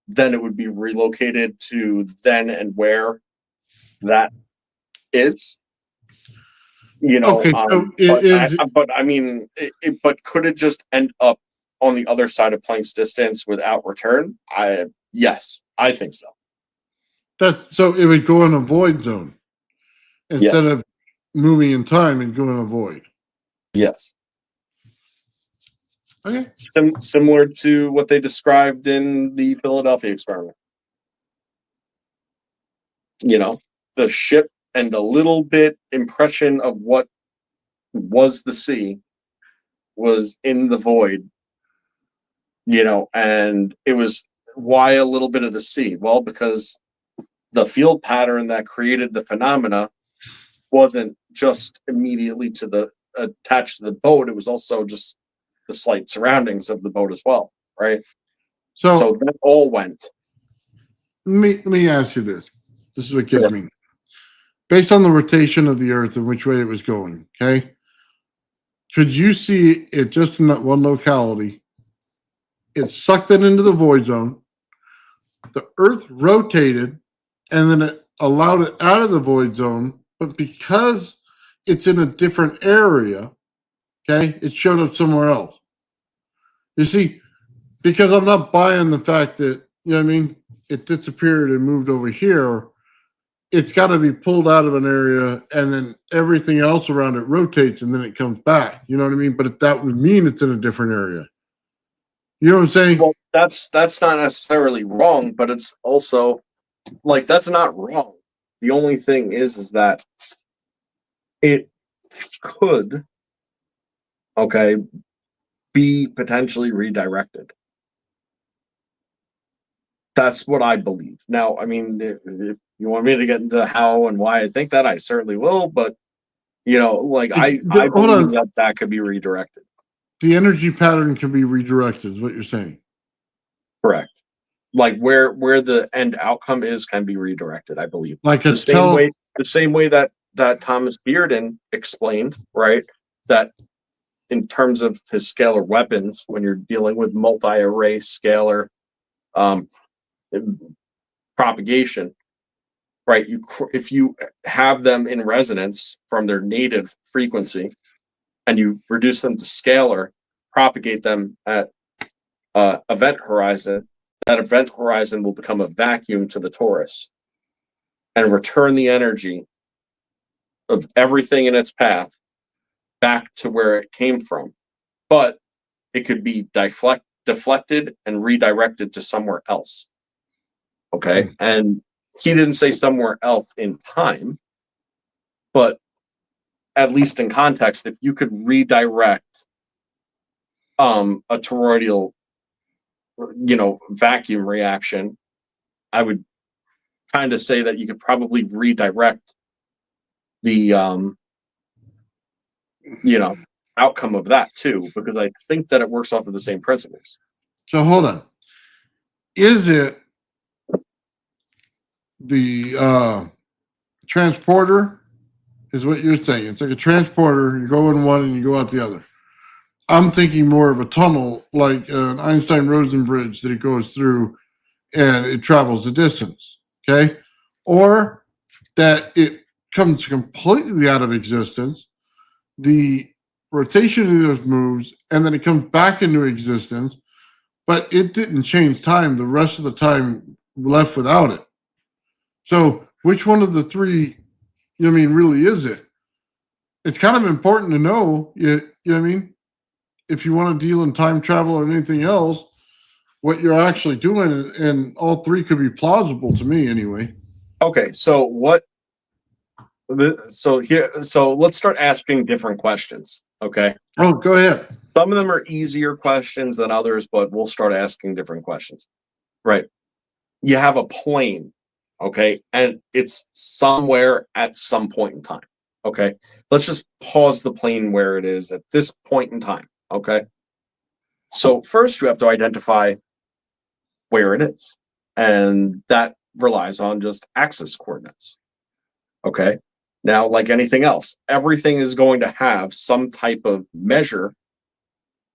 then it would be relocated to then and where that is. You know, Okay, so is but I mean, but could it just end up on the other side of Planck's distance without return? Yes, I think so. that's so it would go in a void zone instead Yes. of moving in time and go in a void. Yes. Okay. Similar to what they described in the Philadelphia experiment. You know, the ship and a little bit impression of what was the sea was in the void, you know, and it was, why a little bit of the sea? Well, because the field pattern that created the phenomena wasn't just immediately to the attached to the boat, it was also just the slight surroundings of the boat as well, right? So that all went. Let me ask you this. This is what gets Sure. me. Based on the rotation of the Earth and which way it was going, okay? Could you see it just in that one locality? It sucked it into the void zone. The Earth rotated, and then it allowed it out of the void zone. But because it's in a different area, okay, it showed up somewhere else. You see, because I'm not buying the fact that, you know what I mean, it disappeared and moved over here. It's got to be pulled out of an area, and then everything else around it rotates, and then it comes back. You know what I mean? But that would mean it's in a different area. You know what I'm saying? Well, that's not necessarily wrong, but it's also like, that's not wrong. The only thing is that it could, okay, be potentially redirected. That's what I believe. Now, I mean, if you want me to get into how and why I think that, I certainly will. But you know, like I Hold on. believe that could be redirected. The energy pattern can be redirected, is what you're saying. Correct. Like where the end outcome is can be redirected, I believe. Like The same way that Thomas Bearden explained, right? That in terms of his scalar weapons, when you're dealing with multi-array scalar propagation, right? If you have them in resonance from their native frequency, and you reduce them to scalar, propagate them at event horizon, that event horizon will become a vacuum to the torus and return the energy of everything in its path back to where it came from. But it could be deflected and redirected to somewhere else. Okay. And he didn't say somewhere else in time, but at least in context, if you could redirect a toroidal, you know, vacuum reaction, I would kind of say that you could probably redirect the you know, outcome of that too, because I think that it works off of the same principles. So hold on. Is it the transporter is what you're saying. It's like a transporter. You go in one and you go out the other. I'm thinking more of a tunnel, like an Einstein-Rosen bridge that it goes through and it travels a distance, okay? Or that it comes completely out of existence, the rotation of those moves, and then it comes back into existence, but it didn't change time the rest of the time left without it. So which one of the three, really is it? It's kind of important to know, you know what I mean? If you want to deal in time travel or anything else, what you're actually doing, and all three could be plausible to me anyway. Okay, so let's start asking different questions. Okay. Oh, go ahead. Some of them are easier questions than others, but we'll start asking different questions. Right. You have a plane, okay, and it's somewhere at some point in time. Okay. Let's just pause the plane where it is at this point in time. Okay. So first you have to identify where it is. And that relies on just axis coordinates. Okay. Now, like anything else, everything is going to have some type of measure,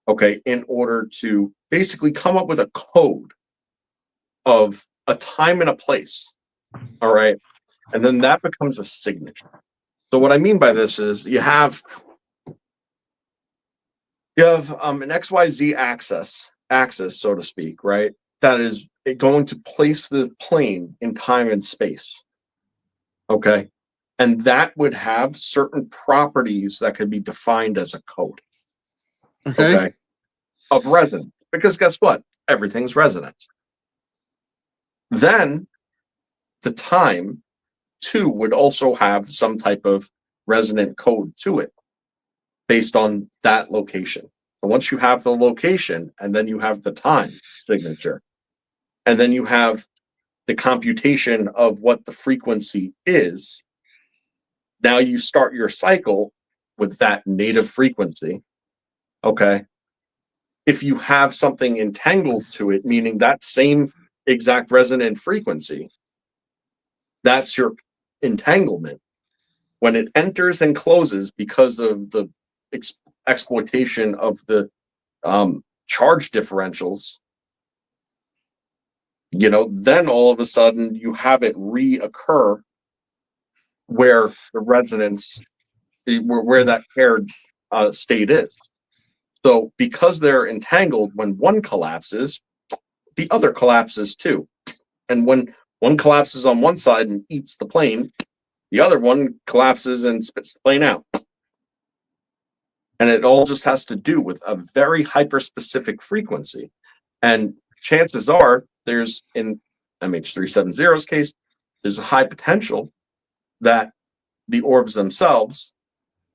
okay, in order to basically come up with a code of a time and a place. All right. And then that becomes a signature. So what I mean by this is you have an XYZ axis, so to speak, right? That is going to place the plane in time and space. Okay. And that would have certain properties that could be defined as a code. Okay. Of resonance. Because guess what? Everything's resonant. Then the time too would also have some type of resonant code to it based on that location. And once you have the location, and then you have the time signature, and then you have the computation of what the frequency is, now you start your cycle with that native frequency. Okay. If you have something entangled to it, meaning that same exact resonant frequency, that's your entanglement. When it enters and closes because of the exploitation of the charge differentials, then all of a sudden you have it reoccur where the resonance, where that paired state is. So because they're entangled, when one collapses, the other collapses too. And when one collapses on one side and eats the plane, the other one collapses and spits the plane out. And it all just has to do with a very hyper-specific frequency. And chances are, there's, in MH370's case, there's a high potential that the orbs themselves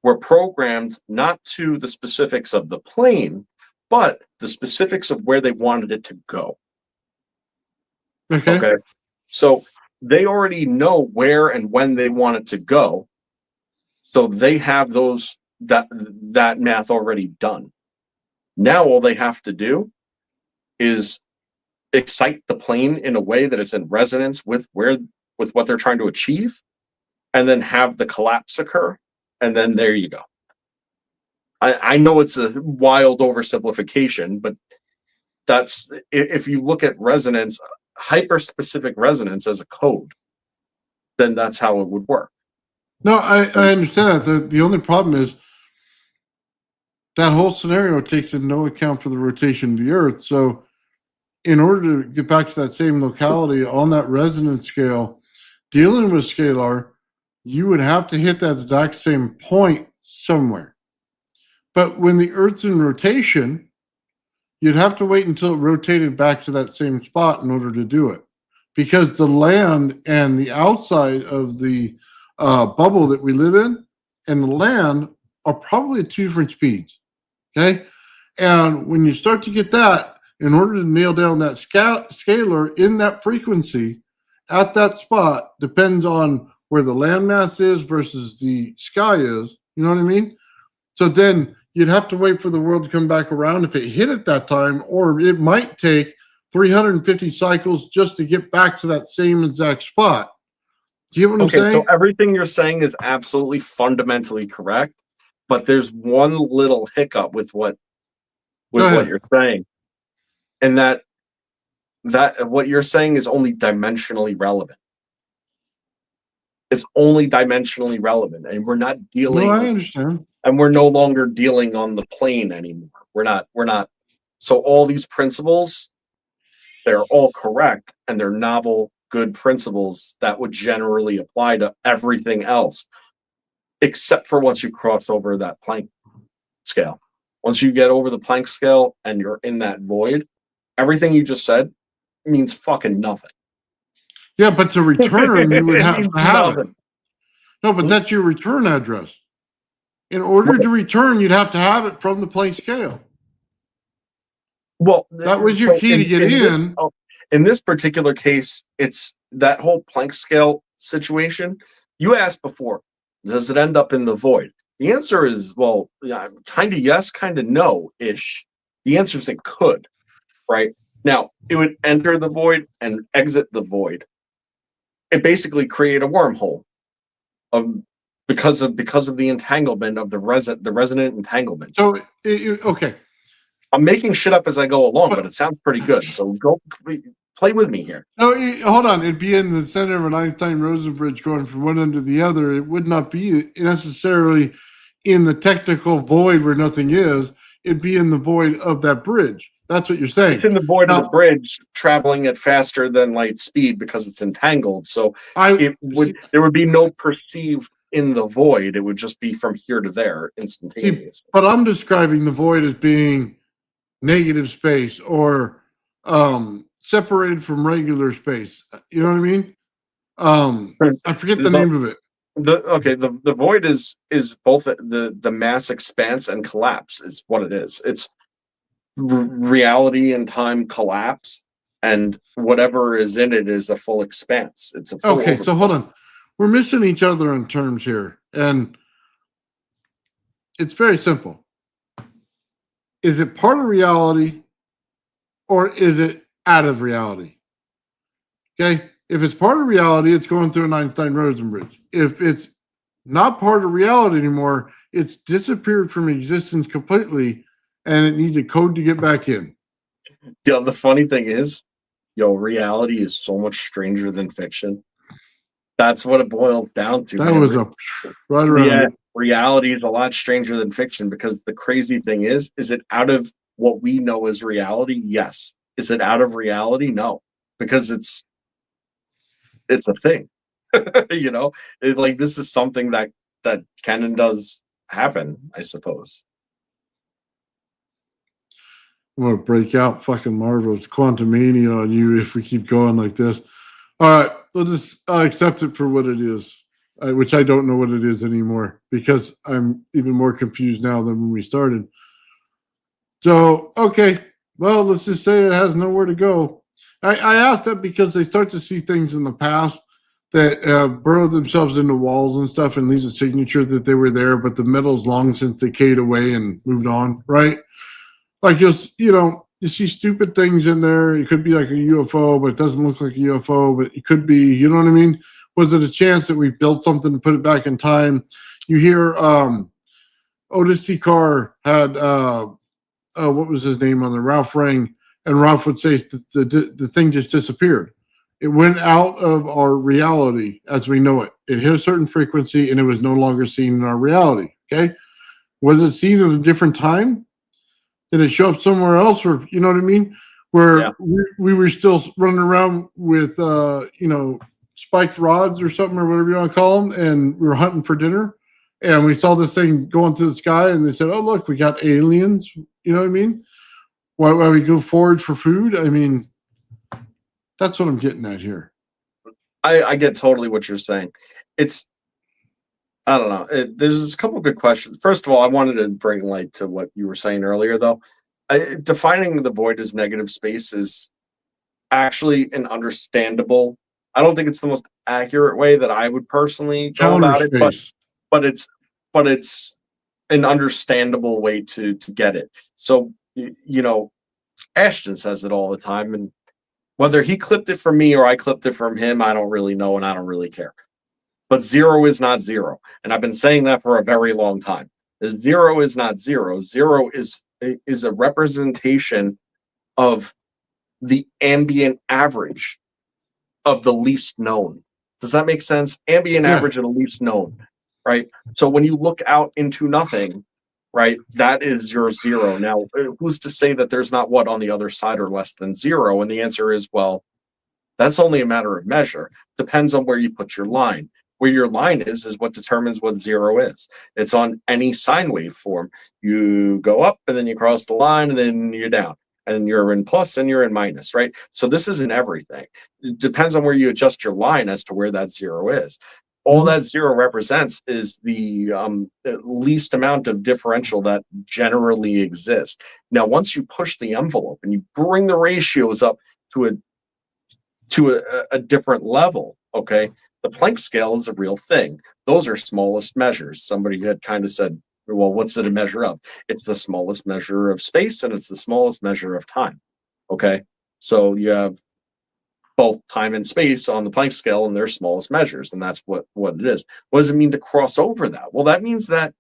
were programmed not to the specifics of the plane, but the specifics of where they wanted it to go. Okay. So they already know where and when they want it to go. So they have that math already done. Now all they have to do is excite the plane in a way that it's in resonance with what they're trying to achieve, and then have the collapse occur, and then there you go. I know it's a wild oversimplification, but that's, if you look at resonance, hyper-specific resonance as a code, then that's how it would work. No, I understand that. The only problem is that whole scenario takes into no account for the rotation of the Earth. So in order to get back to that same locality on that resonance scale, dealing with scalar, you would have to hit that exact same point somewhere. But when the Earth's in rotation, you'd have to wait until it rotated back to that same spot in order to do it. Because the land and the outside of the bubble that we live in and the land are probably at two different speeds. Okay. And when you start to get that, in order to nail down that scalar in that frequency at that spot, depends on where the landmass is versus the sky is. You know what I mean? So then you'd have to wait for the world to come back around if it hit at that time, or it might take 350 cycles just to get back to that same exact spot. Do you get what I'm Okay, so saying? everything you're saying is absolutely fundamentally correct, but there's one little hiccup with what Go ahead. you're saying, and that what you're saying is only dimensionally relevant. It's only dimensionally relevant, and we're not dealing. No, I understand. And we're no longer dealing on the plane anymore. We're not. So all these principles, they're all correct, and they're novel, good principles that would generally apply to everything else, except for once you cross over that Planck scale. Once you get over the Planck scale and you're in that void, everything you just said means fucking nothing. Yeah, but to return, you would It have means to have it. nothing. No, but that's your return address. In order to return, you'd have to have it from the Planck scale. Well, That was your so key to get in. In this particular case, it's that whole Planck scale situation. You asked before, does it end up in the void? The answer is, well, yeah, kind of yes, kind of no-ish. The answer is it could, right? Now, it would enter the void and exit the void. It basically create a wormhole because of the entanglement of the resonant entanglement. So, okay. I'm making shit up as I go along, but it sounds pretty good. So go play with me here. No, hold on. It'd be in the center of an Einstein-Rosen bridge going from one end to the other. It would not be necessarily in the technical void where nothing is. It'd be in the void of that bridge. That's what you're saying. It's in the void of the bridge, traveling at faster than light speed because it's entangled. So there would be no perceived in the void. It would just be from here to there instantaneously. But I'm describing the void as being negative space or separated from regular space. You know what I mean? I forget the name of it. The void is both the mass expanse and collapse is what it is. It's reality and time collapse, and whatever is in it is a full expanse. It's a full so hold on. We're missing each other in terms here, and it's very simple. Is it part of reality or is it out of reality? Okay. If it's part of reality, it's going through an Einstein-Rosen bridge. If it's not part of reality anymore, it's disappeared from existence completely and it needs a code to get back in. Yeah, the funny thing is, reality is so much stranger than fiction. That's what it boils down to. That was right around. Reality is a lot stranger than fiction because the crazy thing is it out of what we know as reality? Yes. Is it out of reality? No, because it's a thing. This is something that can and does happen, I suppose. I'm going to break out fucking Marvel's Quantum Mania on you if we keep going like this. All right, we'll just accept it for what it is, which I don't know what it is anymore because I'm even more confused now than when we started. So, okay, well, let's just say it has nowhere to go. I asked that because they start to see things in the past that burrow themselves into walls and stuff and leaves a signature that they were there, but the metal's long since decayed away and moved on, right? Like you see stupid things in there. It could be like a UFO, but it doesn't look like a UFO, but it could be, you know what I mean? Was it a chance that we built something and put it back in time? You hear Otis C. Carr had what was his name on the Ralph Ring, and Ralph would say the thing just disappeared. It went out of our reality as we know it. It hit a certain frequency and it was no longer seen in our reality. Okay. Was it seen at a different time? Did it show up somewhere else? Or, you know what I mean? Where we were still running around with, spiked rods or something or whatever you want to call them. And we were hunting for dinner and we saw this thing going to the sky and they said, oh, look, we got aliens. You know what I mean? Why we go forage for food? I mean, that's what I'm getting at here. I get totally what you're saying. I don't know. There's a couple of good questions. First of all, I wanted to bring light to what you were saying earlier, though. Defining the void as negative space is actually an understandable. I don't think it's the most accurate way that I would personally go about it, but it's an understandable way to get it. So, Ashton says it all the time, and whether he clipped it from me or I clipped it from him, I don't really know, and I don't really care. but zero is not zero. And I've been saying that for a very long time. Zero is not zero. Zero is a representation of the ambient average of the least known. Does that make sense? Ambient average of the least known, right? So when you look out into nothing, right, that is your zero. Now, who's to say that there's not what on the other side or less than zero? And the answer is, well, that's only a matter of measure. Depends on where you put your line. Where your line is what determines what zero is. It's on any sine wave form. You go up and then you cross the line and then you're down. And you're in plus and you're in minus, right? So this isn't everything. It depends on where you adjust your line as to where that zero is. All that zero represents is the least amount of differential that generally exists. Now, once you push the envelope and you bring the ratios up to a different level, okay, the Planck scale is a real thing. Those are smallest measures. Somebody had kind of said, well, what's it a measure of? It's the smallest measure of space and it's the smallest measure of time. Okay, so you have both time and space on the Planck scale and their smallest measures, and that's what it is. What does it mean to cross over that? Well, that means that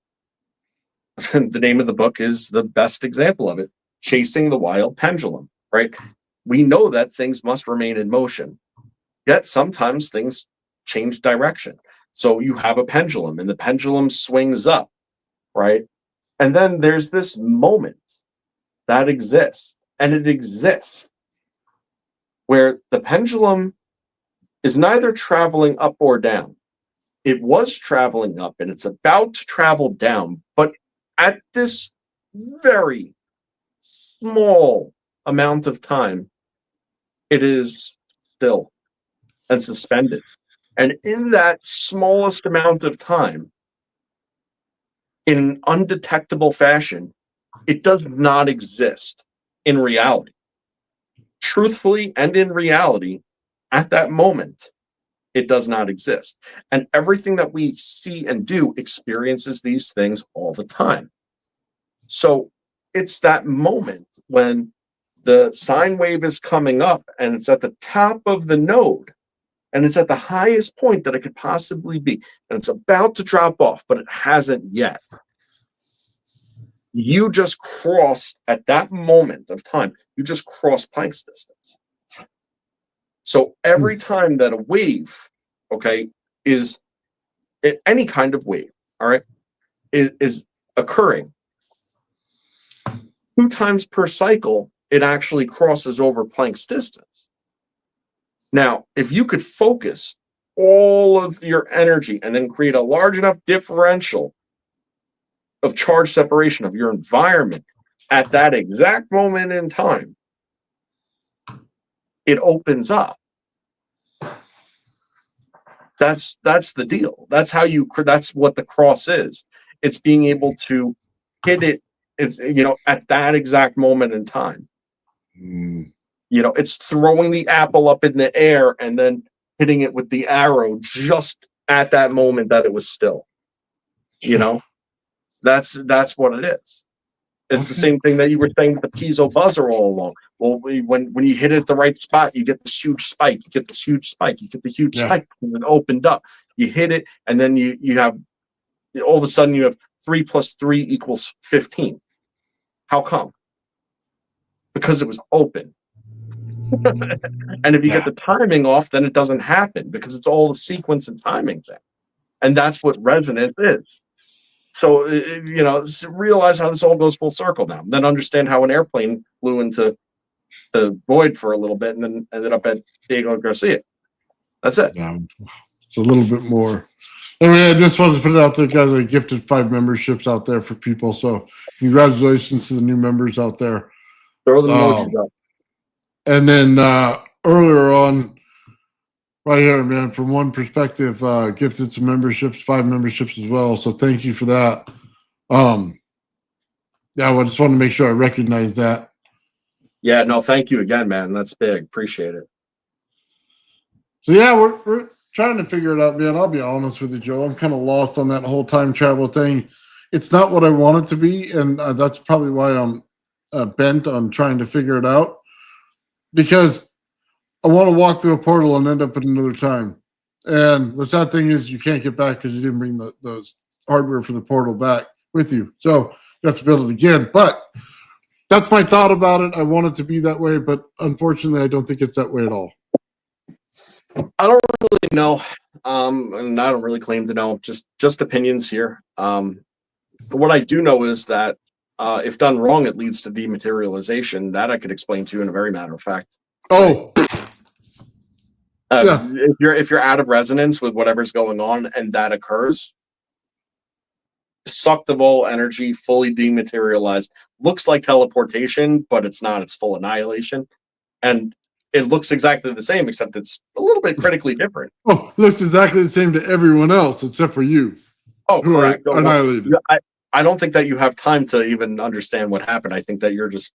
the name of the book is the best example of it, Chasing the Wild Pendulum, right? We know that things must remain in motion, yet sometimes things change direction. So you have a pendulum and the pendulum swings up, right? And then there's this moment that exists, and it exists where the pendulum is neither traveling up or down. It was traveling up and it's about to travel down, but at this very small amount of time, it is still and suspended. And in that smallest amount of time, in an undetectable fashion, it does not exist in reality. Truthfully and in reality, at that moment, it does not exist. And everything that we see and do experiences these things all the time. So it's that moment when the sine wave is coming up and it's at the top of the node and it's at the highest point that it could possibly be, and it's about to drop off, but it hasn't yet. You just crossed at that moment of time, you just crossed Planck's distance. So every time that a wave, okay, is any kind of wave, all right, is occurring, 2 times per cycle, it actually crosses over Planck's distance. Now, if you could focus all of your energy and then create a large enough differential of charge separation of your environment at that exact moment in time, it opens up. That's the deal. That's how that's what the cross is. It's being able to hit it, it's, at that exact moment in time. It's throwing the apple up in the air and then hitting it with the arrow just at that moment that it was still. That's what it is. It's the same thing that you were saying with the piezo buzzer all along. Well, when you hit it at the right spot, you get this huge spike. You get this huge spike. You get the huge spike, and it opened up. You hit it, and then you have all of a sudden you have 3 + 3 = 15. How come? Because it was open. And if you get the timing off, then it doesn't happen because it's all a sequence and timing thing. And that's what resonance is. So, realize how this all goes full circle now. Then understand how an airplane flew into the void for a little bit and then ended up at Diego Garcia. That's it. Yeah, it's a little bit more. Anyway, I just wanted to put it out there, guys. I gifted 5 memberships out there for people. So congratulations to the new members out there. Throw the emojis up. And then earlier on, right here, man, from one perspective, gifted some memberships, 5 memberships as well. So thank you for that. I just want to make sure I recognize that. Yeah, no, thank you again, man. That's big. Appreciate it. So yeah, we're trying to figure it out, man. I'll be honest with you, Joe. I'm kind of lost on that whole time travel thing. It's not what I want it to be, and that's probably why I'm bent on trying to figure it out. Because I want to walk through a portal and end up at another time. And the sad thing is you can't get back because you didn't bring those hardware for the portal back with you. So you have to build it again. But that's my thought about it. I want it to be that way, but unfortunately, I don't think it's that way at all. I don't really know, and I don't really claim to know. Just opinions here. But what I do know is that if done wrong, it leads to dematerialization. That I could explain to you in a very matter of fact. Oh, yeah. If you're out of resonance with whatever's going on, and that occurs, sucked of all energy, fully dematerialized. Looks like teleportation, but it's not. It's full annihilation, and it looks exactly the same, except it's a little bit critically different. Oh, it looks exactly the same to everyone else except for you. Oh, who correct. are annihilated. I don't think that you have time to even understand what happened. I think that you're just,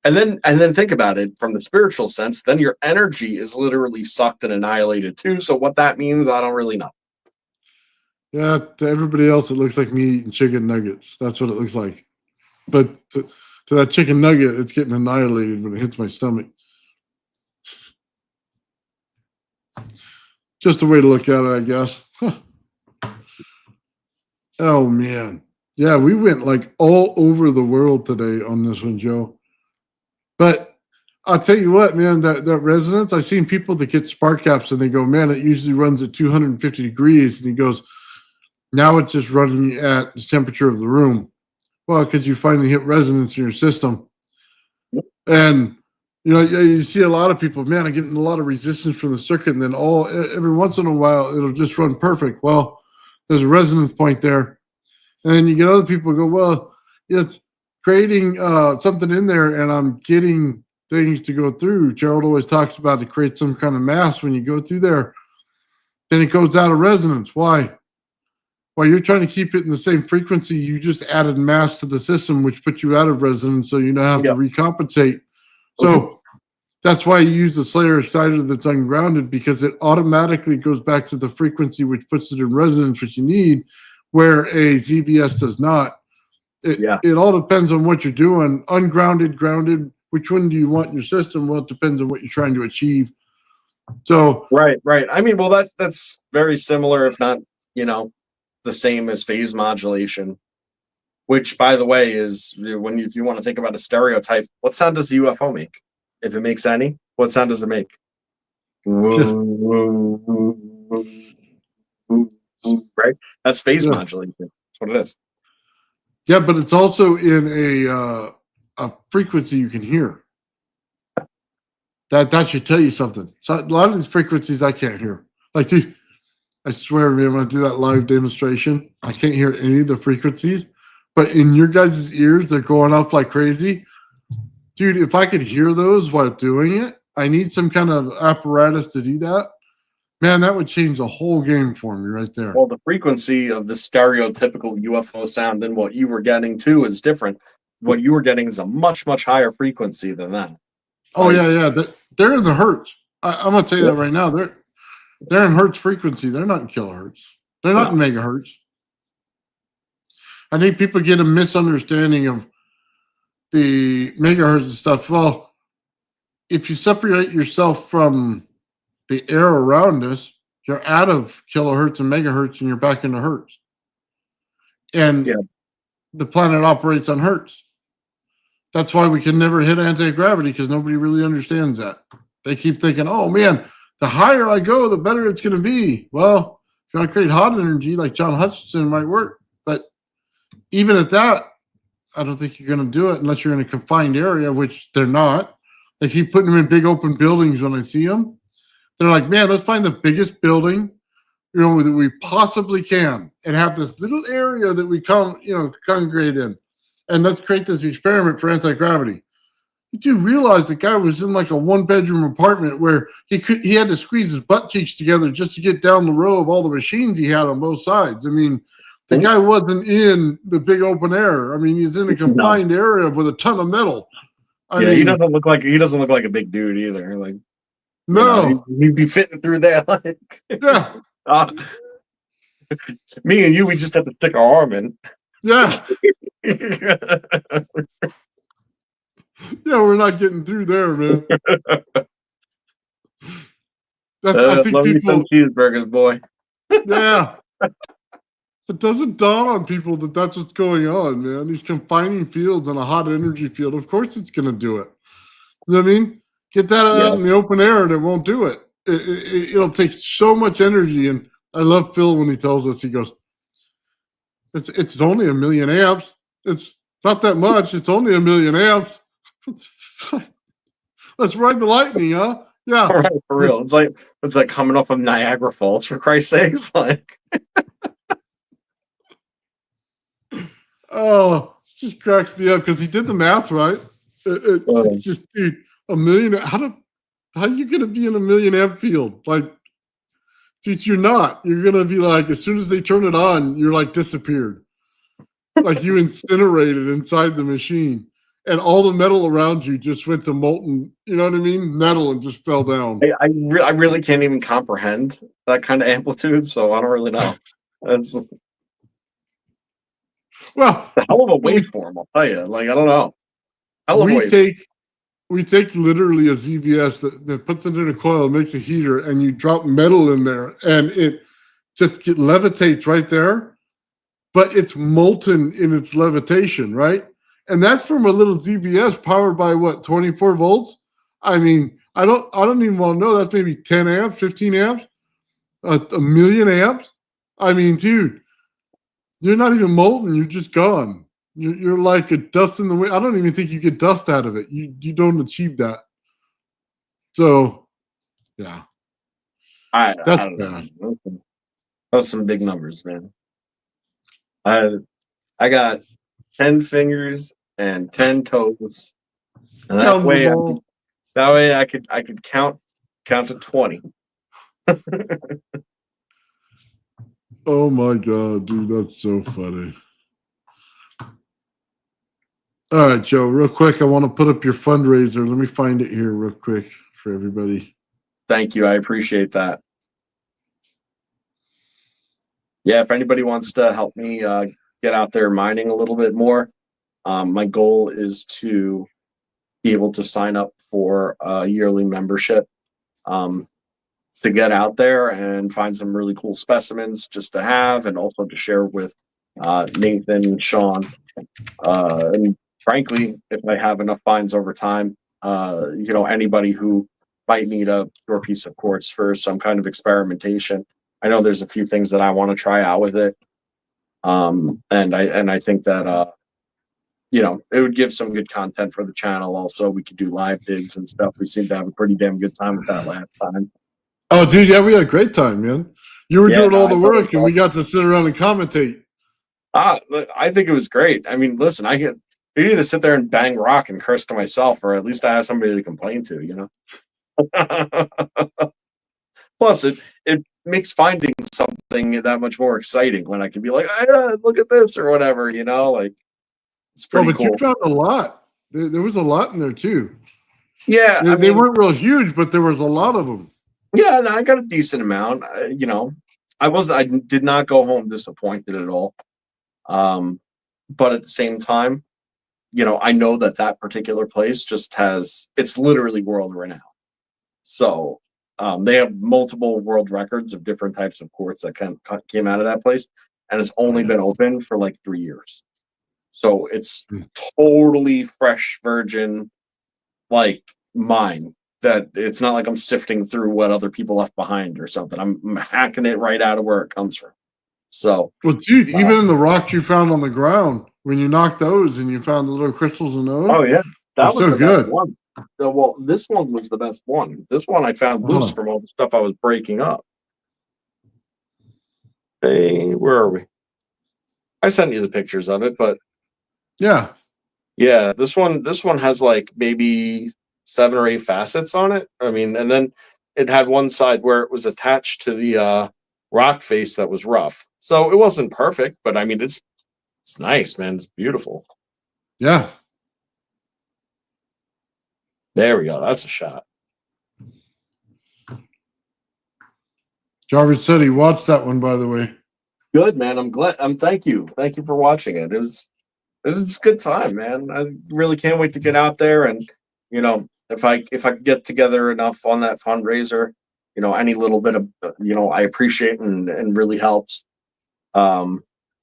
and then think about it from the spiritual sense. Then your energy is literally sucked and annihilated too. So what that means, I don't really know. Yeah, to everybody else, it looks like me eating chicken nuggets. That's what it looks like. But to that chicken nugget, it's getting annihilated when it hits my stomach. Just a way to look at it, I guess. Huh. Oh, man. Yeah, we went like all over the world today on this one, Joe. But I'll tell you what, man, that resonance, I've seen people that get spark caps and they go, man, it usually runs at 250 degrees. And he goes, now it's just running at the temperature of the room. Well, because you finally hit resonance in your system. And, you know, you see a lot of people, man, I'm getting a lot of resistance from the circuit. And then every once in a while, it'll just run perfect. Well, there's a resonance point there. And then you get other people who go, well, it's creating something in there and I'm getting things to go through. Gerald always talks about to create some kind of mass when you go through there. Then it goes out of resonance. Why? Well, you're trying to keep it in the same frequency. You just added mass to the system, which puts you out of resonance, so you now have to recompensate. So that's why you use the Slayer exciter that's ungrounded, because it automatically goes back to the frequency, which puts it in resonance, which you need, where a ZVS does not. It all depends on what you're doing. Ungrounded, grounded, which one do you want in your system? Well, it depends on what you're trying to achieve. So right. I mean, well, that's very similar, if not, the same as phase modulation, which, by the way, is if you want to think about a stereotype, what sound does a UFO make? If it makes any, what sound does it make? Right? That's phase modulation. That's what it is. Yeah, but it's also in a frequency you can hear. That should tell you something. So a lot of these frequencies I can't hear. Like, dude, I swear, man, when I do that live demonstration, I can't hear any of the frequencies. But in your guys' ears, they're going off like crazy. Dude, if I could hear those while doing it, I need some kind of apparatus to do that. Man, that would change the whole game for me right there. Well, the frequency of the stereotypical UFO sound and what you were getting too is different. What you were getting is a much, much higher frequency than that. Oh, yeah. They're in the hertz. I'm going to tell you that right now. They're in hertz frequency. They're not in kilohertz. They're not in megahertz. I think people get a misunderstanding of the megahertz and stuff. Well, if you separate yourself from the air around us, you're out of kilohertz and megahertz and you're back into hertz. And the planet operates on hertz. That's why we can never hit anti-gravity, because nobody really understands that. They keep thinking, oh, man, the higher I go, the better it's going to be. Well, if you want to create hot energy like John Hutchinson, might work. But even at that, I don't think you're going to do it unless you're in a confined area, which they're not. They keep putting them in big open buildings when I see them. They're like, man, let's find the biggest building, that we possibly can and have this little area that we congregate in. And let's create this experiment for anti-gravity. You do realize the guy was in like a one-bedroom apartment where he had to squeeze his butt cheeks together just to get down the row of all the machines he had on both sides. I mean, the guy wasn't in the big open air. I mean, he's in a confined area with a ton of metal. I mean, he doesn't look like a big dude either. Like, no, he'd be fitting through there. Like, me and you, we just have to stick our arm in. Yeah. Yeah, we're not getting through there, man. I think love me some people, cheeseburgers, boy. yeah. It doesn't dawn on people that that's what's going on, man. These confining fields and a hot energy field, of course it's going to do it. You know what I mean? Get that Yeah. out in the open air and it won't do it. It'll take so much energy. And I love Phil when he tells us, he goes, it's only 1,000,000 amps. It's not that much. It's only 1,000,000 amps. Let's ride the lightning, huh? Yeah. All right, for real. It's like coming up from Niagara Falls, for Christ's sakes. Like, Oh, just cracks me up because he did the math right. It's just, dude, 1,000,000. How you gonna be in 1,000,000 amp field? Like, dude, you're not. You're gonna be like, as soon as they turn it on, you're like disappeared, like you incinerated inside the machine, and all the metal around you just went to molten. You know what I mean? Metal and just fell down. I really can't even comprehend that kind of amplitude, so I don't really know. It's Well, a hell of a waveform, I'll tell you. Like, I don't know. Hell of a wave. we take literally a ZVS that puts it in a coil and makes a heater, and you drop metal in there, and it just levitates right there. But it's molten in its levitation, right? And that's from a little ZVS powered by what, 24 volts? I mean, I don't even want to know. That's maybe 10 amps, 15 amps, a 1,000,000 amps. I mean, dude, you're not even molten. You're just gone. You're like a dust in the wind. I don't even think you get dust out of it. You don't achieve that. So, yeah, I that's don't bad. know. Those some big numbers, man. I got 10 fingers and 10 toes, and Count them all. that way I could count to 20. Oh my god, dude, that's so funny. All right, Joe, real quick, I want to put up your fundraiser. Let me find it here real quick for everybody. Thank you. I appreciate that. Yeah, if anybody wants to help me get out there mining a little bit more, my goal is to be able to sign up for a yearly membership to get out there and find some really cool specimens just to have and also to share with Nathan and Sean. And frankly, if I have enough finds over time, anybody who might need a pure piece of quartz for some kind of experimentation. I know there's a few things that I want to try out with it. And I think that it would give some good content for the channel. Also, we could do live digs and stuff. We seemed to have a pretty damn good time with that last time. Oh, dude, yeah, we had a great time, man. You were doing all the work, and we got to sit around and commentate. I think it was great. I mean, listen, you need to sit there and bang rock and curse to myself, or at least I have somebody to complain to, Plus, it makes finding something that much more exciting when I can be like, look at this or whatever, like it's pretty cool. You found a lot. There was a lot in there too. Yeah, they weren't real huge, but there was a lot of them. Yeah, I got a decent amount. I did not go home disappointed at all. But at the same time, I know that particular place it's literally world renowned. So they have multiple world records of different types of quartz that came out of that place, and it's only been open for like 3 years. So it's totally fresh, virgin, like mine. That it's not like I'm sifting through what other people left behind or something. I'm hacking it right out of where it comes from. So, well, dude, even in the rocks you found on the ground, when you knocked those and you found the little crystals in those. Oh yeah, that was so the good. best one. Well, this one was the best one. This one I found loose from all the stuff I was breaking up. Hey, where are we? I sent you the pictures of it, but yeah, this one has like maybe 7 or 8 facets on it. I mean, and then it had one side where it was attached to the rock face that was rough. So it wasn't perfect, but I mean, it's nice, man. It's beautiful. Yeah. There we go. That's a shot. Jarvis said he watched that one, by the way. Good, man. I'm glad. Thank you. Thank you for watching it. It was a good time, man. I really can't wait to get out there and, if I get together enough on that fundraiser, any little bit of I appreciate and really helps. Then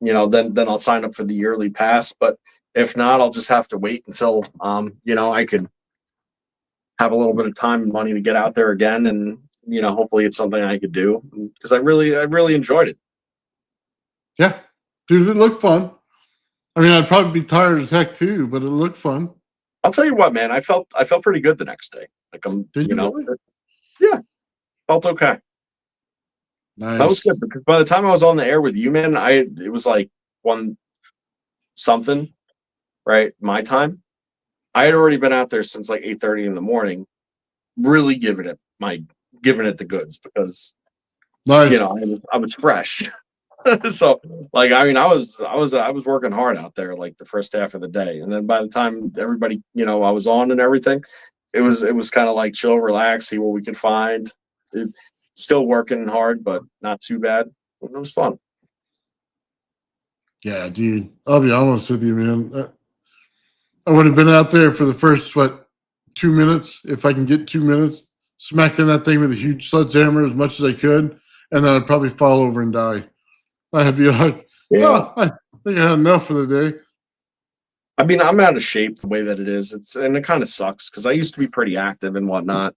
I'll sign up for the yearly pass. But if not, I'll just have to wait until I could have a little bit of time and money to get out there again, and hopefully it's something I could do, because I really enjoyed it. Yeah, dude, it looked fun. I mean, I'd probably be tired as heck too, but it looked fun. I'll tell you what, man, I felt pretty good the next day. Like Did you really? yeah, felt okay. Nice. That was good, because by the time I was on the air with you, man, it was like 1 something, right? My time. I had already been out there since like 8:30 in the morning, really giving it the goods, because Nice. I was fresh. So like, I mean, I was working hard out there like the first half of the day, and then by the time everybody, I was on and everything, it was kind of like chill, relax, see what we could find. Still working hard, but not too bad. It was fun. Yeah, dude. I'll be honest with you, man. I would have been out there for the first 2 minutes, if I can get 2 minutes, smacking that thing with a huge sledgehammer as much as I could, and then I'd probably fall over and die. I'd be like, Yeah. I think I had enough for the day. I mean, I'm out of shape the way that it is. And it kind of sucks, because I used to be pretty active and whatnot,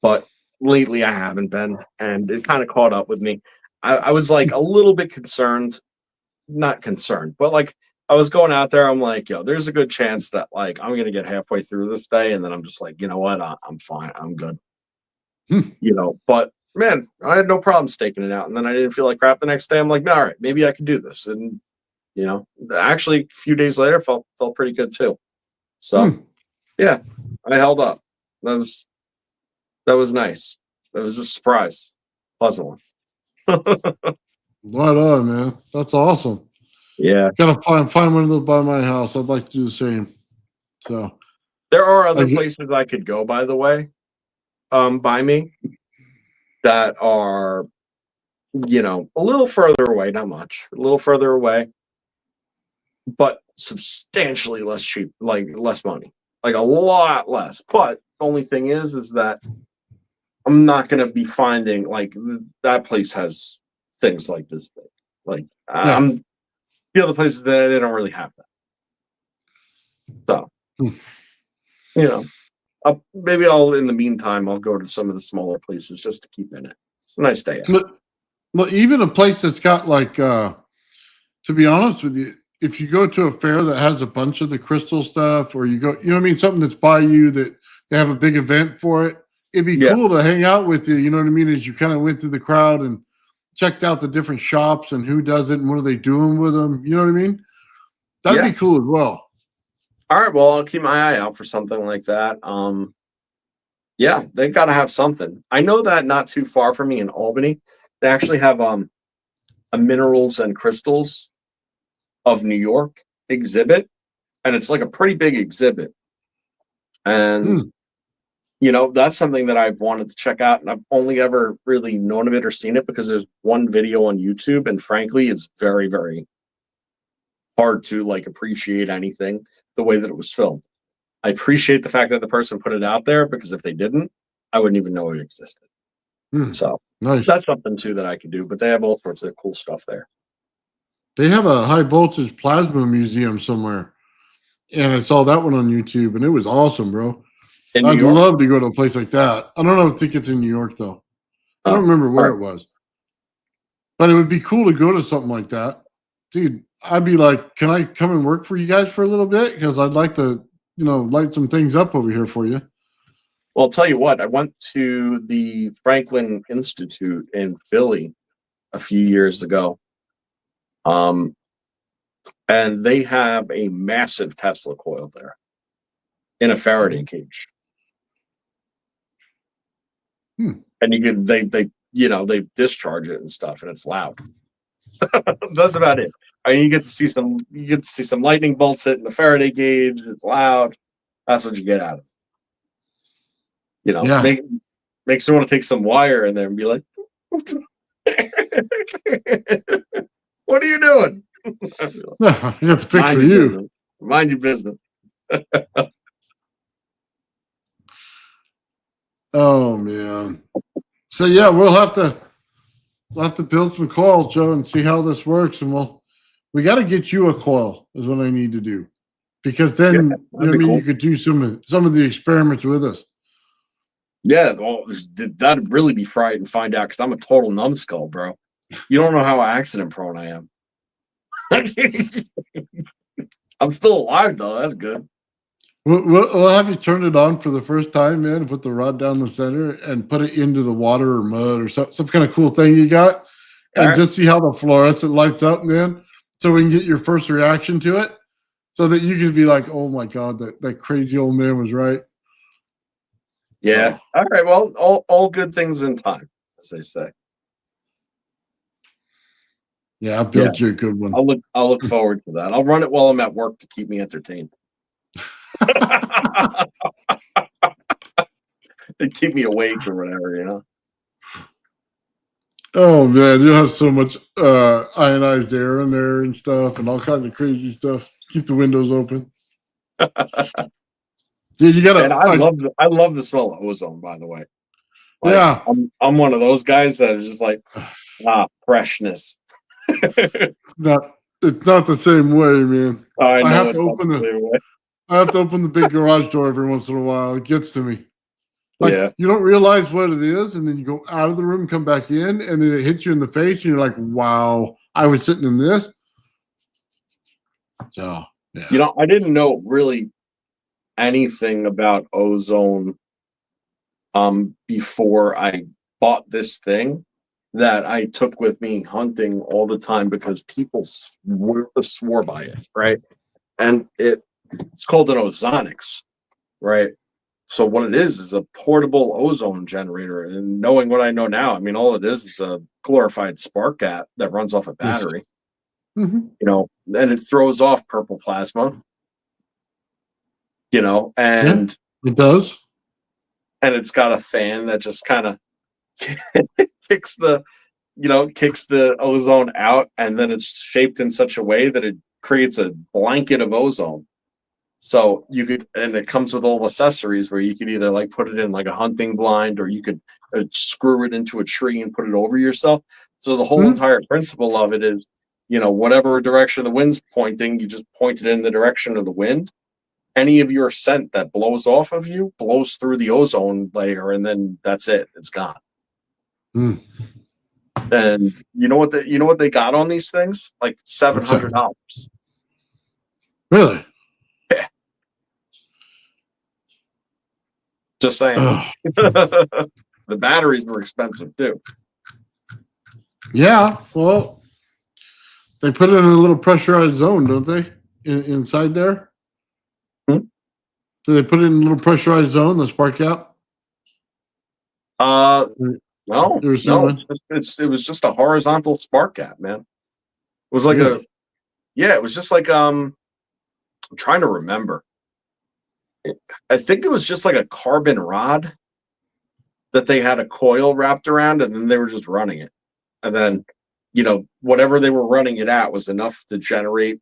but lately I haven't been, and it kind of caught up with me. I was like a little bit concerned, not concerned, but like I was going out there. I'm like, yo, there's a good chance that like I'm gonna get halfway through this day, and then I'm just like, you know what, I'm fine, I'm good. But man, I had no problem staking it out, and then I didn't feel like crap the next day. I'm like, all right, maybe I can do this, and actually a few days later felt pretty good too. So yeah, I held up. That was nice. That was a surprise, pleasant one. Right on, man. That's awesome. Yeah, Gotta find one of those by my house. I'd like to do the same. So there are other places I could go, by the way, by me, that are a little further away, not much, a little further away, but substantially less cheap, like less money, like a lot less. But the only thing is that I'm not going to be finding like that place has things like this thing. Like the other places that they don't really have that. So, maybe in the meantime, I'll go to some of the smaller places just to keep in it. It's a nice day out. Well, even a place that's got like, to be honest with you, if you go to a fair that has a bunch of the crystal stuff, or you go, you know what I mean, something that's by you that they have a big event for it, it'd be cool to hang out with you. You know what I mean? As you kind of went through the crowd and checked out the different shops and who does it and what are they doing with them. You know what I mean? That'd be cool as well. All right. Well, I'll keep my eye out for something like that. Yeah, they've got to have something. I know that not too far from me in Albany, they actually have a minerals and crystals of New York exhibit, and it's like a pretty big exhibit. And that's something that I've wanted to check out, and I've only ever really known of it or seen it because there's one video on YouTube, and frankly, it's very, very hard to like appreciate anything the way that it was filmed. I appreciate the fact that the person put it out there, because if they didn't, I wouldn't even know it existed. So nice. That's something too that I could do, but they have all sorts of cool stuff there. They have a high voltage plasma museum somewhere, and I saw that one on YouTube, and it was awesome, bro. I'd love to go to a place like that. I don't know if it's in New York though. I don't remember where it was, but it would be cool to go to something like that, dude. I'd be like, can I come and work for you guys for a little bit? Because I'd like to, light some things up over here for you. Well, I'll tell you what, I went to the Franklin Institute in Philly a few years ago. And they have a massive Tesla coil there in a Faraday cage. And they discharge it and stuff, and it's loud. That's about it. I mean, you get to see some lightning bolts hit in the Faraday cage. It's loud. That's what you get out of it. Makes you want to take some wire in there and be like, what are you doing? I got the picture of you. Mind your business. Oh man. So yeah, we'll have to build some coils, Joe, and see how this works. And we got to get you a coil is what I need to do, because then Yeah, you know what I be mean. cool. You could do some of the experiments with us. Yeah, well, that'd really be frightening to find out because I'm a total numbskull, bro. You don't know how accident prone I am. I'm still alive though. That's good. We'll have you turn it on for the first time, man, and put the rod down the center and put it into the water or mud or some kind of cool thing you got, and All just see how the fluorescent lights up, man, so we can get your first reaction to it, so that you can be like, oh my God, that crazy old man was right. Yeah. So, All right. Well, all good things in time, as they say. yeah, I built you a good one. I'll look forward to that. I'll run it while I'm at work to keep me entertained. To keep me awake or whatever, you know. Oh man, you have so much ionized air in there and stuff, and all kinds of crazy stuff. Keep the windows open. Dude, you gotta. And I love the smell of ozone, by the way. Like, Yeah. I'm one of those guys that are just like, freshness. It's not the same way, man. I know have it's to not open the same way. I have to open the big garage door every once in a while. It gets to me. Like, Yeah. you don't realize what it is, and then you go out of the room, come back in, and then it hits you in the face, and you're like, wow, I was sitting in this. So, yeah. You know, I didn't know really anything about ozone before I bought this thing that I took with me hunting all the time because people swore by it, right? And it's called an ozonics, right? So what it is a portable ozone generator. And knowing what I know now, I mean, all it is a glorified spark gap that runs off a battery, Mhm. you know, and it throws off purple plasma, you know, and It does. it's got a fan that just kind of kicks the ozone out, and then it's shaped in such a way that it creates a blanket of ozone. So you could, and it comes with all accessories where you could either like put it in like a hunting blind, or you could screw it into a tree and put it over yourself. So the whole entire principle of it is, you know, whatever direction the wind's pointing, you just point it in the direction of the wind. Any of your scent that blows off of you blows through the ozone layer, and then that's it. It's gone. Mm. And you know what they got on these things? Like $700. Really? Yeah. Just saying. Ugh. The batteries were expensive too. Yeah. Well, they put it in a little pressurized zone, don't they? Inside there? Hmm? Do they put it in a little pressurized zone, the spark gap? No. It was just a horizontal spark gap, man. It was like it was just like I'm trying to remember. I think it was just like a carbon rod that they had a coil wrapped around, and then they were just running it. And then, you know, whatever they were running it at was enough to generate,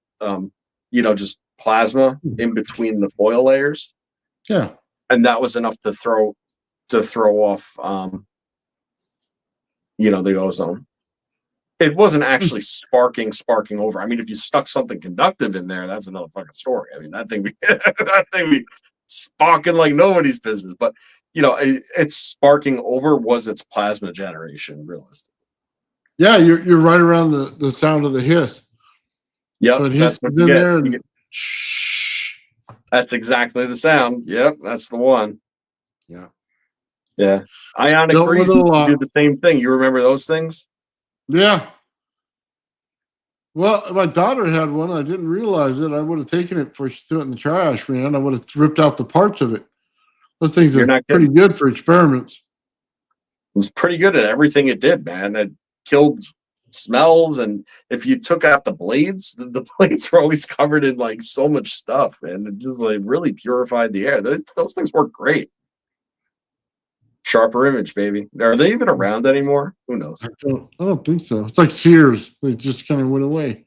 just plasma in between the coil layers. Yeah. And that was enough to throw off, the ozone. It wasn't actually sparking over. I mean, if you stuck something conductive in there, that's another fucking story. I mean, that thing be sparking like nobody's business. But it's sparking over was its plasma generation, realistically. Yeah, you're right around the sound of the hiss. Yep, So it that's hisses what in you get. there and shh. That's exactly the sound. Yep, that's the one. Yeah. Yeah. Ionic Dealt with grease it a lot. do the same thing. You remember those things? Yeah. Well, my daughter had one. I didn't realize it. I would have taken it before she threw it in the trash, man. I would have ripped out the parts of it. Those things You're are not pretty kidding. good for experiments. It was pretty good at everything it did, man. It killed smells, and if you took out the blades, the blades were always covered in like so much stuff, and it just like really purified the air. Those things work great. Sharper Image, baby. Are they even around anymore? Who knows? I don't think so. It's like Sears. They just kind of went away.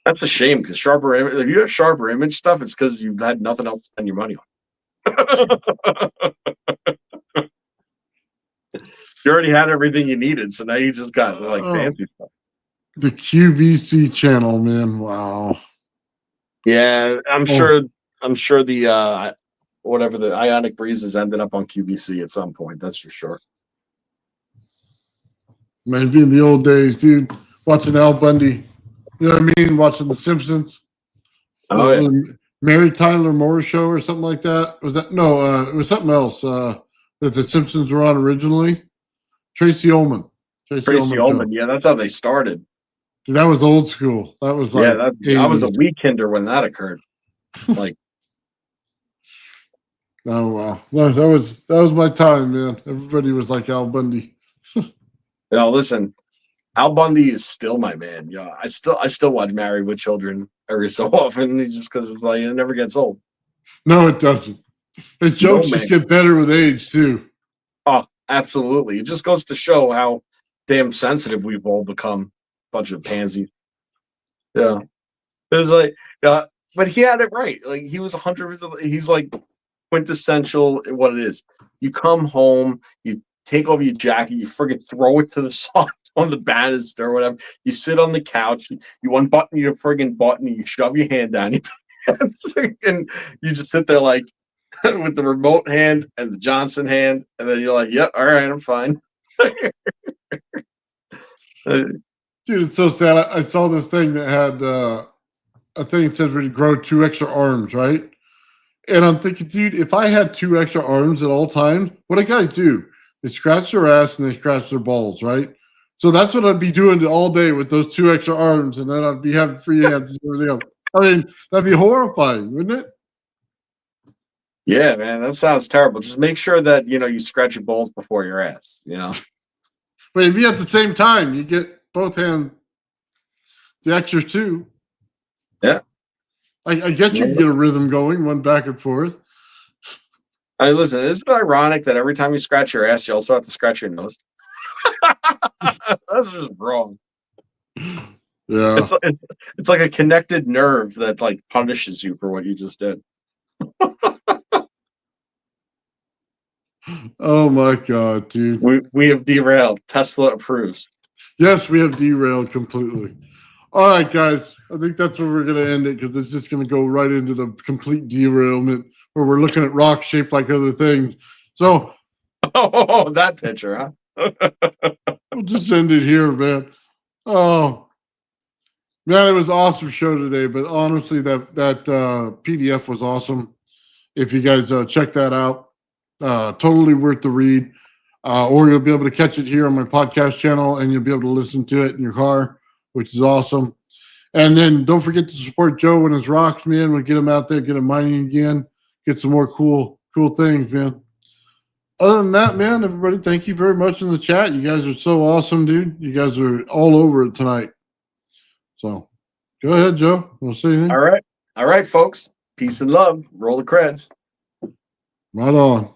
That's a shame, because Sharper Image, if you have Sharper Image stuff, it's because you've had nothing else to spend your money on. You already had everything you needed, so now you just got like fancy stuff. The QVC channel, man. Wow. Yeah, I'm sure the whatever the ionic breezes ended up on QVC at some point. That's for sure. Maybe in the old days, dude. Watching Al Bundy. You know what I mean? Watching The Simpsons. Oh yeah. Mary Tyler Moore Show or something like that. Was that no? It was something else that The Simpsons were on originally. Tracy Ullman. Tracy Ullman. Yeah, that's how they started. Dude, that was old school. That was like I was a weekender when that occurred. Like, oh wow, that was my time, man. Everybody was like Al Bundy. Listen, Al Bundy is still my man. Yeah, I still watch Married with Children every so often, just because it's like it never gets old. No, it doesn't. His jokes just get better with age too. Oh, absolutely. It just goes to show how damn sensitive we've all become. Bunch of pansies. Yeah. It was like, but he had it right. Like he was 100%. He's like quintessential in what it is. You come home, you take off your jacket, you friggin' throw it to the side on the banister or whatever. You sit on the couch, you unbutton your friggin' button, and you shove your hand down your pants, and you just sit there like with the remote hand and the Johnson hand, and then you're like, "Yep, all right, I'm fine." Dude, it's so sad. I saw this thing that had a thing that says we grow 2 extra arms, right? And I'm thinking, dude, if I had 2 extra arms at all times, what do guys do? They scratch their ass and they scratch their balls, right? So that's what I'd be doing all day with those 2 extra arms, and then I'd be having free hands and everything else. I mean, that'd be horrifying, wouldn't it? Yeah, man, that sounds terrible. Just make sure that you scratch your balls before your ass. But if you at the same time, you get both hands, the extra 2. Yeah. I guess you can get a rhythm going, one back and forth. Hey, listen, isn't it ironic that every time you scratch your ass, you also have to scratch your nose? That's just wrong. Yeah. It's like a connected nerve that like punishes you for what you just did. Oh my God, dude. We have derailed. Tesla approves. Yes, we have derailed completely. All right, guys. I think that's where we're going to end it because it's just going to go right into the complete derailment where we're looking at rocks shaped like other things. So, that picture, huh? we'll just end it here, man. Oh, man, it was an awesome show today. But honestly, that PDF was awesome. If you guys check that out, totally worth the read. Or you'll be able to catch it here on my podcast channel, and you'll be able to listen to it in your car, which is awesome. And then don't forget to support Joe and his rocks, man. We'll get him out there, get him mining again, get some more cool things, man. Other than that, man, everybody, thank you very much in the chat. You guys are so awesome, dude. You guys are all over it tonight. So go ahead, Joe. We'll see you then. All right, folks. Peace and love. Roll the creds. Right on.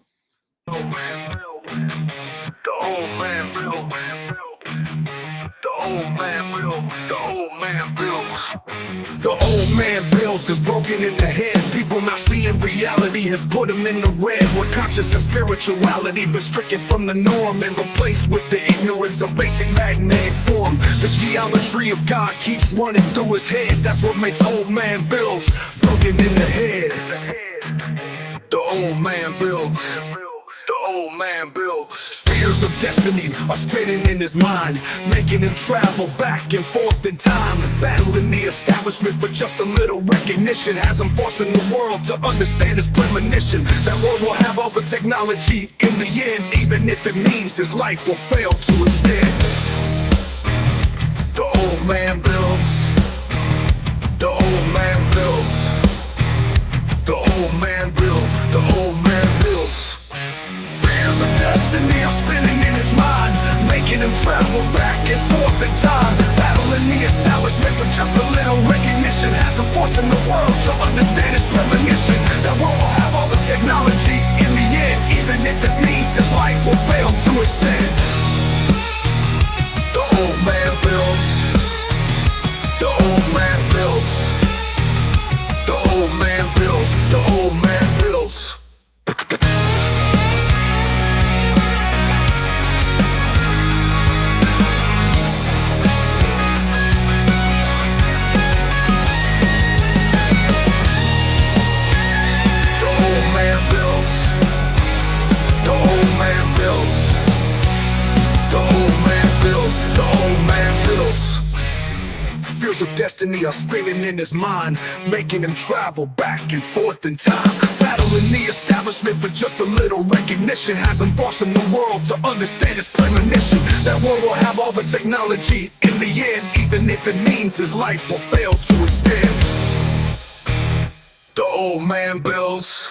The old man builds is broken in the head. People not seeing reality has put them in the red. Where conscious and spirituality been stricken from the norm and replaced with the ignorance of basic magnetic form. The geometry of God keeps running through his head. That's what makes old man builds broken in the head. The old man builds. The old man builds. Spheres of destiny are spinning in his mind, making him travel back and forth in time, battling the establishment for just a little recognition. Has him forcing the world to understand his premonition. That world will have all the technology in the end, even if it means his life will fail to extend. The old man builds. The old man builds. The old man builds. The old man builds. Fears of destiny are spinning in his mind, making him travel back and forth in time, battling the establishment for just a little recognition. Has him forcing the world to understand his premonition. That world will have all the technology in the end, even if it means his life will fail to extend. The old man builds. The old man builds. The old man builds. The old man builds. wheels of destiny are spinning in his mind, making him travel back and forth in time. Battling the establishment for just a little recognition has him forcing the world to understand his premonition. That world will have all the technology in the end, even if it means his life will fail to extend. The old man builds,